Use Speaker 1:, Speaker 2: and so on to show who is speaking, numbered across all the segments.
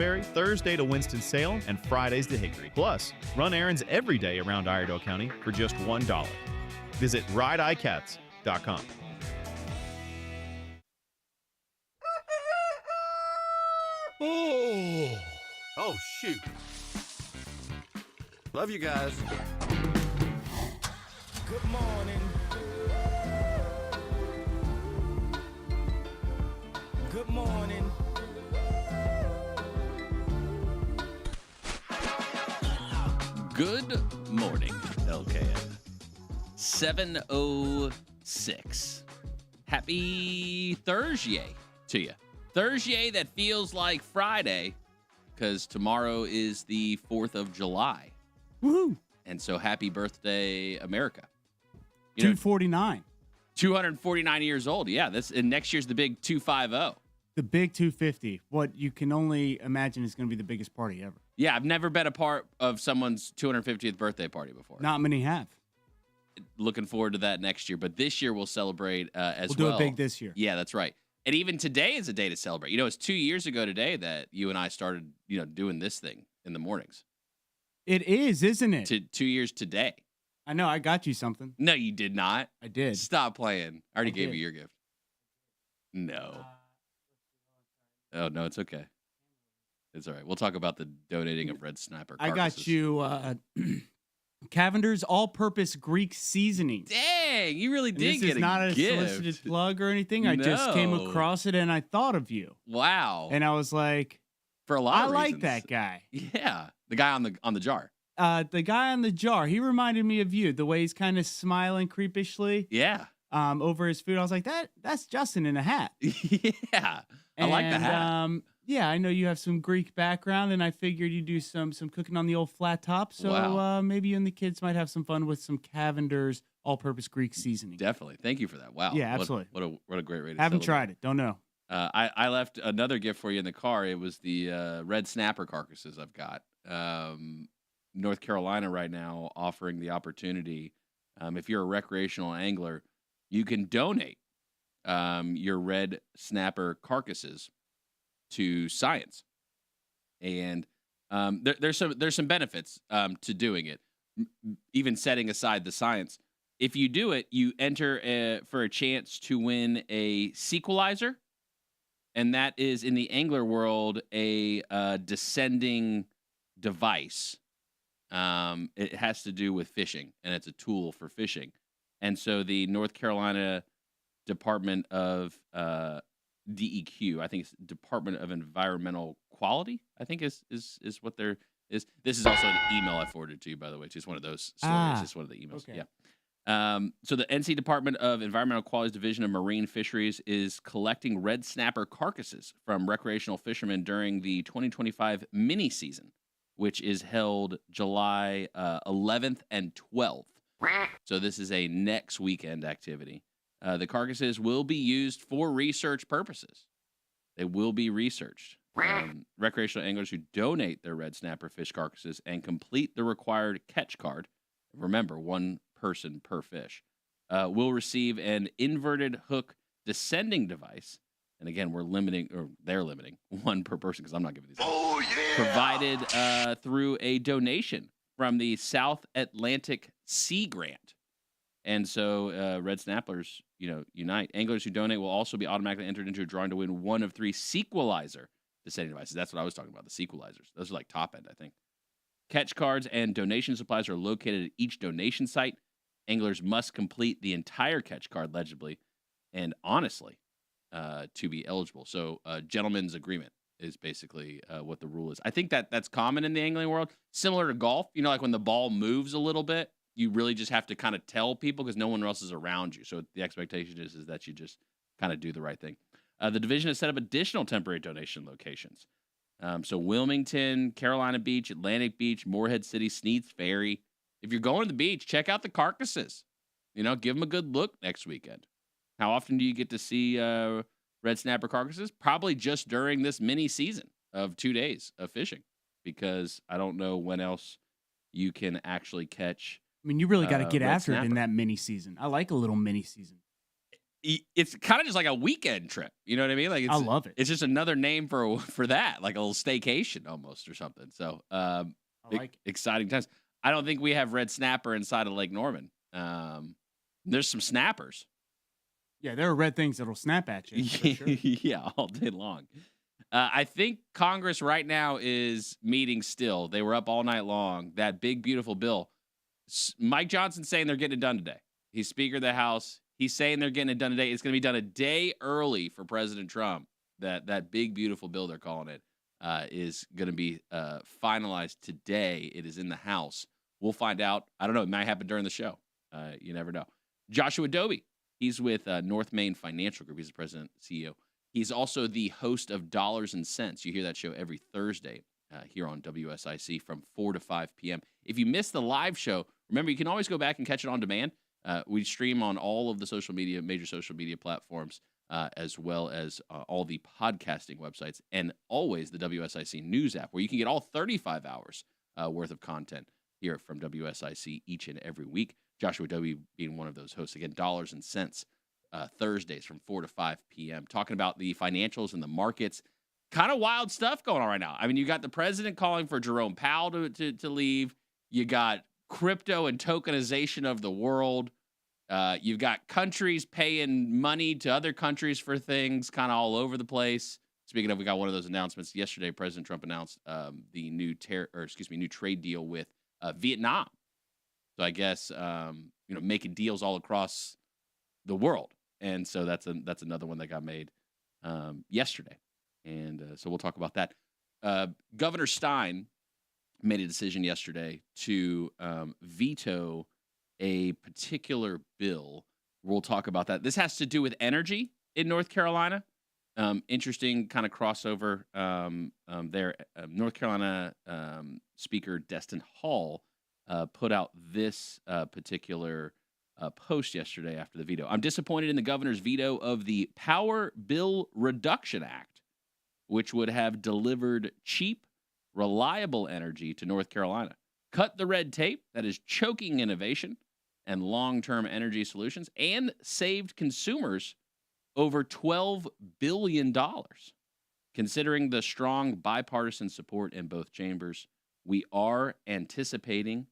Speaker 1: Thursday to Winston-Salem, and Fridays to Hickory. Plus, run errands every day around Iredell County for just $1. Visit rideicats.com.
Speaker 2: Oh, shoot. Love you guys.
Speaker 3: Good morning. Good morning.
Speaker 4: Good morning, LKN. 7:06. Happy Thursday to you. Thursday that feels like Friday because tomorrow is the 4th of July.
Speaker 5: Woohoo!
Speaker 4: And so happy birthday, America.
Speaker 5: 249.
Speaker 4: 249 years old. Yeah, and next year's the big 250.
Speaker 5: The big 250. What you can only imagine is going to be the biggest party ever.
Speaker 4: Yeah, I've never been a part of someone's 250th birthday party before.
Speaker 5: Not many have.
Speaker 4: Looking forward to that next year. But this year we'll celebrate as well.
Speaker 5: We'll do it big this year.
Speaker 4: Yeah, that's right. And even today is a day to celebrate. It's 2 years ago today that you and I started, doing this thing in the mornings.
Speaker 5: It is, isn't it?
Speaker 4: 2 years today.
Speaker 5: I know. I got you something.
Speaker 4: No, you did not.
Speaker 5: I did.
Speaker 4: Stop playing. I already gave
Speaker 5: did.
Speaker 4: you your gift. No. Oh, no, it's okay. It's all right. We'll talk about the donating of red snapper carcasses.
Speaker 5: I got you Cavender's all-purpose Greek seasoning.
Speaker 4: Dang, you really did
Speaker 5: this
Speaker 4: get
Speaker 5: is
Speaker 4: a
Speaker 5: not a
Speaker 4: gift.
Speaker 5: solicited plug or anything. I just came
Speaker 4: No.
Speaker 5: across it and I thought of you.
Speaker 4: Wow.
Speaker 5: And I was like,
Speaker 4: For a lot
Speaker 5: I
Speaker 4: of
Speaker 5: like
Speaker 4: reasons.
Speaker 5: that guy.
Speaker 4: Yeah, the guy on the jar.
Speaker 5: The guy on the jar, he reminded me of you. The way he's kind of smiling creepishly
Speaker 4: Yeah.
Speaker 5: over his food. I was like, that's Justin in a hat.
Speaker 4: Yeah. I like the hat.
Speaker 5: Yeah, I know you have some Greek background, and I figured you do some cooking on the old flat top. So
Speaker 4: Wow.
Speaker 5: maybe you and the kids might have some fun with some Cavender's all-purpose Greek seasoning.
Speaker 4: Definitely. Thank you for that. Wow.
Speaker 5: Yeah, absolutely.
Speaker 4: What a great way to
Speaker 5: Haven't
Speaker 4: celebrate.
Speaker 5: tried it. Don't know.
Speaker 4: I left another gift for you in the car. It was the red snapper carcasses I've got. North Carolina right now offering the opportunity. If you're a recreational angler, you can donate your red snapper carcasses to science, and there's some benefits to doing it. Even setting aside the science, if you do it, you enter for a chance to win a sequelizer, and that is in the angler world a descending device. It has to do with fishing, and it's a tool for fishing. And so the North Carolina Department of DEQ, I think it's Department of Environmental Quality, I think is what there is. This is also an email I forwarded to you, by the way. It's just one of those stories. It's one of the emails.
Speaker 5: Okay.
Speaker 4: Yeah. So the NC Department of Environmental Quality's Division of Marine Fisheries is collecting red snapper carcasses from recreational fishermen during the 2025 mini season, which is held July 11th and 12th. So this is a next weekend activity. The carcasses will be used for research purposes. They will be researched. Recreational anglers who donate their red snapper fish carcasses and complete the required catch card, remember, one person per fish, will receive an inverted hook descending device. And again, they're limiting one per person because I'm not giving these. Oh, yeah! Provided through a donation from the South Atlantic Sea Grant. And so red snappers, unite. Anglers who donate will also be automatically entered into a drawing to win one of 3 sequelizer descending devices. That's what I was talking about, the sequelizers. Those are like top end, I think. Catch cards and donation supplies are located at each donation site. Anglers must complete the entire catch card legibly and honestly to be eligible. So gentleman's agreement is basically what the rule is. I think that's common in the angling world. Similar to golf, like when the ball moves a little bit, you really just have to kind of tell people because no one else is around you. So the expectation is that you just kind of do the right thing. The division has set up additional temporary donation locations. So Wilmington, Carolina Beach, Atlantic Beach, Morehead City, Sneads Ferry. If you're going to the beach, check out the carcasses. Give them a good look next weekend. How often do you get to see red snapper carcasses? Probably just during this mini season of 2 days of fishing, because I don't know when else you can actually catch.
Speaker 5: I mean, you really got to get
Speaker 4: red
Speaker 5: after
Speaker 4: snapper.
Speaker 5: it in that mini season. I like a little mini season.
Speaker 4: it's kind of just like a weekend trip. You know what I mean? Like
Speaker 5: I love it.
Speaker 4: It's just another name for that, like a little staycation almost or something. So
Speaker 5: I like it.
Speaker 4: exciting times. I don't think we have red snapper inside of Lake Norman. There's some snappers.
Speaker 5: Yeah, there are red things that'll snap at you. For sure.
Speaker 4: Yeah, all day long. I think Congress right now is meeting still. They were up all night long. That big, beautiful bill. Mike Johnson's saying they're getting it done today. He's Speaker of the House. He's saying they're getting it done today. It's going to be done a day early for President Trump. That big, beautiful bill, they're calling it, is going to be finalized today. It is in the House. We'll find out. I don't know. It might happen during the show. You never know. Joshua Dobi. He's with North Main Financial Group. He's the president and CEO. He's also the host of Dollars and Cents. You hear that show every Thursday here on WSIC from 4 to 5 p.m. If you missed the live show, remember, you can always go back and catch it on demand. We stream on all of the major social media platforms, as well as all the podcasting websites, and always the WSIC News app, where you can get all 35 hours worth of content here from WSIC each and every week. Joshua Dobi being one of those hosts. Again, Dollars and Cents, Thursdays from 4 to 5 p.m., talking about the financials and the markets. Kind of wild stuff going on right now. I mean, you got the president calling for Jerome Powell to leave. You got crypto and tokenization of the world. You've got countries paying money to other countries for things kind of all over the place. Speaking of, we got one of those announcements yesterday. President Trump announced the new trade deal with Vietnam. So I guess making deals all across the world, and so that's another one that got made yesterday, and so we'll talk about that. Governor Stein made a decision yesterday to veto a particular bill. We'll talk about that. This has to do with energy in North Carolina. Interesting kind of crossover there. North Carolina Speaker Destin Hall put out this particular post yesterday after the veto. I'm disappointed in the governor's veto of the Power Bill Reduction Act, which would have delivered cheap, reliable energy to North Carolina, cut the red tape that is choking innovation and long-term energy solutions, and saved consumers over $12 billion. Considering the strong bipartisan support in both chambers, we are anticipating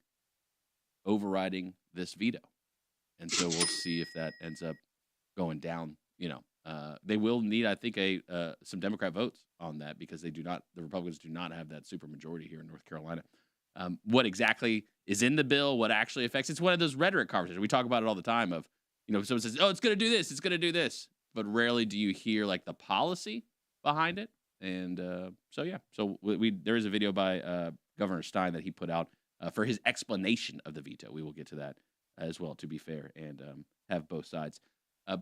Speaker 4: overriding this veto. And so we'll see if that ends up going down. They will need, I think, some Democrat votes on that, because the Republicans do not have that supermajority here in North Carolina. What exactly is in the bill, what actually affects, it's one of those rhetoric conversations. We talk about it all the time of, someone says, oh, it's going to do this, it's going to do this. But rarely do you hear like the policy behind it. And so there is a video by Governor Stein that he put out for his explanation of the veto. We will get to that as well, to be fair, and have both sides.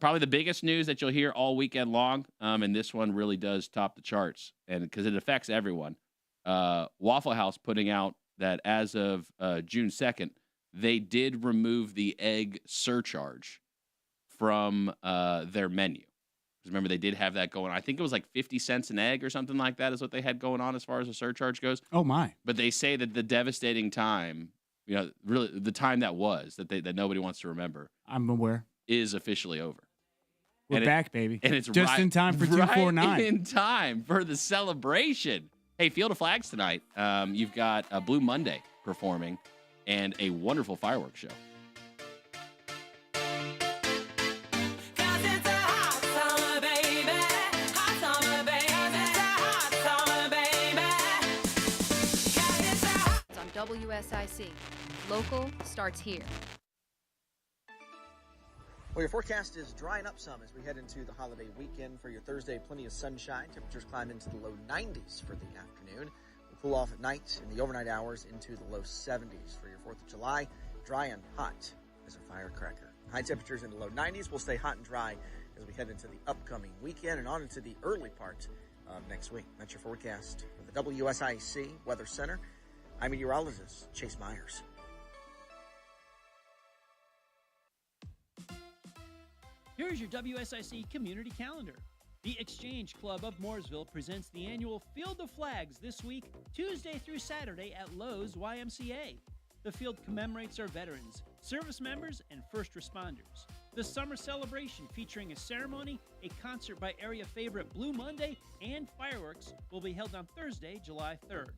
Speaker 4: Probably the biggest news that you'll hear all weekend long, and this one really does top the charts, and because it affects everyone. Waffle House putting out that as of June 2nd, they did remove the egg surcharge from their menu. Because remember, they did have that going on. I think it was like 50 cents an egg or something like that is what they had going on as far as the surcharge goes.
Speaker 5: Oh, my.
Speaker 4: But they say that the devastating time, really the time that was, that nobody wants to remember,
Speaker 5: I'm aware,
Speaker 4: is officially over.
Speaker 5: We're back, baby.
Speaker 4: And it's
Speaker 5: just in time for 249.
Speaker 4: Right in time for the celebration. Hey, Field of Flags tonight. You've got Blue Monday performing and a wonderful fireworks show.
Speaker 6: WSIC. Local starts here.
Speaker 7: Well, your forecast is drying up some as we head into the holiday weekend. For your Thursday, plenty of sunshine. Temperatures climb into the low 90s for the afternoon. We'll cool off at night in the overnight hours into the low 70s. For your 4th of July, dry and hot as a firecracker. High temperatures in the low 90s. Will stay hot and dry as we head into the upcoming weekend and on into the early part of next week. That's your forecast for the WSIC Weather Center. I'm meteorologist Chase Myers.
Speaker 8: Here's your WSIC community calendar. The Exchange Club of Mooresville presents the annual Field of Flags this week, Tuesday through Saturday at Lowe's YMCA. The field commemorates our veterans, service members, and first responders. The summer celebration featuring a ceremony, a concert by area favorite Blue Monday, and fireworks will be held on Thursday, July 3rd.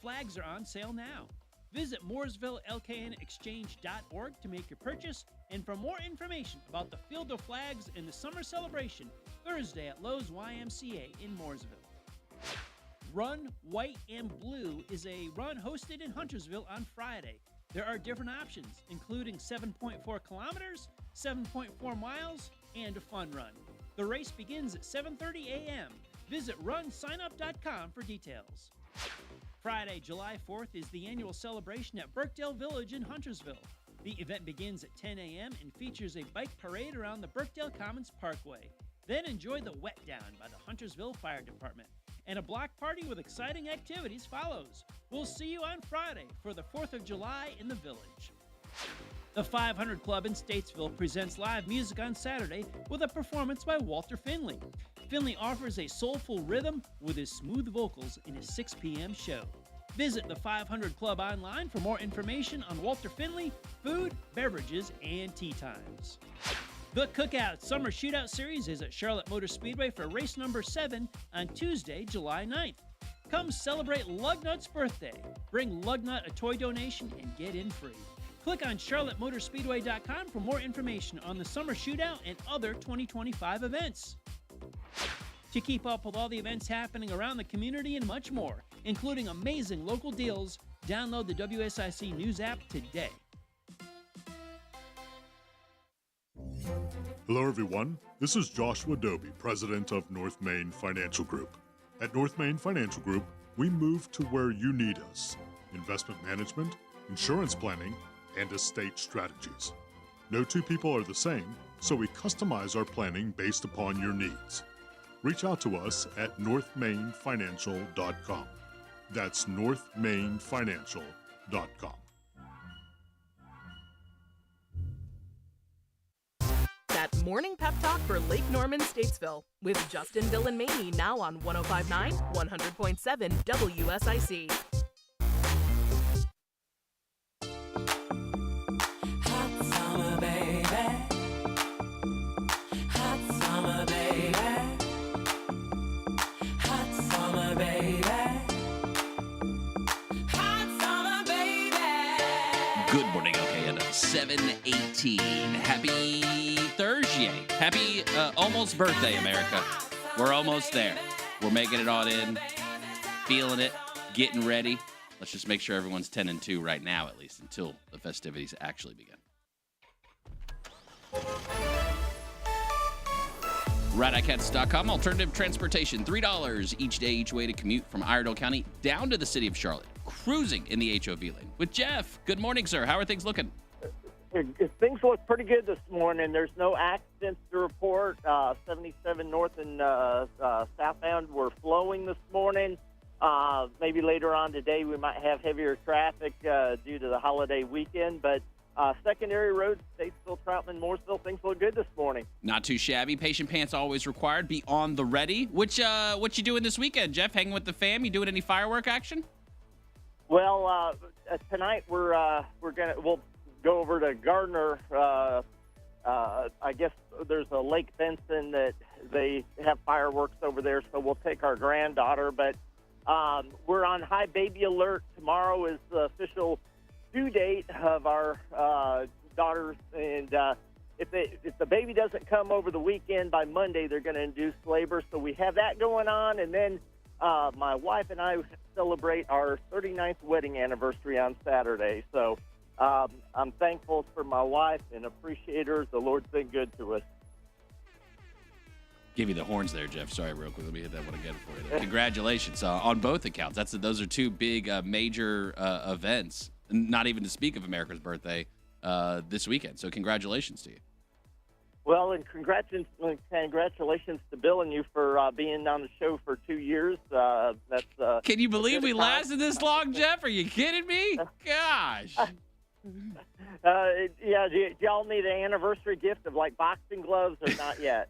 Speaker 8: Flags are on sale now. Visit Mooresville-LKN Exchange.org to make your purchase and for more information about the Field of Flags and the summer celebration Thursday at Lowe's YMCA in Mooresville. Run White and Blue is a run hosted in Huntersville on Friday. There are different options, including 7.4 kilometers, 7.4 miles, and a fun run. The race begins at 7:30 a.m. Visit runsignup.com for details. Friday, July 4th is the annual celebration at Birkdale Village in Huntersville. The event begins at 10 a.m. and features a bike parade around the Birkdale Commons Parkway. Then enjoy the Wet Down by the Huntersville Fire Department. And a block party with exciting activities follows. We'll see you on Friday for the 4th of July in the village. The 500 Club in Statesville presents live music on Saturday with a performance by Walter Finley. Finley offers a soulful rhythm with his smooth vocals in his 6 p.m. show. Visit the 500 Club online for more information on Walter Finley, food, beverages, and tea times. The Cookout Summer Shootout Series is at Charlotte Motor Speedway for race number 7 on Tuesday, July 9th. Come celebrate Lugnut's birthday. Bring Lugnut a toy donation and get in free. Click on charlottemotorspeedway.com for more information on the Summer Shootout and other 2025 events. To keep up with all the events happening around the community and much more, including amazing local deals, download the WSIC News app today.
Speaker 9: Hello everyone, this is Joshua Dobi, president of North Main Financial Group. At North Main Financial Group, we move to where you need us. Investment management, insurance planning, and estate strategies. No two people are the same, so we customize our planning based upon your needs. Reach out to us at northmainfinancial.com. That's northmainfinancial.com.
Speaker 10: That morning pep talk for Lake Norman, Statesville, with Justin, Bill, and Mamie now on 105.9, 100.7 WSIC.
Speaker 11: Hot summer, baby. Hot summer, baby. Hot summer, baby. Hot summer, baby.
Speaker 4: Good morning, LKN. 7:18. Happy Thursday. Happy almost birthday, America. We're almost there. We're making it on in, feeling it, getting ready. Let's just make sure everyone's 10 and 2 right now, at least, until the festivities actually begin. RideICATS.com, alternative transportation, $3 each day, each way to commute from Iredell County down to the city of Charlotte, cruising in the HOV lane. With Jeff. Good morning, sir. How are things looking?
Speaker 12: Things look pretty good this morning. There's no accidents to report. 77 north and southbound were flowing this morning. Maybe later on today we might have heavier traffic due to the holiday weekend, but secondary roads, Statesville, Troutman, Mooresville, things look good this morning.
Speaker 4: Not too shabby. Patient pants always required. Be on the ready. What you doing this weekend, Jeff? Hanging with the fam? You doing any firework action?
Speaker 12: Well, tonight we'll go over to Gardner. I guess there's a Lake Benson that they have fireworks over there, so we'll take our granddaughter. But we're on high baby alert. Tomorrow is the official due date of our daughters, and if the baby doesn't come over the weekend, by Monday they're going to induce labor. So we have that going on, and then my wife and I celebrate our 39th wedding anniversary on Saturday. So I'm thankful for my wife and appreciate her. The Lord's been good to us.
Speaker 4: Give you the horns there, Jeff. Sorry, real quick. Let me hit that one again for you. Congratulations on both accounts. Those are two big major events, not even to speak of America's birthday this weekend. So congratulations to you.
Speaker 12: Well, and congratulations to Bill and you for being on the show for 2 years.
Speaker 4: Can you believe we lasted this long, Jeff? Are you kidding me? Gosh.
Speaker 12: Yeah, do y'all need an anniversary gift of like boxing gloves or not yet?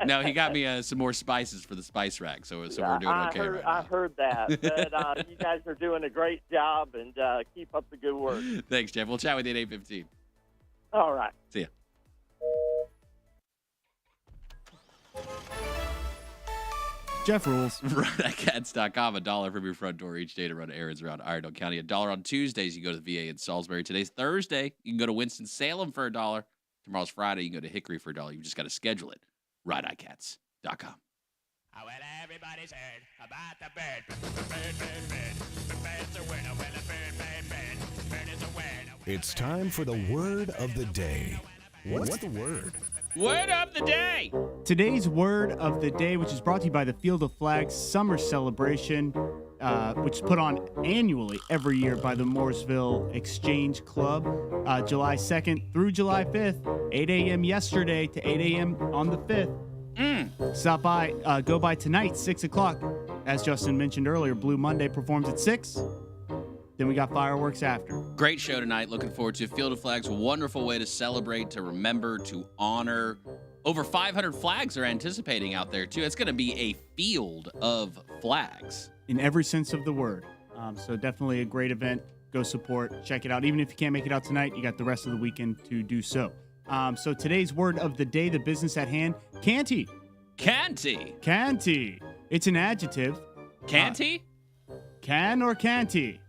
Speaker 4: No, he got me some more spices for the spice rack, so we're doing okay right now.
Speaker 12: I heard that. But, you guys are doing a great job, and keep up the good work.
Speaker 4: Thanks, Jeff. We'll chat with you at 8:15.
Speaker 12: All right.
Speaker 4: See ya.
Speaker 5: Jeff rules.
Speaker 4: RunICATS.com. $1 from your front door each day to run errands around Iredell County. $1 on Tuesdays. You go to the VA in Salisbury. Today's Thursday. You can go to Winston-Salem for $1. Tomorrow's Friday. You can go to Hickory for $1. You just got to schedule it. RunICATS.com.
Speaker 3: Well, everybody's heard about the bird. The bird's a winner. Well, the bird is a winner.
Speaker 13: It's time for the word of the day. What's the word?
Speaker 4: Word of the day.
Speaker 5: Today's word of the day, which is brought to you by the Field of Flags Summer Celebration, which is put on annually every year by the Mooresville Exchange Club, July 2nd through July 5th, 8 a.m. yesterday to 8 a.m. on the 5th. Stop by, go by tonight, 6 o'clock. As Justin mentioned earlier, Blue Monday performs at 6. Then we got fireworks after.
Speaker 4: Great show tonight. Looking forward to Field of Flags. Wonderful way to celebrate, to remember, to honor. Over 500 flags are anticipating out there, too. It's going to be a field of flags.
Speaker 5: In every sense of the word. So definitely a great event. Go support. Check it out. Even if you can't make it out tonight, you got the rest of the weekend to do so. So today's word of the day, the business at hand, canty.
Speaker 4: Canty.
Speaker 5: Canty. It's an adjective.
Speaker 4: Canty?
Speaker 5: Can or canty?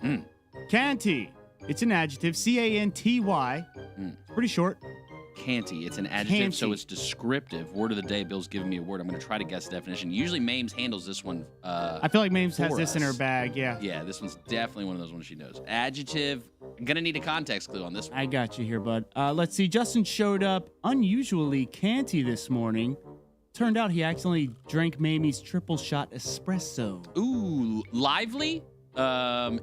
Speaker 5: Canty. It's an adjective. C-A-N-T-Y. Pretty short.
Speaker 4: Canty. It's an adjective, so it's descriptive. Word of the day. Bill's giving me a word. I'm going to try to guess the definition. Usually, Mames handles this one.
Speaker 5: I feel like Mames has this in her bag. Yeah.
Speaker 4: Yeah, this one's definitely one of those ones she knows. Adjective. I'm going to need a context clue on this one.
Speaker 5: I got you here, bud. Let's see. Justin showed up unusually canty this morning. Turned out he accidentally drank Mamie's triple shot espresso.
Speaker 4: Ooh, lively,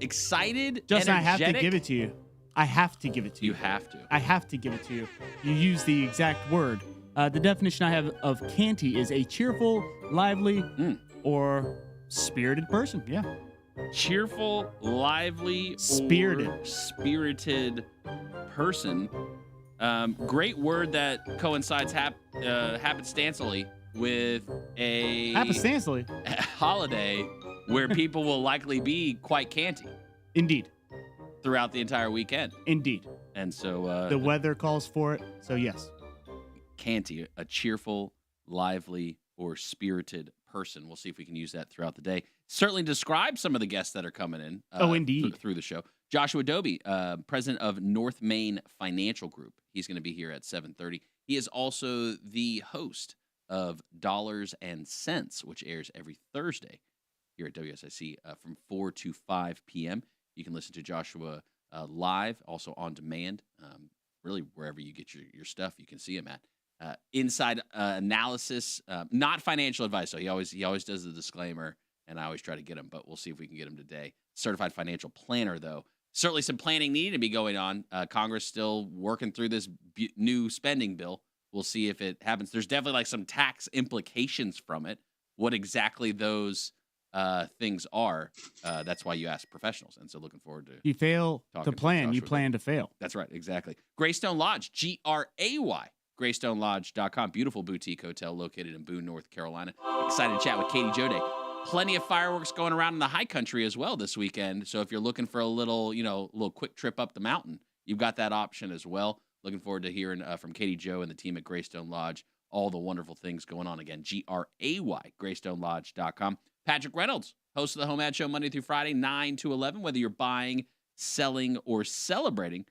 Speaker 4: excited,
Speaker 5: Justin,
Speaker 4: energetic.
Speaker 5: I have to give it to you. I have to give it to you.
Speaker 4: You have to.
Speaker 5: I have to give it to you. You use the exact word. The definition I have of canty is a cheerful, lively, or spirited person. Yeah.
Speaker 4: Cheerful, lively, spirited person. Great word that coincides happenstancely with a holiday where people will likely be quite canty.
Speaker 5: Indeed.
Speaker 4: Throughout the entire weekend.
Speaker 5: Indeed.
Speaker 4: And so
Speaker 5: the weather calls for it. So yes.
Speaker 4: Canty, a cheerful, lively, or spirited person. We'll see if we can use that throughout the day. Certainly describe some of the guests that are coming in.
Speaker 5: Indeed.
Speaker 4: Through the show. Joshua Dobi, president of North Main Financial Group. He's going to be here at 7:30. He is also the host of Dollars and Cents, which airs every Thursday here at WSIC from 4 to 5 p.m. You can listen to Joshua live, also on demand, really wherever you get your stuff. You can see him at. Inside analysis, not financial advice. So he always does the disclaimer, and I always try to get him, but we'll see if we can get him today. Certified financial planner, though. Certainly some planning needed to be going on. Congress still working through this new spending bill. We'll see if it happens. There's definitely like some tax implications from it. What exactly those things are, that's why you ask professionals. And so looking forward to
Speaker 5: you fail to plan, you plan to fail.
Speaker 4: That's right, exactly. Graystone Lodge, G-R-A-Y, GraysstoneLodge.com. Beautiful boutique hotel located in Boone, North Carolina. Excited to chat with Kaity Jo. Plenty of fireworks going around in the high country as well this weekend. So if you're looking for a little quick trip up the mountain, you've got that option as well. Looking forward to hearing from Kaity Jo and the team at Graystone Lodge, all the wonderful things going on. Again, G-R-A-Y, GraysstoneLodge.com. Patrick Reynolds, host of the Home Ad Show Monday through Friday, 9 to 11. Whether you're buying, selling, or celebrating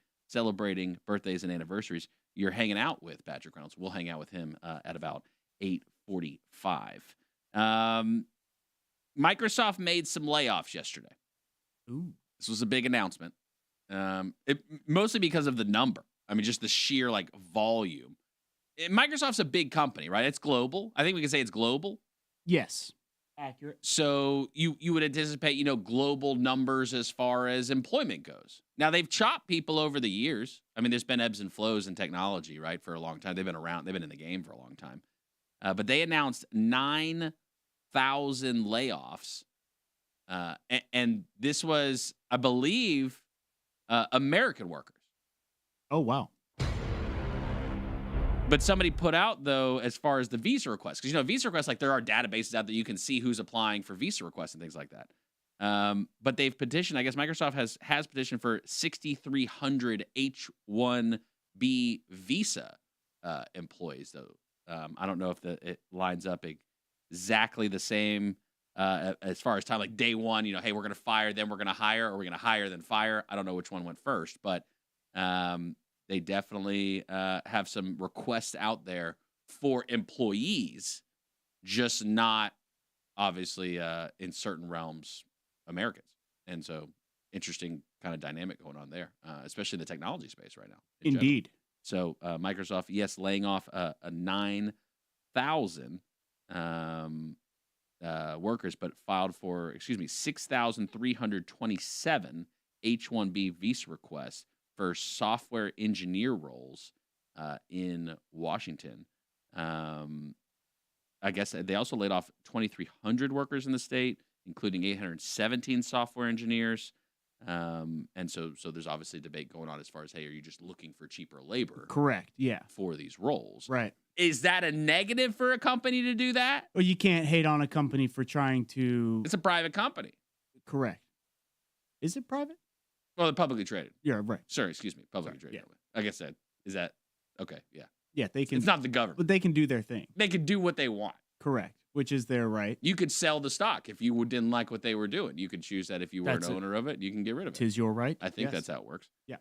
Speaker 4: birthdays and anniversaries, you're hanging out with Patrick Reynolds. We'll hang out with him at about 8:45. Microsoft made some layoffs yesterday.
Speaker 5: Ooh.
Speaker 4: This was a big announcement. Mostly because of the number. I mean, just the sheer volume. Microsoft's a big company, right? It's global. I think we can say it's global.
Speaker 5: Yes. Accurate.
Speaker 4: So you would anticipate, global numbers as far as employment goes. Now, they've chopped people over the years. I mean, there's been ebbs and flows in technology, right, for a long time. They've been around. They've been in the game for a long time. But they announced 9,000 layoffs. And this was, I believe, American workers.
Speaker 5: Oh, wow.
Speaker 4: But somebody put out, though, as far as the visa requests, because, visa requests, there are databases out there you can see who's applying for visa requests and things like that. But they've petitioned, I guess Microsoft has petitioned for 6,300 H-1 visa employees, though. I don't know if it lines up exactly the same as far as time, like day one, hey, we're going to fire, then we're going to hire, or we're going to hire, then fire. I don't know which one went first, but they definitely have some requests out there for employees, just not obviously in certain realms Americans. And so interesting kind of dynamic going on there, especially in the technology space right now.
Speaker 5: Indeed.
Speaker 4: So Microsoft, yes, laying off a 9,000 workers, but filed for, 6,327 H-1B visa requests for software engineer roles in Washington. I guess they also laid off 2,300 workers in the state, including 817 software engineers. And so there's obviously debate going on as far as, hey, are you just looking for cheaper labor?
Speaker 5: Correct. Yeah.
Speaker 4: For these roles.
Speaker 5: Right.
Speaker 4: Is that a negative for a company to do that?
Speaker 5: Well, you can't hate on a company for trying to.
Speaker 4: It's a private company.
Speaker 5: Correct. Is it private?
Speaker 4: Well, they're publicly traded.
Speaker 5: Yeah, right.
Speaker 4: Sorry, excuse me. Publicly traded. Yeah. Like I said, is that okay? Yeah.
Speaker 5: Yeah, they can.
Speaker 4: It's not the government.
Speaker 5: But they can do their thing.
Speaker 4: They can do what they want.
Speaker 5: Correct. Which is their right.
Speaker 4: You could sell the stock if you didn't like what they were doing. You could choose that if you were an owner of it, you can get rid of it.
Speaker 5: Tis your right.
Speaker 4: I think that's how it works.
Speaker 5: Yeah.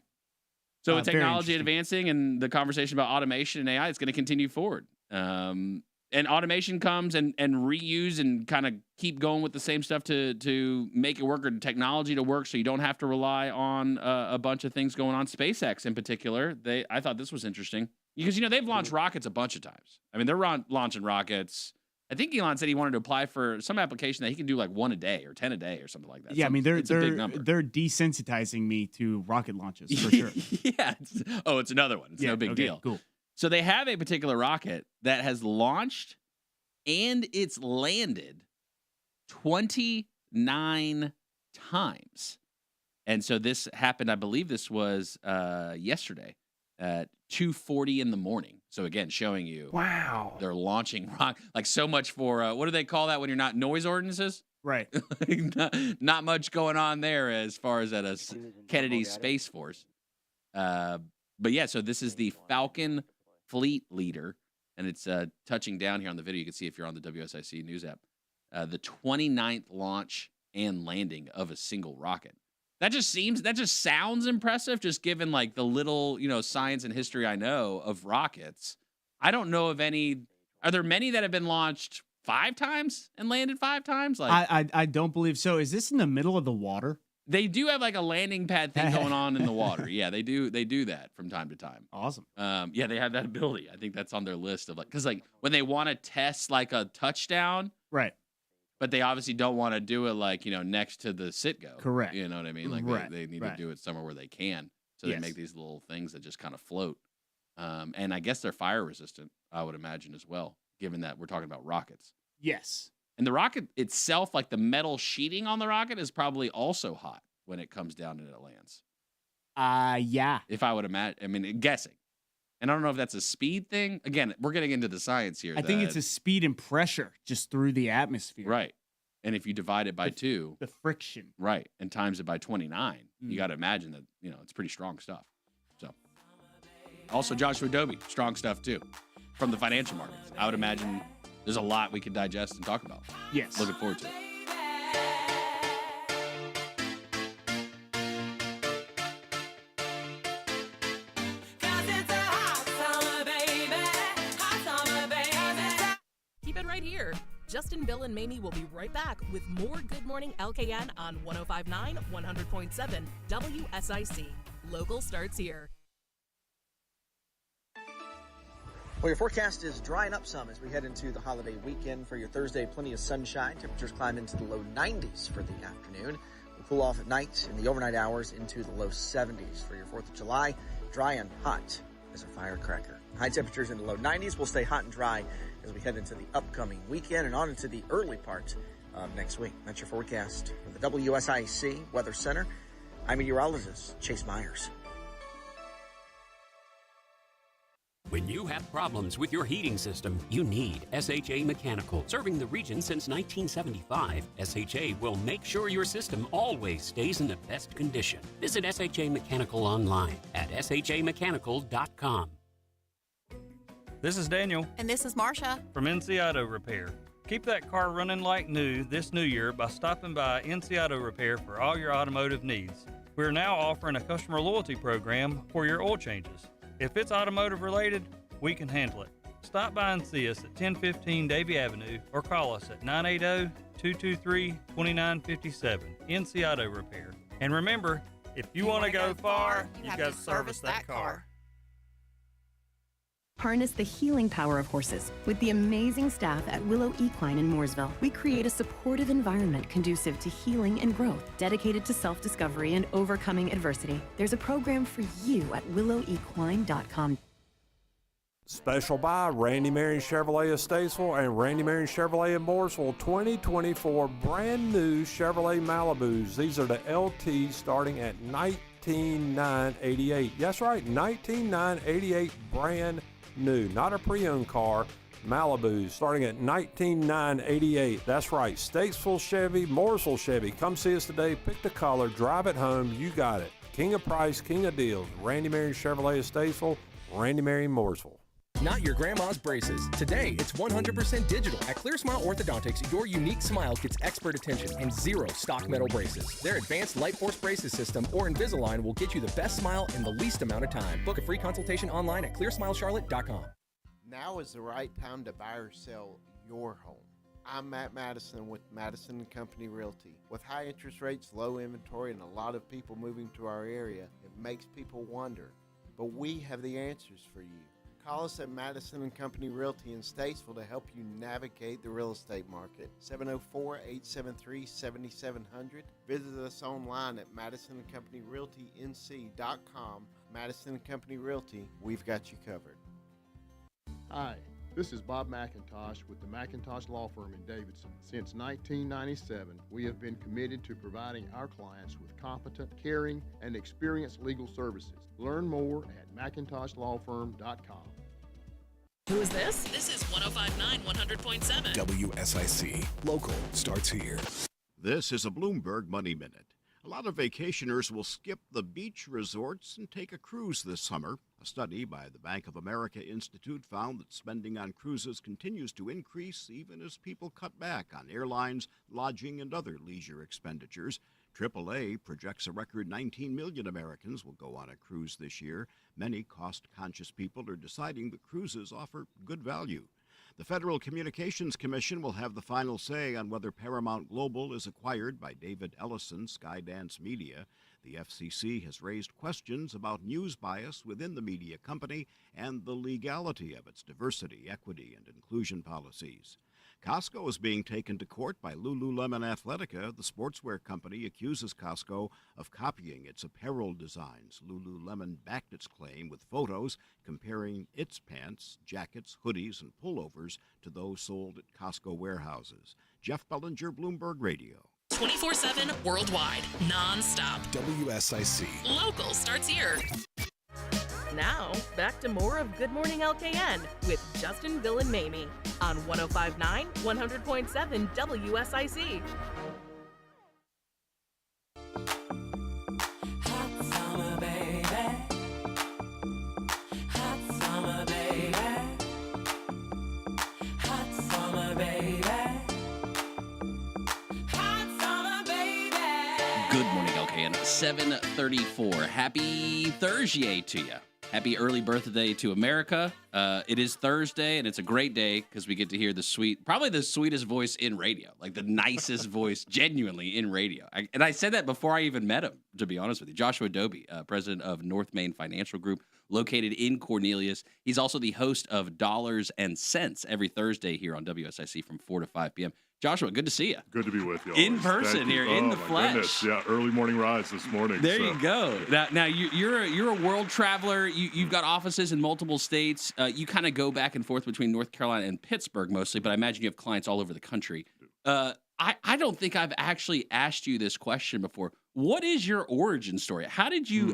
Speaker 4: So with technology advancing and the conversation about automation and AI, it's going to continue forward. And automation comes and reuse and kind of keep going with the same stuff to make it work, or technology to work, so you don't have to rely on a bunch of things going on. SpaceX in particular, I thought this was interesting because they've launched rockets a bunch of times. I mean, they're launching rockets. I think Elon said he wanted to apply for some application that he can do like 1 a day or 10 a day or something like that.
Speaker 5: Yeah, I mean they're
Speaker 4: a big number.
Speaker 5: They're desensitizing me to rocket launches for sure.
Speaker 4: Yeah. It's another one. It's no big deal.
Speaker 5: Cool.
Speaker 4: So they have a particular rocket that has launched and it's landed 29 times. And so this happened, I believe this was yesterday at 2:40 in the morning. So again, showing you,
Speaker 5: wow,
Speaker 4: they're launching like so much for what do they call that when you're not noise ordinances?
Speaker 5: Right.
Speaker 4: not much going on there as far as at a Kennedy Space Force. But yeah, so this is the Falcon Fleet Leader, and it's touching down here on the video. You can see if you're on the WSIC news app, the 29th launch and landing of a single rocket. That just sounds impressive, just given like the little, science and history I know of rockets. I don't know of any. Are there many that have been launched 5 times and landed 5 times? Like
Speaker 5: I don't believe so. Is this in the middle of the water?
Speaker 4: They do have like a landing pad thing going on in the water. Yeah, they do that from time to time.
Speaker 5: Awesome.
Speaker 4: Yeah, they have that ability. I think that's on their list of because when they want to test like a touchdown,
Speaker 5: right?
Speaker 4: But they obviously don't want to do it like, next to the sit-go.
Speaker 5: Correct.
Speaker 4: You know what I mean? Like
Speaker 5: right.
Speaker 4: they need to do it somewhere where they can. So
Speaker 5: yes.
Speaker 4: They make these little things that just kind of float. And I guess they're fire resistant, I would imagine as well, given that we're talking about rockets.
Speaker 5: Yes.
Speaker 4: And the rocket itself, like the metal sheeting on the rocket, is probably also hot when it comes down and it lands.
Speaker 5: Yeah.
Speaker 4: If I would imagine, I mean, guessing. And I don't know if that's a speed thing. Again, we're getting into the science here.
Speaker 5: I think it's a speed and pressure just through the atmosphere.
Speaker 4: Right. And if you divide it by 2.
Speaker 5: The friction.
Speaker 4: Right. And times it by 29, you got to imagine that, it's pretty strong stuff. So, also Joshua Dobi, strong stuff too, from the financial markets. I would imagine there's a lot we could digest and talk about.
Speaker 5: Yes.
Speaker 4: Looking forward to it.
Speaker 10: Right here. Justin, Bill, and Mamie will be right back with more Good Morning LKN on 105.9, 100.7 WSIC. Local starts here.
Speaker 7: Well, your forecast is drying up some as we head into the holiday weekend. For your Thursday, plenty of sunshine. Temperatures climb into the low 90s for the afternoon. We'll cool off at night in the overnight hours into the low 70s. For your 4th of July, dry and hot as a firecracker. High temperatures in the low 90s will stay hot and dry as we head into the upcoming weekend and on into the early part of next week. That's your forecast from the WSIC Weather Center. I'm meteorologist Chase Myers.
Speaker 14: When you have problems with your heating system, you need SHA Mechanical. Serving the region since 1975, SHA will make sure your system always stays in the best condition. Visit SHA Mechanical online at shamechanical.com.
Speaker 15: This is Daniel.
Speaker 16: And this is Marsha.
Speaker 15: From NC Auto Repair. Keep that car running like new this new year by stopping by NC Auto Repair for all your automotive needs. We're now offering a customer loyalty program for your oil changes. If it's automotive related, we can handle it. Stop by and see us at 1015 Davie Avenue or call us at 980-223-2957, NC Auto Repair. And remember, if you want to go far, you've got to service that car.
Speaker 17: Harness the healing power of horses with the amazing staff at Willow Equine in Mooresville. We create a supportive environment conducive to healing and growth, dedicated to self-discovery and overcoming adversity. There's a program for you at willowequine.com.
Speaker 18: Special buy Randy Marion Chevrolet of Statesville and Randy Marion Chevrolet of Mooresville 2024 brand new Chevrolet Malibus. These are the LTs starting at $19,988. That's right, $19,988 brand new, not a pre-owned car. Malibu starting at $19,988. That's right, Statesville Chevy, Mooresville Chevy. Come see us today, pick the color, drive it home, you got it. King of price, king of deals. Randy Marion Chevrolet of Statesville, Randy Marion Mooresville.
Speaker 19: Not your grandma's braces. Today, it's 100% digital. At Clear Smile Orthodontics, your unique smile gets expert attention and zero stock metal braces. Their advanced Light Force braces system or Invisalign will get you the best smile in the least amount of time. Book a free consultation online at clearsmilecharlotte.com.
Speaker 20: Now is the right time to buy or sell your home. I'm Matt Madison with Madison & Company Realty. With high interest rates, low inventory, and a lot of people moving to our area, it makes people wonder. But we have the answers for you. Call us at Madison & Company Realty in Statesville to help you navigate the real estate market. 704-873-7700. Visit us online at madisonandcompanyrealtync.com. Madison & Company Realty, we've got you covered.
Speaker 21: Hi, this is Bob McIntosh with the McIntosh Law Firm in Davidson. Since 1997, we have been committed to providing our clients with competent, caring, and experienced legal services. Learn more at McIntoshLawFirm.com.
Speaker 10: Who is this? This is 105.9 100.7.
Speaker 13: WSIC. Local starts here.
Speaker 22: This is a Bloomberg Money Minute. A lot of vacationers will skip the beach resorts and take a cruise this summer. A study by the Bank of America Institute found that spending on cruises continues to increase even as people cut back on airlines, lodging, and other leisure expenditures. AAA projects a record 19 million Americans will go on a cruise this year. Many cost-conscious people are deciding that cruises offer good value. The Federal Communications Commission will have the final say on whether Paramount Global is acquired by David Ellison, Skydance Media. The FCC has raised questions about news bias within the media company and the legality of its diversity, equity, and inclusion policies. Costco is being taken to court by Lululemon Athletica. The sportswear company accuses Costco of copying its apparel designs. Lululemon backed its claim with photos comparing its pants, jackets, hoodies, and pullovers to those sold at Costco warehouses. Jeff Bellinger, Bloomberg Radio.
Speaker 10: 24/7 worldwide, non-stop.
Speaker 13: WSIC.
Speaker 10: Local starts here. Now, back to more of Good Morning LKN with Justin, Bill, and Mamie on 105.9 100.7 WSIC.
Speaker 11: Hot summer, baby. Hot summer, baby. Hot summer, baby. Hot summer, baby.
Speaker 4: Good morning, LKN. 7:34. Happy Thursday to you. Happy early birthday to America. It is Thursday, and it's a great day because we get to hear probably the sweetest voice in radio, like the nicest voice genuinely in radio. And I said that before I even met him, to be honest with you. Joshua Dobi, president of North Main Financial Group, located in Cornelius. He's also the host of Dollars and Cents every Thursday here on WSIC from 4 to 5 p.m. Joshua, good to see you.
Speaker 9: Good to be with you.
Speaker 4: In person here, in the flesh.
Speaker 9: Goodness. Yeah, early morning rides this morning.
Speaker 4: There you go. Now you're a world traveler. You've got offices in multiple states. You kind of go back and forth between North Carolina and Pittsburgh mostly, but I imagine you have clients all over the country. I don't think I've actually asked you this question before. What is your origin story? How did you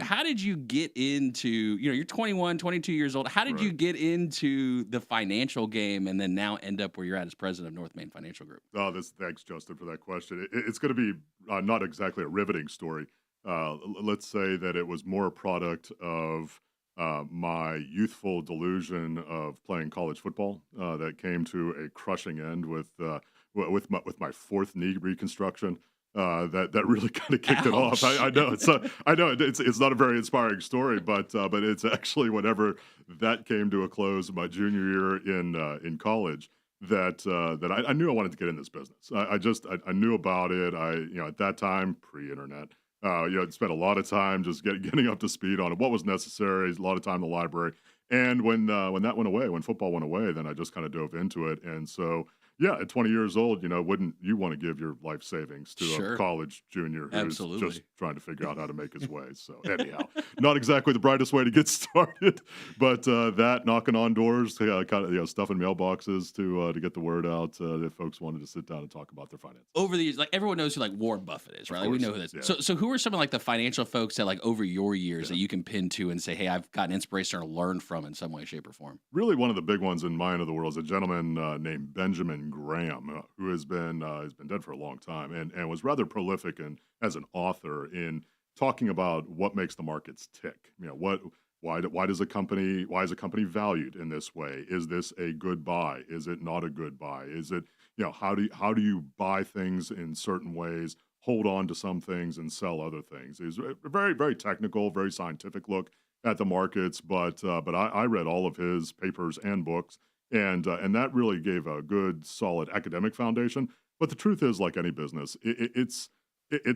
Speaker 4: get into, you're 21, 22 years old. How did you get into the financial game and then now end up where you're at as president of North Main Financial Group?
Speaker 9: Thanks, Justin, for that question. It's going to be not exactly a riveting story. Let's say that it was more a product of my youthful delusion of playing college football that came to a crushing end with my fourth knee reconstruction. That really kind of kicked it off. I know it's not a very inspiring story, but it's actually whenever that came to a close my junior year in college that I knew I wanted to get in this business. I knew about it. At that time, pre-internet, I'd spent a lot of time just getting up to speed on it, what was necessary, a lot of time in the library. And when that went away, when football went away, then I just kind of dove into it. And so, yeah, at 20 years old, wouldn't you want to give your life savings to a college junior who's just trying to figure out how to make his way? So anyhow, not exactly the brightest way to get started, but that knocking on doors, kind of stuffing mailboxes to get the word out that folks wanted to sit down and talk about their finances.
Speaker 4: Over the years, like everyone knows who like Warren Buffett is, right? Like, we know who this is.
Speaker 9: Yeah.
Speaker 4: So who are some of like the financial folks that like over your years that you can pin to and say, hey, I've gotten inspiration or learned from in some way, shape, or form?
Speaker 9: Really, one of the big ones in my end of the world is a gentleman named Benjamin Graham, who has been dead for a long time and was rather prolific as an author in talking about what makes the markets tick. Why is a company valued in this way? Is this a good buy? Is it not a good buy? Is it, how do you buy things in certain ways, hold on to some things and sell other things? It's a very, very technical, very scientific look at the markets, but I read all of his papers and books, and that really gave a good, solid academic foundation. But the truth is, like any business, it's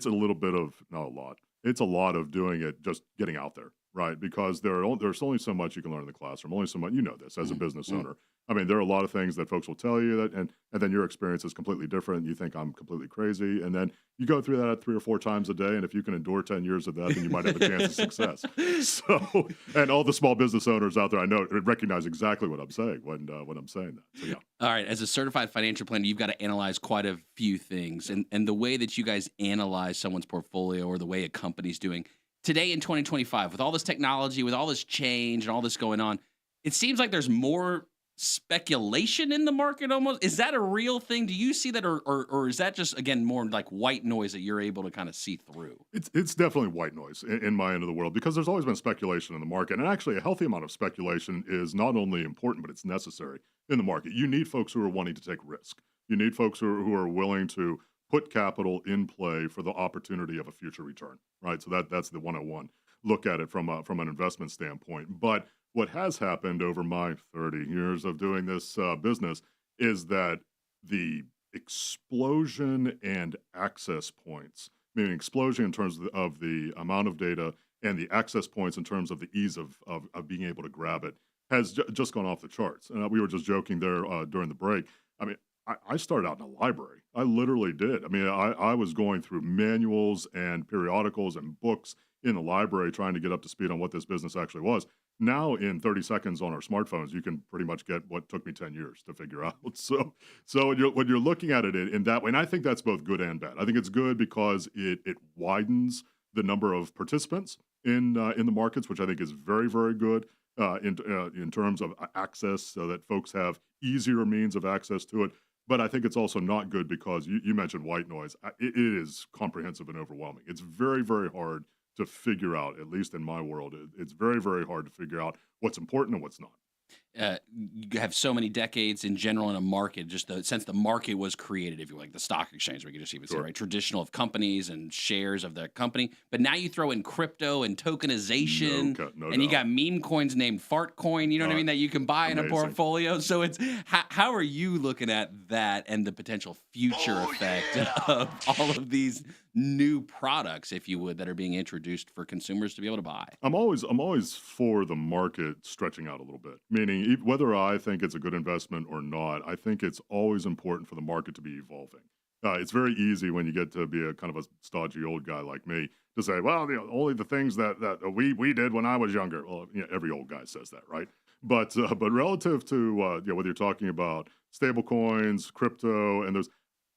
Speaker 9: a little bit of, not a lot. It's a lot of doing it, just getting out there, right? Because there's only so much you can learn in the classroom, only so much, this as a business owner. I mean, there are a lot of things that folks will tell you that, and then your experience is completely different. You think I'm completely crazy. And then you go through that 3 or 4 times a day. And if you can endure 10 years of that, then you might have a chance of success. So, and all the small business owners out there, I know, recognize exactly what I'm saying when I'm saying that. So, yeah.
Speaker 4: All right. As a certified financial planner, you've got to analyze quite a few things. And the way that you guys analyze someone's portfolio or the way a company's doing today in 2025, with all this technology, with all this change and all this going on, it seems like there's more speculation in the market almost. Is that a real thing? Do you see that, or is that just, again, more like white noise that you're able to kind of see through?
Speaker 9: It's definitely white noise in my end of the world, because there's always been speculation in the market. And actually, a healthy amount of speculation is not only important, but it's necessary in the market. You need folks who are wanting to take risk. You need folks who are willing to put capital in play for the opportunity of a future return, right? So that's the 101. Look at it from an investment standpoint. But what has happened over my 30 years of doing this business is that the explosion and access points, meaning explosion in terms of the amount of data and the access points in terms of the ease of being able to grab it, has just gone off the charts. And we were just joking there during the break. I mean, I started out in a library. I literally did. I mean, I was going through manuals and periodicals and books in the library trying to get up to speed on what this business actually was. Now, in 30 seconds on our smartphones, you can pretty much get what took me 10 years to figure out. So when you're looking at it in that way, and I think that's both good and bad. I think it's good because it widens the number of participants in the markets, which I think is very, very good in terms of access, so that folks have easier means of access to it. But I think it's also not good because you mentioned white noise. It is comprehensive and overwhelming. It's very, very hard to figure out, at least in my world. It's very, very hard to figure out what's important and what's not.
Speaker 4: You have so many decades in general in a market, just since the market was created, if you like, the stock exchange, we could just even say, right, traditional of companies and shares of the company. But now you throw in crypto and tokenization, and you got meme coins named Fart Coin, you know what I mean, that you can buy in a portfolio. So it's how are you looking at that and the potential future effect of all of these new products, if you would, that are being introduced for consumers to be able to buy?
Speaker 9: I'm always for the market stretching out a little bit, meaning whether I think it's a good investment or not, I think it's always important for the market to be evolving. It's very easy when you get to be a kind of a stodgy old guy like me to say, well, only the things that we did when I was younger. Well, every old guy says that, right? But relative to whether you're talking about stable coins, crypto, and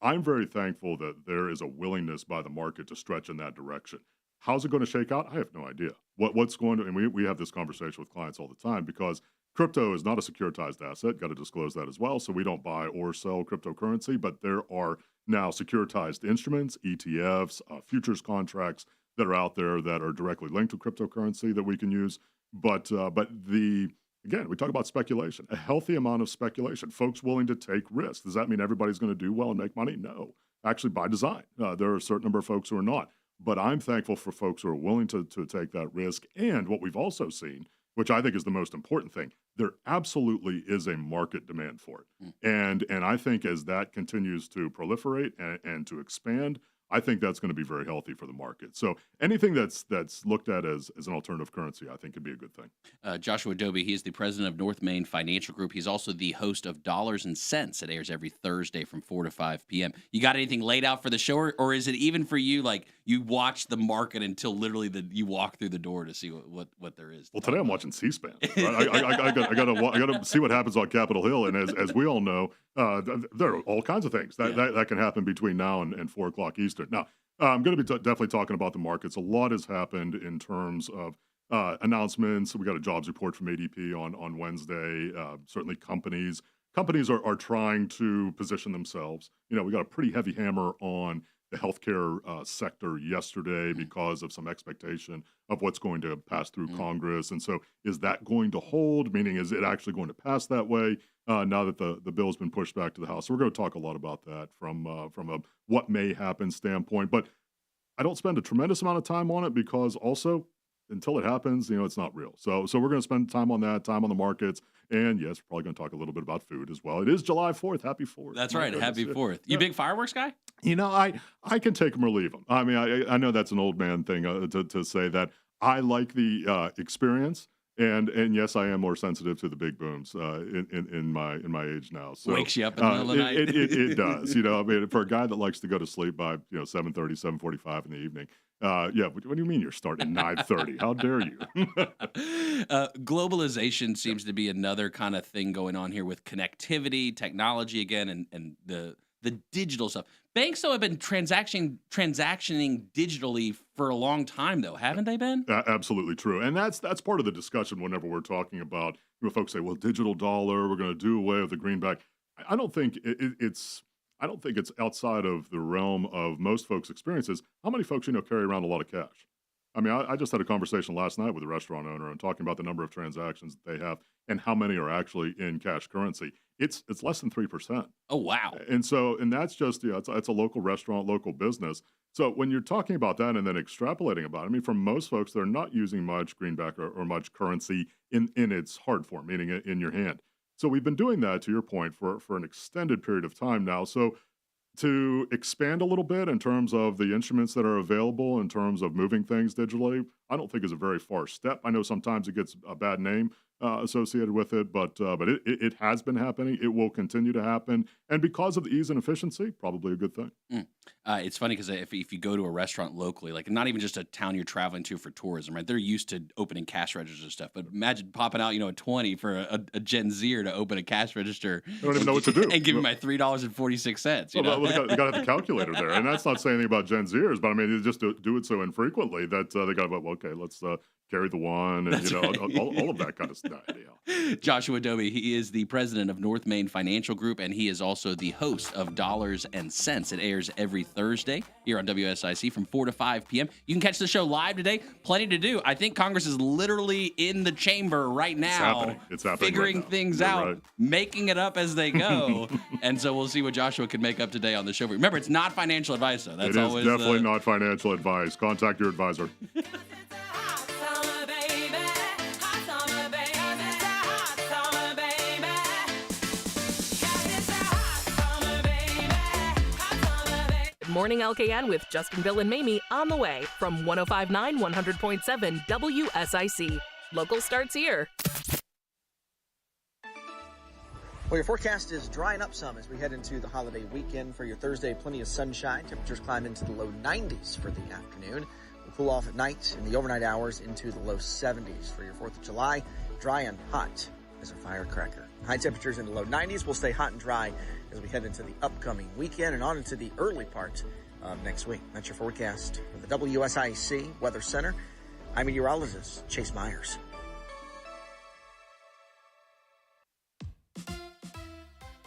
Speaker 9: I'm very thankful that there is a willingness by the market to stretch in that direction. How's it going to shake out? I have no idea. What's going to, and we have this conversation with clients all the time because crypto is not a securitized asset. Got to disclose that as well. So we don't buy or sell cryptocurrency, but there are now securitized instruments, ETFs, futures contracts that are out there that are directly linked to cryptocurrency that we can use. But again, we talk about speculation, a healthy amount of speculation, folks willing to take risks. Does that mean everybody's going to do well and make money? No, actually by design. There are a certain number of folks who are not. But I'm thankful for folks who are willing to take that risk. And what we've also seen, which I think is the most important thing, there absolutely is a market demand for it. And I think as that continues to proliferate and to expand, I think that's going to be very healthy for the market. So anything that's looked at as an alternative currency, I think could be a good thing.
Speaker 4: Joshua Dobi, he is the president of North Main Financial Group. He's also the host of Dollars and Cents. It airs every Thursday from 4 to 5 p.m. You got anything laid out for the show, or is it even for you, like you watch the market until literally you walk through the door to see what there is?
Speaker 9: Well, today I'm watching C-SPAN. Right? I got to see what happens on Capitol Hill. And as we all know, there are all kinds of things that can happen between now and 4 o'clock Eastern. Now, I'm going to be definitely talking about the markets. A lot has happened in terms of announcements. We got a jobs report from ADP on Wednesday. Certainly companies are trying to position themselves. We got a pretty heavy hammer on the healthcare sector yesterday because of some expectation of what's going to pass through Congress. And so is that going to hold? Meaning, is it actually going to pass that way now that the bill has been pushed back to the House? So we're going to talk a lot about that from a what may happen standpoint. But I don't spend a tremendous amount of time on it because also until it happens, it's not real. So we're going to spend time on that, time on the markets. And yes, we're probably going to talk a little bit about food as well. It is July 4th. Happy 4th.
Speaker 4: That's right. Happy 4th. You big fireworks guy?
Speaker 9: I can take them or leave them. I mean, I know that's an old man thing to say that. I like the experience. And yes, I am more sensitive to the big booms in my age now. So
Speaker 4: wakes you up in the middle of the night.
Speaker 9: It does. I mean, for a guy that likes to go to sleep by 7:30, 7:45 in the evening. What do you mean you're starting at 9:30? How dare you?
Speaker 4: Globalization seems to be another kind of thing going on here with connectivity, technology again, and the digital stuff. Banks, though, have been transactioning digitally for a long time, though, haven't they been?
Speaker 9: Absolutely true. And that's part of the discussion whenever we're talking about, folks say, well, digital dollar, we're going to do away with the greenback. I don't think it's outside of the realm of most folks' experiences. How many folks, carry around a lot of cash? I mean, I just had a conversation last night with a restaurant owner and talking about the number of transactions that they have and how many are actually in cash currency. It's less than 3%.
Speaker 4: Oh, wow. And
Speaker 9: that's just, it's a local restaurant, local business. So when you're talking about that and then extrapolating about it, I mean, for most folks, they're not using much greenback or much currency in its hard form, meaning in your hand. So we've been doing that, to your point, for an extended period of time now. So to expand a little bit in terms of the instruments that are available in terms of moving things digitally, I don't think is a very far step. I know sometimes it gets a bad name associated with it, but it has been happening. It will continue to happen. And because of the ease and efficiency, probably a good thing.
Speaker 4: It's funny because if you go to a restaurant locally, like not even just a town you're traveling to for tourism, right? They're used to opening cash registers and stuff. But imagine popping out, a 20 for a Gen Zer to open a cash register.
Speaker 9: They don't even know what to do.
Speaker 4: And give me my $3.46.
Speaker 9: They got to have the calculator there. And that's not saying anything about Gen Zers, but I mean, they just do it so infrequently that they got to, okay, let's carry the one and, all of that kind of stuff.
Speaker 4: Joshua Dobi, he is the president of North Main Financial Group, and he is also the host of Dollars and Cents. It airs every Thursday here on WSIC from 4 to 5 p.m. You can catch the show live today. Plenty to do. I think Congress is literally in the chamber right now.
Speaker 9: It's happening
Speaker 4: figuring
Speaker 9: right now.
Speaker 4: things
Speaker 9: You're
Speaker 4: out,
Speaker 9: right.
Speaker 4: making it up as they go. And so we'll see what Joshua can make up today on the show. Remember, it's not financial advice, though. That's
Speaker 9: It is
Speaker 4: always
Speaker 9: definitely not financial advice. Contact your advisor.
Speaker 10: Morning LKN with Justin, Bill, and Mamie on the way from 105.9 100.7 WSIC. Local starts here.
Speaker 7: Well, your forecast is drying up some as we head into the holiday weekend. For your Thursday, plenty of sunshine. Temperatures climb into the low 90s for the afternoon. We'll cool off at night in the overnight hours into the low 70s. For your 4th of July, dry and hot as a firecracker. High temperatures in the low 90s will stay hot and dry as we head into the upcoming weekend and on into the early part of next week. That's your forecast from the WSIC Weather Center. I'm meteorologist Chase Myers.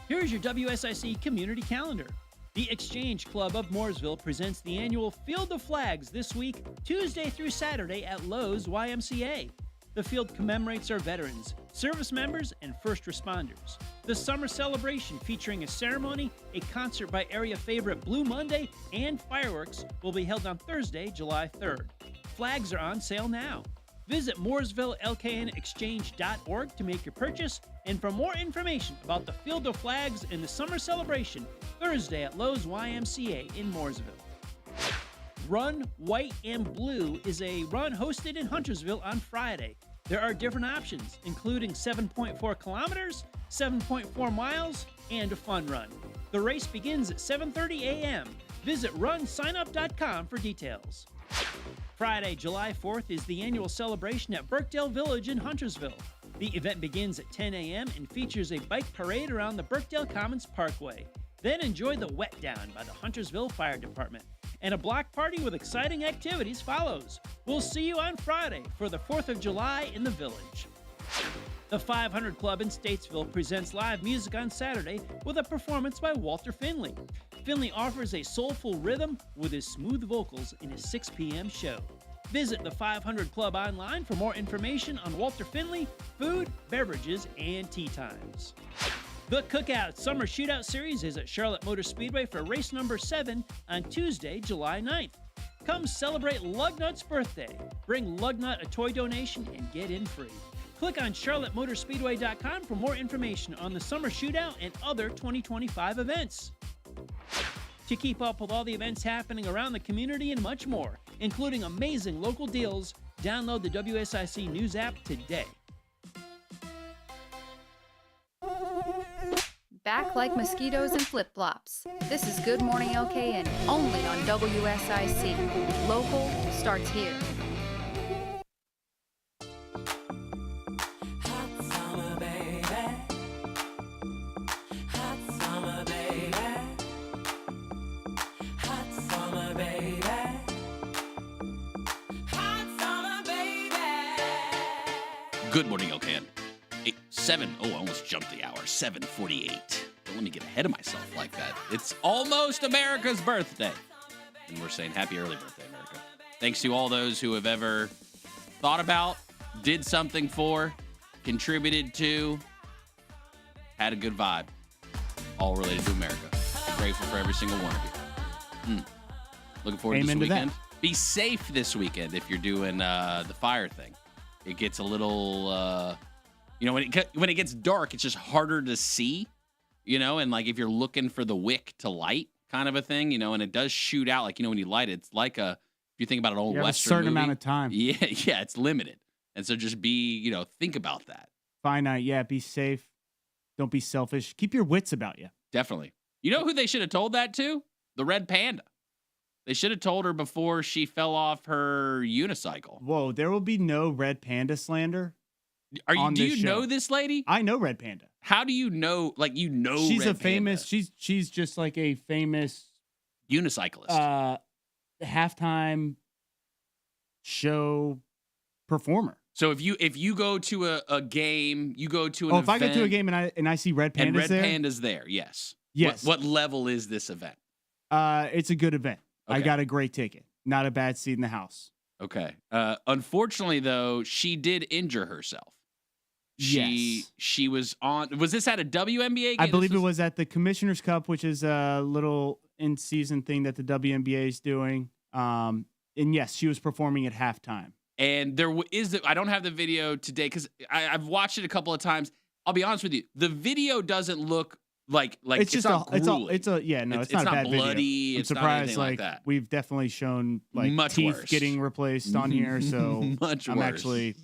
Speaker 8: Here's your WSIC community calendar. The Exchange Club of Mooresville presents the annual Field of Flags this week, Tuesday through Saturday at Lowe's YMCA. The field commemorates our veterans, service members, and first responders. The summer celebration featuring a ceremony, a concert by area favorite Blue Monday, and fireworks will be held on Thursday, July 3rd. Flags are on sale now. Visit Mooresville-LKN exchange.org to make your purchase and for more information about the Field of Flags and the summer celebration Thursday at Lowe's YMCA in Mooresville. Run White and Blue is a run hosted in Huntersville on Friday. There are different options, including 7.4 kilometers, 7.4 miles, and a fun run. The race begins at 7:30 a.m. Visit runsignup.com for details. Friday, July 4th is the annual celebration at Birkdale Village in Huntersville. The event begins at 10 a.m. and features a bike parade around the Birkdale Commons Parkway. Then enjoy the Wet Down by the Huntersville Fire Department. And a block party with exciting activities follows. We'll see you on Friday for the 4th of July in the village. The 500 Club in Statesville presents live music on Saturday with a performance by Walter Finley. Finley offers a soulful rhythm with his smooth vocals in his 6 p.m. show. Visit the 500 Club online for more information on Walter Finley, food, beverages, and tea times. The Cookout Summer Shootout Series is at Charlotte Motor Speedway for race number 7 on Tuesday, July 9th. Come celebrate Lugnut's birthday. Bring Lugnut a toy donation and get in free. Click on charlottemotorspeedway.com for more information on the Summer Shootout and other 2025 events. To keep up with all the events happening around the community and much more, including amazing local deals, download the WSIC News app today.
Speaker 6: Back like mosquitoes and flip-flops. This is Good Morning LKN, only on WSIC. Local starts here.
Speaker 4: Good morning, LKN. 7. Oh, I almost jumped the hour. 7:48. Don't let me get ahead of myself like that. It's almost America's birthday. And we're saying happy early birthday, America. Thanks to all those who have ever thought about, did something for, contributed to, had a good vibe. All related to America. Grateful for every single one of you. Looking forward to this weekend. Be safe this weekend if you're doing the fire thing. It gets a little, when it gets dark, it's just harder to see, and like if you're looking for the wick to light kind of a thing, and it does shoot out, like, when you light it, it's like if you think about an old Western
Speaker 5: a certain
Speaker 4: movie,
Speaker 5: amount of time.
Speaker 4: Yeah, it's limited. And so just be, think about that.
Speaker 5: Finite, yeah, be safe. Don't be selfish. Keep your wits about you.
Speaker 4: Definitely. You know who they should have told that to? The Red Panda. They should have told her before she fell off her unicycle.
Speaker 5: Whoa, there will be no Red Panda slander.
Speaker 4: Do you know this lady?
Speaker 5: I know Red Panda.
Speaker 4: How do you know? Like,
Speaker 5: she's
Speaker 4: Red
Speaker 5: a famous.
Speaker 4: Panda?
Speaker 5: She's just like a famous
Speaker 4: unicyclist.
Speaker 5: Halftime show performer.
Speaker 4: So if you go to a game, you go to an event.
Speaker 5: If I go to a game and I see Red Panda's there.
Speaker 4: Panda's there, yes.
Speaker 5: Yes.
Speaker 4: What level is this event?
Speaker 5: It's a good event.
Speaker 4: Okay.
Speaker 5: I got a great ticket. Not a bad seat in the house.
Speaker 4: Okay. Unfortunately, though, she did injure herself. She was on. Was this at a WNBA game?
Speaker 5: I believe it was at the Commissioner's Cup, which is a little in-season thing that the WNBA is doing. And yes, she was performing at halftime.
Speaker 4: And I don't have the video today because I've watched it a couple of times. I'll be honest with you. The video doesn't look like it's
Speaker 5: just
Speaker 4: not grueling.
Speaker 5: It's not a bad
Speaker 4: bloody.
Speaker 5: Video. I'm surprised.
Speaker 4: Like that.
Speaker 5: We've definitely shown
Speaker 4: much
Speaker 5: teeth
Speaker 4: worse.
Speaker 5: Getting replaced on here, so
Speaker 4: much
Speaker 5: I'm
Speaker 4: worse.
Speaker 5: Actually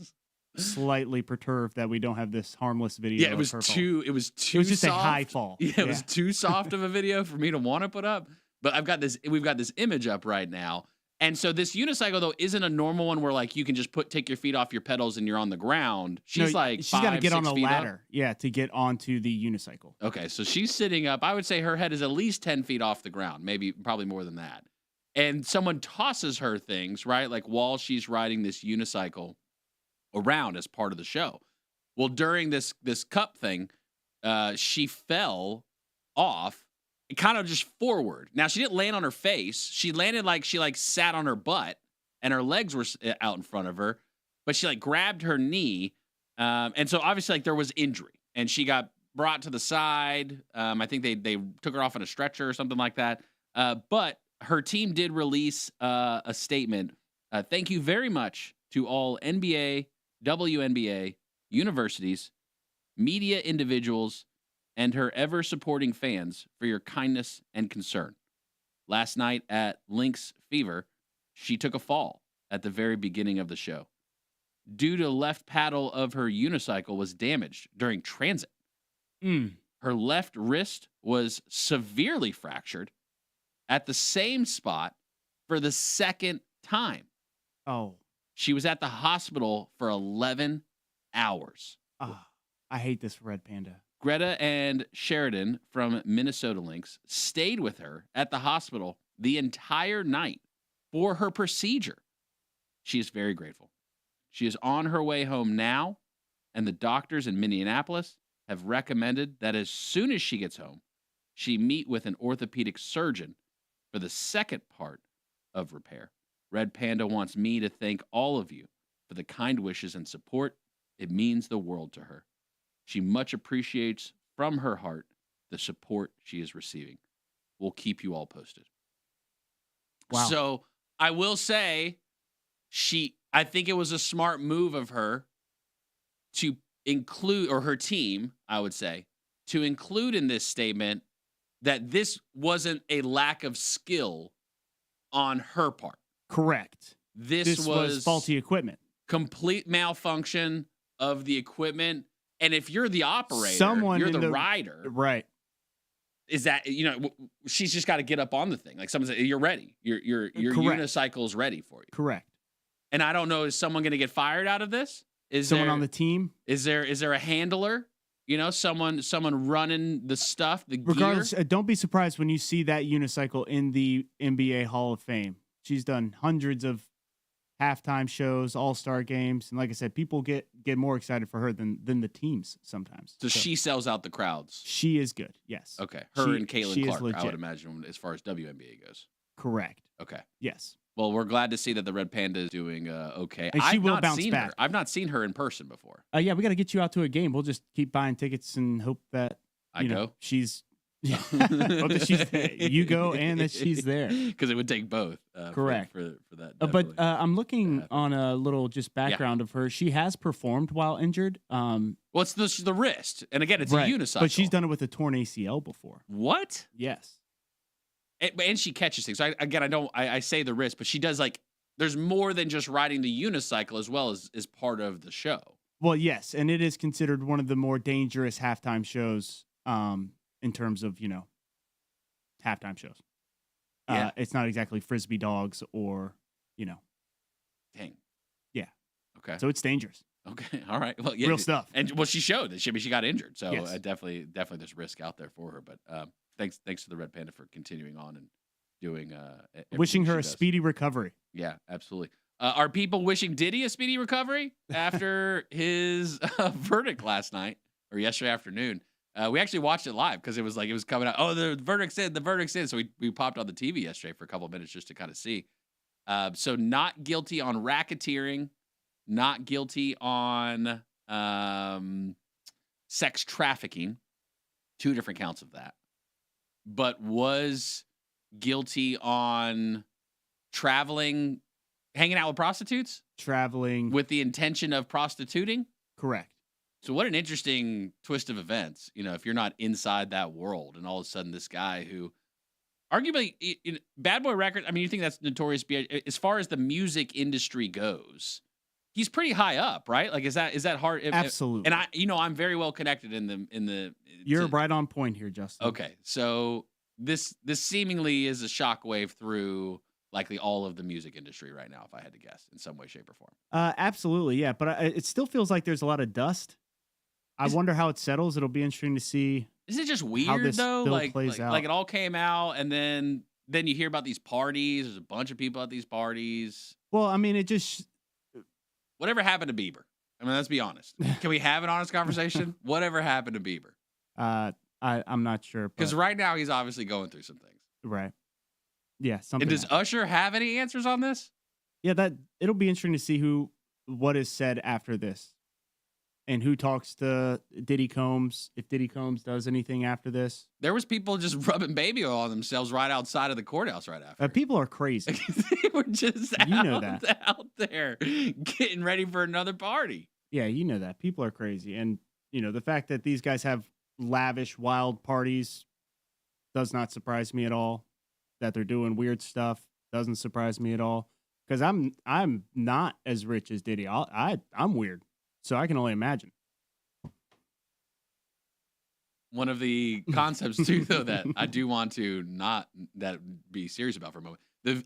Speaker 5: slightly perturbed that we don't have this harmless video.
Speaker 4: Yeah, it was too. It was
Speaker 5: just
Speaker 4: soft.
Speaker 5: a high fall.
Speaker 4: Yeah, it was too soft of a video for me to want to put up. But we've got this image up right now, And so this unicycle though isn't a normal one where like you can just take your feet off your pedals and you're on the ground. She's
Speaker 5: she's got to get on a
Speaker 4: 6 feet up.
Speaker 5: ladder, to get onto the unicycle.
Speaker 4: Okay, so she's sitting up. I would say her head is at least 10 feet off the ground, probably more than that. And someone tosses her things, right? Like while she's riding this unicycle around as part of the show. Well, during this cup thing, she fell off. Kind of just forward. Now she didn't land on her face. She landed like she sat on her butt and her legs were out in front of her, but she grabbed her knee. And so obviously there was injury and she got brought to the side. I think they took her off on a stretcher or something like that. But her team did release a statement. Thank you very much to all NBA, WNBA, universities, media individuals, and her ever-supporting fans for your kindness and concern. Last night at Lynx Fever, she took a fall at the very beginning of the show. Due to left paddle of her unicycle was damaged during transit. Her left wrist was severely fractured at the same spot for the second time.
Speaker 5: Oh.
Speaker 4: She was at the hospital for 11 hours.
Speaker 5: I hate this red panda.
Speaker 4: Greta and Sheridan from Minnesota Lynx stayed with her at the hospital the entire night for her procedure. She is very grateful. She is on her way home now, and the doctors in Minneapolis have recommended that as soon as she gets home, she meet with an orthopedic surgeon for the second part of repair. Red Panda wants me to thank all of you for the kind wishes and support. It means the world to her. She much appreciates from her heart the support she is receiving. We'll keep you all posted.
Speaker 5: Wow.
Speaker 4: So I will say I think it was a smart move of her to include, or her team, I would say, to include in this statement that this wasn't a lack of skill on her part.
Speaker 5: Correct.
Speaker 4: This was
Speaker 5: faulty equipment.
Speaker 4: Complete malfunction of the equipment. And if you're the operator, you're the rider.
Speaker 5: Right.
Speaker 4: Is that, she's just got to get up on the thing. Like someone said, you're ready. Your unicycle's ready for you.
Speaker 5: Correct.
Speaker 4: And I don't know, is someone going to get fired out of this? Is
Speaker 5: someone
Speaker 4: there,
Speaker 5: on the team?
Speaker 4: Is there a handler? Someone running the stuff, the
Speaker 5: Regardless,
Speaker 4: gear?
Speaker 5: don't be surprised when you see that unicycle in the NBA Hall of Fame. She's done hundreds of halftime shows, all-star games, and like I said, people get more excited for her than the teams sometimes.
Speaker 4: So she sells out the crowds.
Speaker 5: She is good. Yes.
Speaker 4: Okay. Her and Caitlin Clark,
Speaker 5: legit.
Speaker 4: I would imagine, as far as WNBA goes.
Speaker 5: Correct.
Speaker 4: Okay.
Speaker 5: Yes.
Speaker 4: Well, we're glad to see that the Red Panda is doing okay.
Speaker 5: And she will bounce
Speaker 4: seen
Speaker 5: back.
Speaker 4: her. I've not seen her in person before.
Speaker 5: Yeah, we got to get you out to a game. We'll just keep buying tickets and hope that she's hope that she's there. You go and that she's there.
Speaker 4: Because it would take both.
Speaker 5: Correct.
Speaker 4: For that.
Speaker 5: But I'm looking on a little just background of her. She has performed while injured.
Speaker 4: Well, it's the wrist. And again, it's a unicycle.
Speaker 5: But she's done it with a torn ACL before.
Speaker 4: What?
Speaker 5: Yes.
Speaker 4: And she catches things. So I say the wrist, but she does there's more than just riding the unicycle as well as part of the show.
Speaker 5: Well, yes. And it is considered one of the more dangerous halftime shows in terms of, halftime shows.
Speaker 4: Yeah.
Speaker 5: It's not exactly Frisbee dogs or,
Speaker 4: Dang.
Speaker 5: Yeah.
Speaker 4: Okay.
Speaker 5: So it's dangerous.
Speaker 4: Okay. All right. Well, yeah.
Speaker 5: Real stuff.
Speaker 4: And she showed that she got injured. So
Speaker 5: yes.
Speaker 4: Definitely there's risk out there for her. But thanks to the Red Panda for continuing on and doing
Speaker 5: wishing her a speedy recovery.
Speaker 4: Yeah, absolutely. Are people wishing Diddy a speedy recovery after his verdict last night or yesterday afternoon? We actually watched it live because it was coming out. Oh, the verdict's in. So we popped on the TV yesterday for a couple of minutes just to kind of see. So not guilty on racketeering, not guilty on sex trafficking, 2 different counts of that, but was guilty on traveling, hanging out with prostitutes,
Speaker 5: traveling
Speaker 4: with the intention of prostituting.
Speaker 5: Correct.
Speaker 4: So what an interesting twist of events, if you're not inside that world and all of a sudden this guy who arguably Bad Boy Records, you think that's Notorious B.I.G. As far as the music industry goes, he's pretty high up, right? Is that hard?
Speaker 5: Absolutely.
Speaker 4: And I'm very well connected in the
Speaker 5: You're right on point here, Justin.
Speaker 4: Okay. So this seemingly is a shockwave through likely all of the music industry right now, if I had to guess, in some way, shape, or form.
Speaker 5: Absolutely, yeah. But it still feels like there's a lot of dust. I wonder how it settles. It'll be interesting to see.
Speaker 4: Isn't it just
Speaker 5: how
Speaker 4: weird
Speaker 5: this
Speaker 4: though?
Speaker 5: still plays out.
Speaker 4: Like it all came out, and then you hear about these parties. There's a bunch of people at these parties.
Speaker 5: Well, I mean, it just
Speaker 4: Whatever happened to Bieber? I mean, let's be honest. Can we have an honest conversation? Whatever happened to Bieber?
Speaker 5: I'm not sure
Speaker 4: Because
Speaker 5: but-
Speaker 4: right now he's obviously going through some things.
Speaker 5: right. Yeah, something.
Speaker 4: And does
Speaker 5: happened.
Speaker 4: Usher have any answers on this?
Speaker 5: Yeah, that it'll be interesting to see what is said after this, and who talks to Diddy Combs, if Diddy Combs does anything after this.
Speaker 4: There was people just rubbing baby oil on themselves right outside of the courthouse right after.
Speaker 5: People are crazy.
Speaker 4: They were just
Speaker 5: You know
Speaker 4: out there getting ready for another party.
Speaker 5: Yeah, you know that. People are crazy. And, the fact that these guys have lavish, wild parties does not surprise me at all. That they're doing weird stuff doesn't surprise me at all. Because I'm not as rich as Diddy. I'm weird. So I can only imagine.
Speaker 4: One of the concepts, too, though, that I do want to not be serious about for a moment.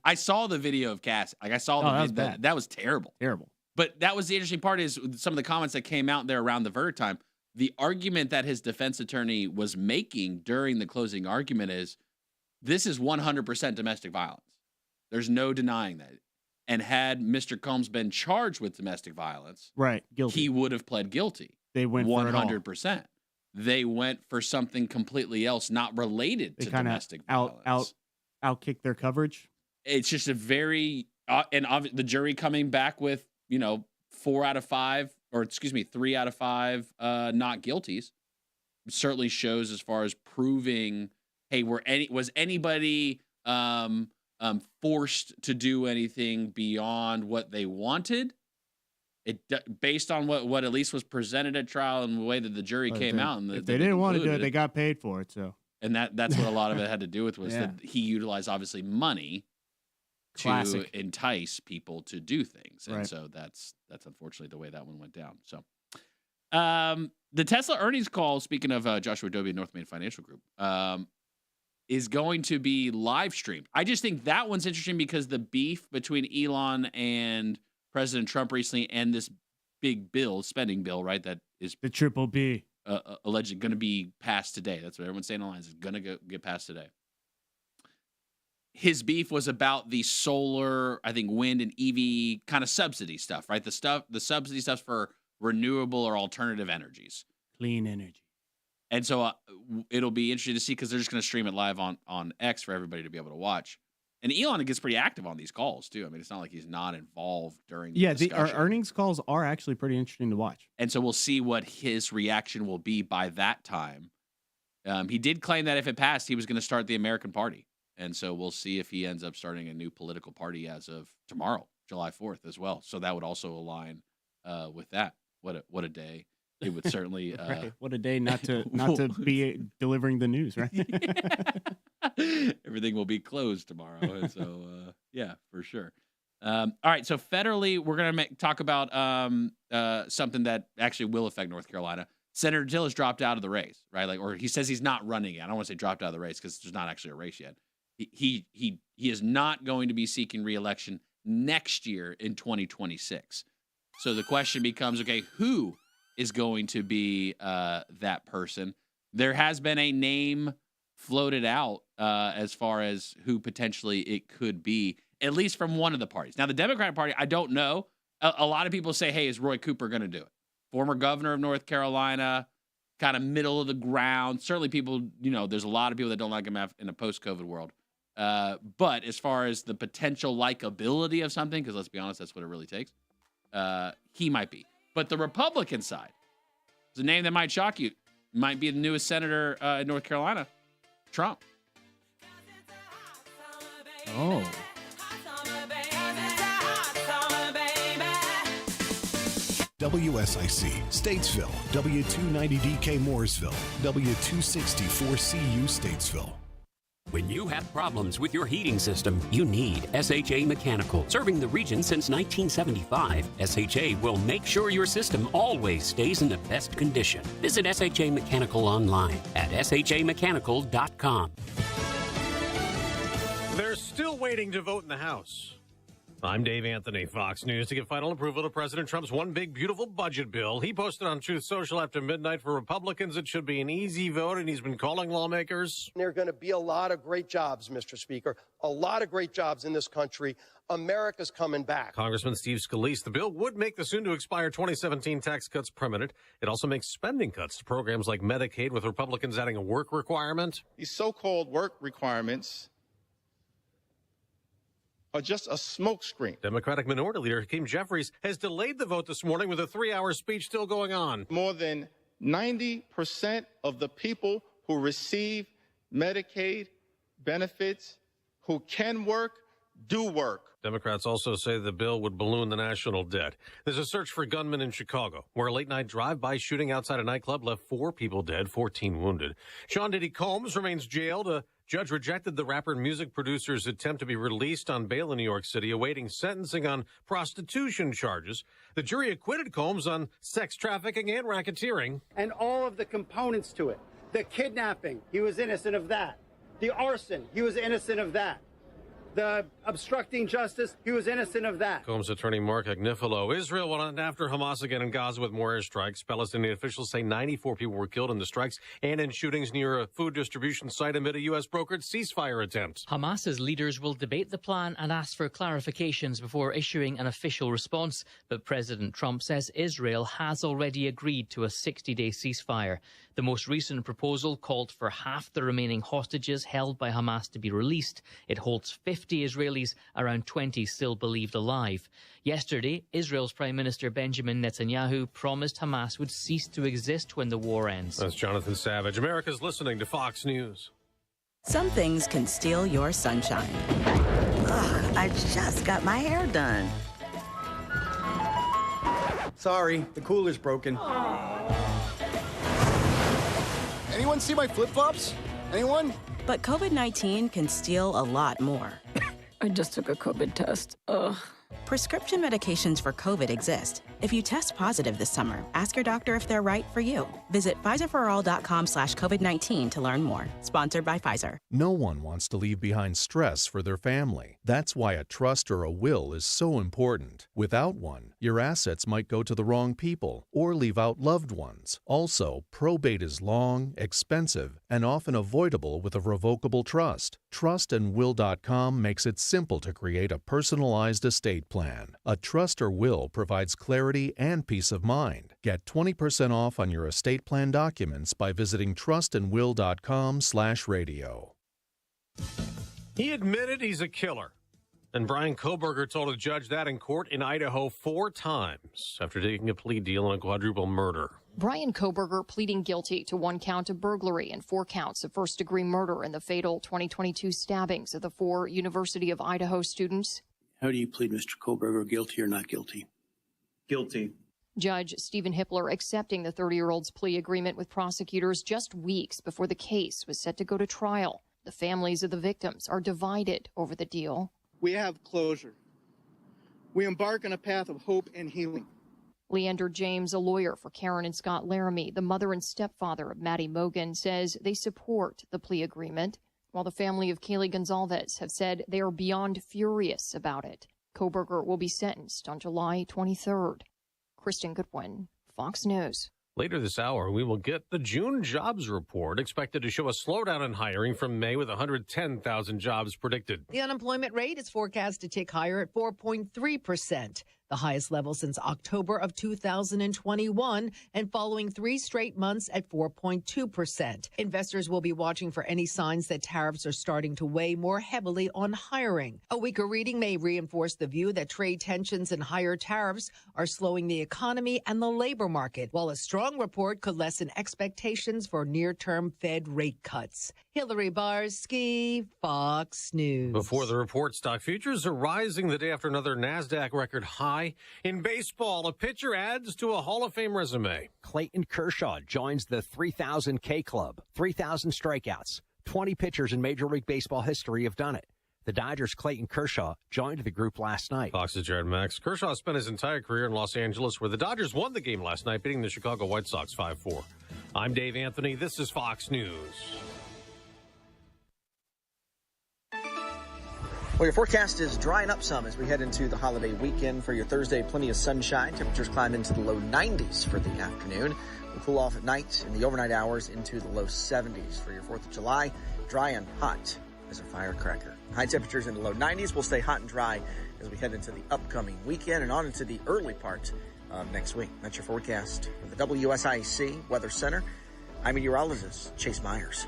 Speaker 4: I saw the video of Cass. Like, I saw
Speaker 5: that was bad.
Speaker 4: That was terrible.
Speaker 5: Terrible.
Speaker 4: But that was the interesting part is some of the comments that came out there around the verdict time. The argument that his defense attorney was making during the closing argument is this is 100% domestic violence. There's no denying that. And had Mr. Combs been charged with domestic violence,
Speaker 5: right, guilty,
Speaker 4: he would have pled guilty.
Speaker 5: They went
Speaker 4: 100%. They went for something completely else, not related to domestic violence.
Speaker 5: Outkick their coverage.
Speaker 4: It's just a very the jury coming back with 3 out of 5 not guilties certainly shows as far as proving, hey, was anybody forced to do anything beyond what they wanted? Based on what at least was presented at trial and the way that the jury came out, and
Speaker 5: if they didn't want to do it, they got paid for it. So,
Speaker 4: and that's what a lot of it had to do with was that he utilized obviously money to entice people to do things, and so that's unfortunately the way that one went down. So, the Tesla earnings call. Speaking of Joshua Dobi and North Main Financial Group, is going to be live streamed. I just think that one's interesting because the beef between Elon and President Trump recently, and this big spending bill, right? That is
Speaker 5: the triple B,
Speaker 4: allegedly going to be passed today. That's what everyone's saying online. Is going to get passed today. His beef was about the solar, I think, wind and EV kind of subsidy stuff, right? The subsidy stuff for renewable or alternative energies,
Speaker 5: clean energy.
Speaker 4: And so it'll be interesting to see because they're just going to stream it live on X for everybody to be able to watch. And Elon gets pretty active on these calls, too. I mean, it's not like he's not involved during the discussion.
Speaker 5: Our earnings calls are actually pretty interesting to watch.
Speaker 4: And so we'll see what his reaction will be by that time. He did claim that if it passed, he was going to start the American Party. And so we'll see if he ends up starting a new political party as of tomorrow, July 4th, as well. So that would also align with that. What a day. It would certainly
Speaker 5: right. What a day not to be delivering the news, right?
Speaker 4: Everything will be closed tomorrow, and so yeah, for sure. All right, so federally, we're gonna talk about something that actually will affect North Carolina. Senator Dill has dropped out of the race, right? Or he says he's not running yet. I don't want to say dropped out of the race because there's not actually a race yet. He is not going to be seeking re-election next year in 2026. So the question becomes, okay, who is going to be that person? There has been a name floated out as far as who potentially it could be, at least from one of the parties. Now, the Democratic Party, I don't know. A lot of people say, hey, is Roy Cooper going to do it? Former governor of North Carolina, kind of middle of the ground. Certainly people, there's a lot of people that don't like him in a post-COVID world. But as far as the potential likability of something, because let's be honest, that's what it really takes, he might be. But the Republican side is a name that might shock you. Might be the newest senator in North Carolina, Trump.
Speaker 5: Oh.
Speaker 13: WSIC, Statesville, W290DK Mooresville, W264CU Statesville.
Speaker 14: When you have problems with your heating system, you need SHA Mechanical. Serving the region since 1975, SHA will make sure your system always stays in the best condition. Visit SHA Mechanical online at shamechanical.com.
Speaker 1: There's still waiting to vote in the House. I'm Dave Anthony, Fox News. To give final approval to President Trump's one big, beautiful budget bill, he posted on Truth Social after midnight. For Republicans, it should be an easy vote, and he's been calling lawmakers.
Speaker 16: There are going to be a lot of great jobs, Mr. Speaker, a lot of great jobs in this country. America's coming back.
Speaker 1: Congressman Steve Scalise, the bill would make the soon-to-expire 2017 tax cuts permanent. It also makes spending cuts to programs like Medicaid, with Republicans adding a work requirement.
Speaker 23: These so-called work requirements are just a smokescreen.
Speaker 1: Democratic Minority Leader Hakeem Jeffries has delayed the vote this morning with a 3-hour speech still going on.
Speaker 23: More than 90% of the people who receive Medicaid benefits, who can work, do work.
Speaker 1: Democrats also say the bill would balloon the national debt. There's a search for gunmen in Chicago, where a late-night drive-by shooting outside a nightclub left 4 people dead, 14 wounded. Sean Diddy Combs remains jailed. A judge rejected the rapper and music producer's attempt to be released on bail in New York City, awaiting sentencing on prostitution charges. The jury acquitted Combs on sex trafficking and racketeering.
Speaker 24: And all of the components to it. The kidnapping, he was innocent of that. The arson, he was innocent of that. The obstructing justice, he was innocent of that.
Speaker 1: Combs' attorney Mark Agnifilo. Israel went after Hamas again in Gaza with more airstrikes. Palestinian officials say 94 people were killed in the strikes and in shootings near a food distribution site amid a U.S. brokered ceasefire attempt.
Speaker 25: Hamas's leaders will debate the plan and ask for clarifications before issuing an official response. But President Trump says Israel has already agreed to a 60-day ceasefire. The most recent proposal called for half the remaining hostages held by Hamas to be released. It holds 50 Israelis, around 20 still believed alive. Yesterday, Israel's Prime Minister Benjamin Netanyahu promised Hamas would cease to exist when the war ends.
Speaker 1: That's Jonathan Savage. America's listening to Fox News.
Speaker 26: Some things can steal your sunshine. Ugh, I just got my hair done.
Speaker 27: Sorry, the cooler's broken. Anyone see my flip-flops? Anyone?
Speaker 26: But COVID-19 can steal a lot more.
Speaker 28: I just took a COVID test. Ugh.
Speaker 26: Prescription medications for COVID exist. If you test positive this summer, ask your doctor if they're right for you. Visit PfizerForAll.com/COVID-19 to learn more. Sponsored by Pfizer.
Speaker 29: No one wants to leave behind stress for their family. That's why a trust or a will is so important. Without one, your assets might go to the wrong people or leave out loved ones. Also, probate is long, expensive, and often avoidable with a revocable trust. Trustandwill.com makes it simple to create a personalized estate plan. A trust or will provides clarity and peace of mind. Get 20% off on your estate plan documents by visiting trustandwill.com/radio.
Speaker 1: He admitted he's a killer. And Brian Kohberger told a judge that in court in Idaho 4 times after taking a plea deal on a quadruple murder.
Speaker 30: Brian Kohberger pleading guilty to 1 count of burglary and 4 counts of first-degree murder in the fatal 2022 stabbings of the 4 University of Idaho students.
Speaker 31: How do you plead, Mr. Kohberger, guilty or not guilty? Guilty.
Speaker 30: Judge Stephen Hippler accepting the 30-year-old's plea agreement with prosecutors just weeks before the case was set to go to trial. The families of the victims are divided over the deal.
Speaker 32: We have closure. We embark on a path of hope and healing.
Speaker 30: Leander James, a lawyer for Karen and Scott Laramie, the mother and stepfather of Maddie Mogan, says they support the plea agreement, while the family of Kaylee Gonzalez have said they are beyond furious about it. Kohberger will be sentenced on July 23rd. Kristen Goodwin, Fox News.
Speaker 1: Later this hour, we will get the June jobs report, expected to show a slowdown in hiring from May with 110,000 jobs predicted.
Speaker 33: The unemployment rate is forecast to tick higher at 4.3%, the highest level since October of 2021, and following 3 straight months at 4.2%. Investors will be watching for any signs that tariffs are starting to weigh more heavily on hiring. A weaker reading may reinforce the view that trade tensions and higher tariffs are slowing the economy and the labor market, while a strong report could lessen expectations for near-term Fed rate cuts. Hillary Barsky, Fox News.
Speaker 1: Before the report, stock futures are rising the day after another NASDAQ record high. In baseball, a pitcher adds to a Hall of Fame resume.
Speaker 34: Clayton Kershaw joins the 3,000 K Club. 3,000 strikeouts. 20 pitchers in Major League Baseball history have done it. The Dodgers' Clayton Kershaw joined the group last night.
Speaker 1: Fox's Jared Max. Kershaw spent his entire career in Los Angeles, where the Dodgers won the game last night, beating the Chicago White Sox 5-4. I'm Dave Anthony. This is Fox News.
Speaker 2: Well, your forecast is drying up some as we head into the holiday weekend. For your Thursday, plenty of sunshine. Temperatures climb into the low 90s for the afternoon. We'll cool off at night in the overnight hours into the low 70s. For your 4th of July, dry and hot as a firecracker. High temperatures in the low 90s will stay hot and dry as we head into the upcoming weekend and on into the early part of next week. That's your forecast from the WSIC Weather Center. I'm meteorologist Chase Myers.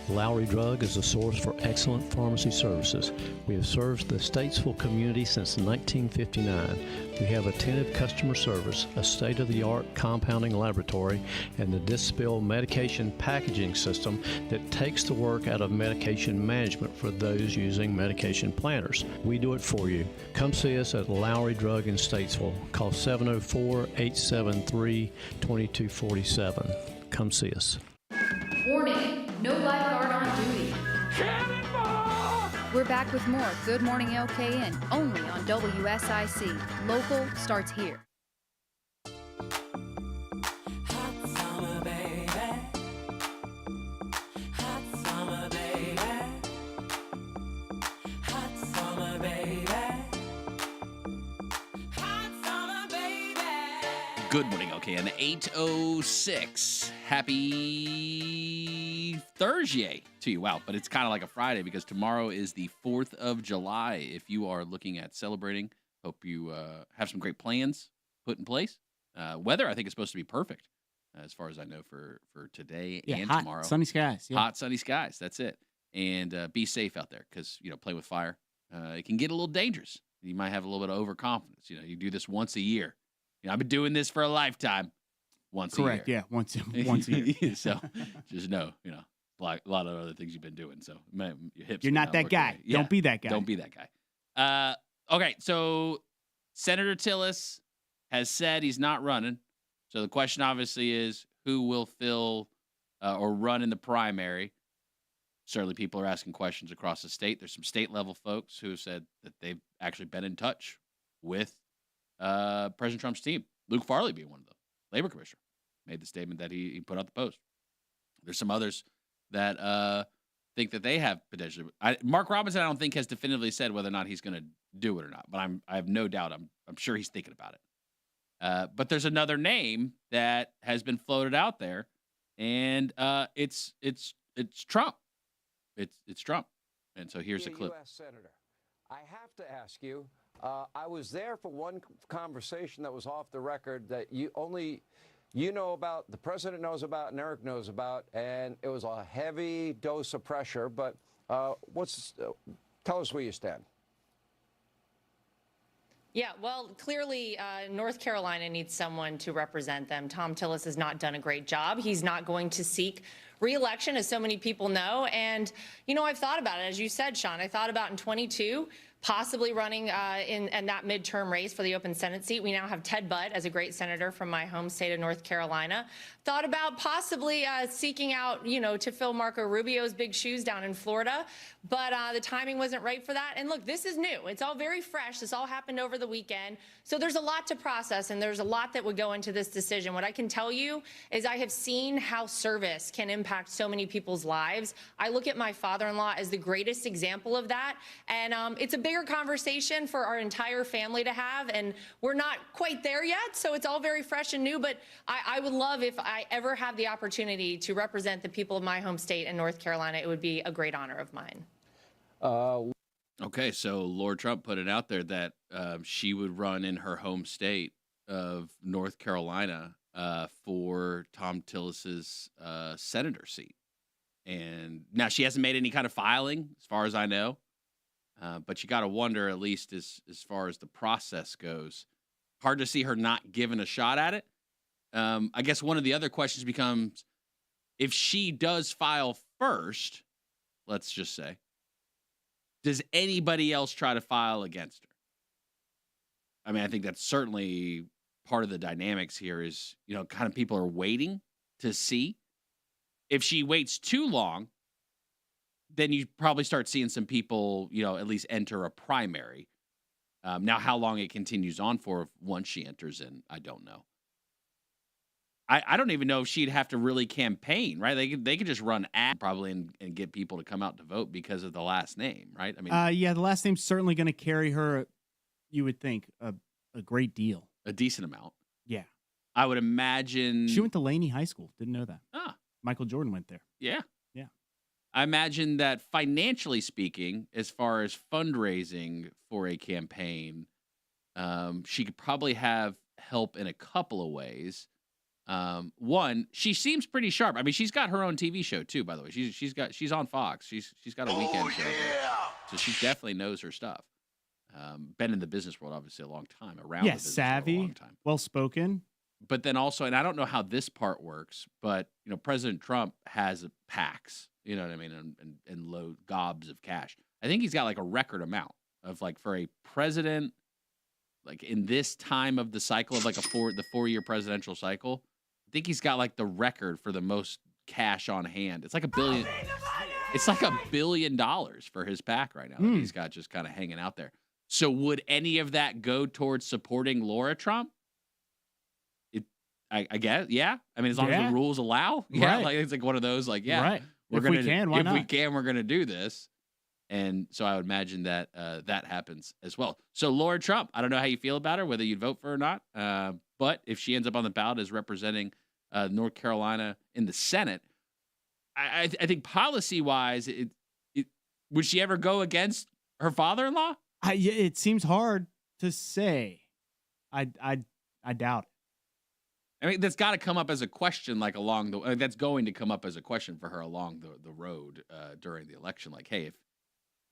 Speaker 3: Lowry Drug is a source for excellent pharmacy services. We have served the Statesville community since 1959. We have attentive customer service, a state-of-the-art compounding laboratory, and the Dispill medication packaging system that takes the work out of medication management for those using medication planners. We do it for you. Come see us at Lowry Drug in Statesville. Call 704-873-2247. Come see us.
Speaker 6: Warning, no lifeguard on duty. We're back with more Good Morning LKN, only on WSIC. Local starts here.
Speaker 4: Good morning, LKN. 8:06. Happy Thursday to you. Wow, but it's kind of like a Friday because tomorrow is the 4th of July. If you are looking at celebrating, hope you have some great plans put in place. Weather, I think, is supposed to be perfect, as far as I know, for today and
Speaker 5: hot,
Speaker 4: tomorrow.
Speaker 5: Sunny skies. Yeah.
Speaker 4: Hot, sunny skies. That's it. And be safe out there because, play with fire. It can get a little dangerous. You might have a little bit of overconfidence. You do this once a year. I've been doing this for a lifetime. Once
Speaker 5: Correct,
Speaker 4: a year.
Speaker 5: yeah, once a year.
Speaker 4: So just know, a lot of other things you've been doing. So your hips.
Speaker 5: You're not that guy.
Speaker 4: Yeah,
Speaker 5: Don't be that guy.
Speaker 4: Don't be that guy. Okay, so Senator Tillis has said he's not running. So the question obviously is who will fill or run in the primary. Certainly people are asking questions across the state. There's some state level folks who have said that they've actually been in touch with President Trump's team. Luke Farley being one of them. Labor commissioner made the statement that he put out the post. There's some others that think that they have potentially. Mark Robinson, I don't think, has definitively said whether or not he's going to do it or not, but I have no doubt. I'm sure he's thinking about it. But there's another name that has been floated out there, and it's Trump. It's Trump. And so here's a clip.
Speaker 7: U.S. Senator, I have to ask you. I was there for one conversation that was off the record that you know about, the president knows about, and Eric knows about, and it was a heavy dose of pressure. But tell us where you stand.
Speaker 9: Yeah, well, clearly, North Carolina needs someone to represent them. Tom Tillis has not done a great job. He's not going to seek re-election, as so many people know. And, I've thought about it. As you said, Sean, I thought about in 22, possibly running in that midterm race for the open Senate seat. We now have Ted Budd as a great senator from my home state of North Carolina. Thought about possibly seeking out, to fill Marco Rubio's big shoes down in Florida. But the timing wasn't right for that. And look, this is new. It's all very fresh. This all happened over the weekend. So there's a lot to process, and there's a lot that would go into this decision. What I can tell you is I have seen how service can impact so many people's lives. I look at my father-in-law as the greatest example of that. And it's a bigger conversation for our entire family to have. And we're not quite there yet. So it's all very fresh and new. But I would love if I ever have the opportunity to represent the people of my home state in North Carolina. It would be a great honor of mine.
Speaker 4: Okay, so Lord Trump put it out there that she would run in her home state of North Carolina for Tom Tillis's senator seat. And now she hasn't made any kind of filing, as far as I know. But you got to wonder, at least as far as the process goes, hard to see her not giving a shot at it. I guess one of the other questions becomes, if she does file first, let's just say, does anybody else try to file against her? I mean, I think that's certainly part of the dynamics here is, kind of people are waiting to see. If she waits too long, then you probably start seeing some people, at least enter a primary. Now, how long it continues on for once she enters in, I don't know. I don't even know if she'd have to really campaign, right? They could just run ad probably and get people to come out to vote because of the last name, right? I mean,
Speaker 5: yeah, the last name's certainly going to carry her, you would think, a great deal.
Speaker 4: A decent amount.
Speaker 5: Yeah.
Speaker 4: I would imagine.
Speaker 5: She went to Laney High School. Didn't know that.
Speaker 4: Ah.
Speaker 5: Michael Jordan went there.
Speaker 4: Yeah.
Speaker 5: Yeah.
Speaker 4: I imagine that financially speaking, as far as fundraising for a campaign, she could probably have help in a couple of ways. One, she seems pretty sharp. I mean, she's got her own TV show too, by the way. She's on Fox. She's got a weekend show. So she definitely knows her stuff. Been in the business world obviously a long time, around the business
Speaker 5: savvy,
Speaker 4: world a long time.
Speaker 5: well spoken.
Speaker 4: But then also, and I don't know how this part works, but President Trump has PACs, you know what I mean, and low gobs of cash. I think he's got like a record amount of like for a president, like in this time of the cycle of like the 4-year presidential cycle. I think he's got like the record for the most cash on hand. It's like $1 billion. It's like $1 billion for his PAC right now. That he's got just kind of hanging out there. So would any of that go towards supporting Laura Trump? I guess, yeah. I mean, as long as the rules allow,
Speaker 5: right.
Speaker 4: Like it's like one of those, like, yeah,
Speaker 5: right.
Speaker 4: If we can, we're gonna do this. And so I would imagine that that happens as well. So Laura Trump, I don't know how you feel about her, whether you'd vote for her or not. But if she ends up on the ballot as representing North Carolina in the Senate, I think policy-wise, would she ever go against her father-in-law?
Speaker 5: It seems hard to say. I doubt it.
Speaker 4: I mean, that's got to come up as a question, like along the. That's going to come up as a question for her along the road during the election. Like, hey, if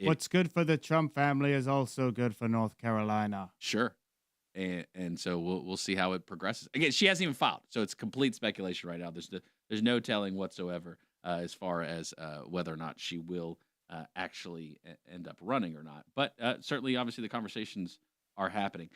Speaker 5: what's good for the Trump family is also good for North Carolina.
Speaker 4: Sure, and so we'll see how it progresses. Again, she hasn't even filed, so it's complete speculation right now. There's no telling whatsoever as far as whether or not she will actually end up running or not. But certainly, obviously, the conversations are happening.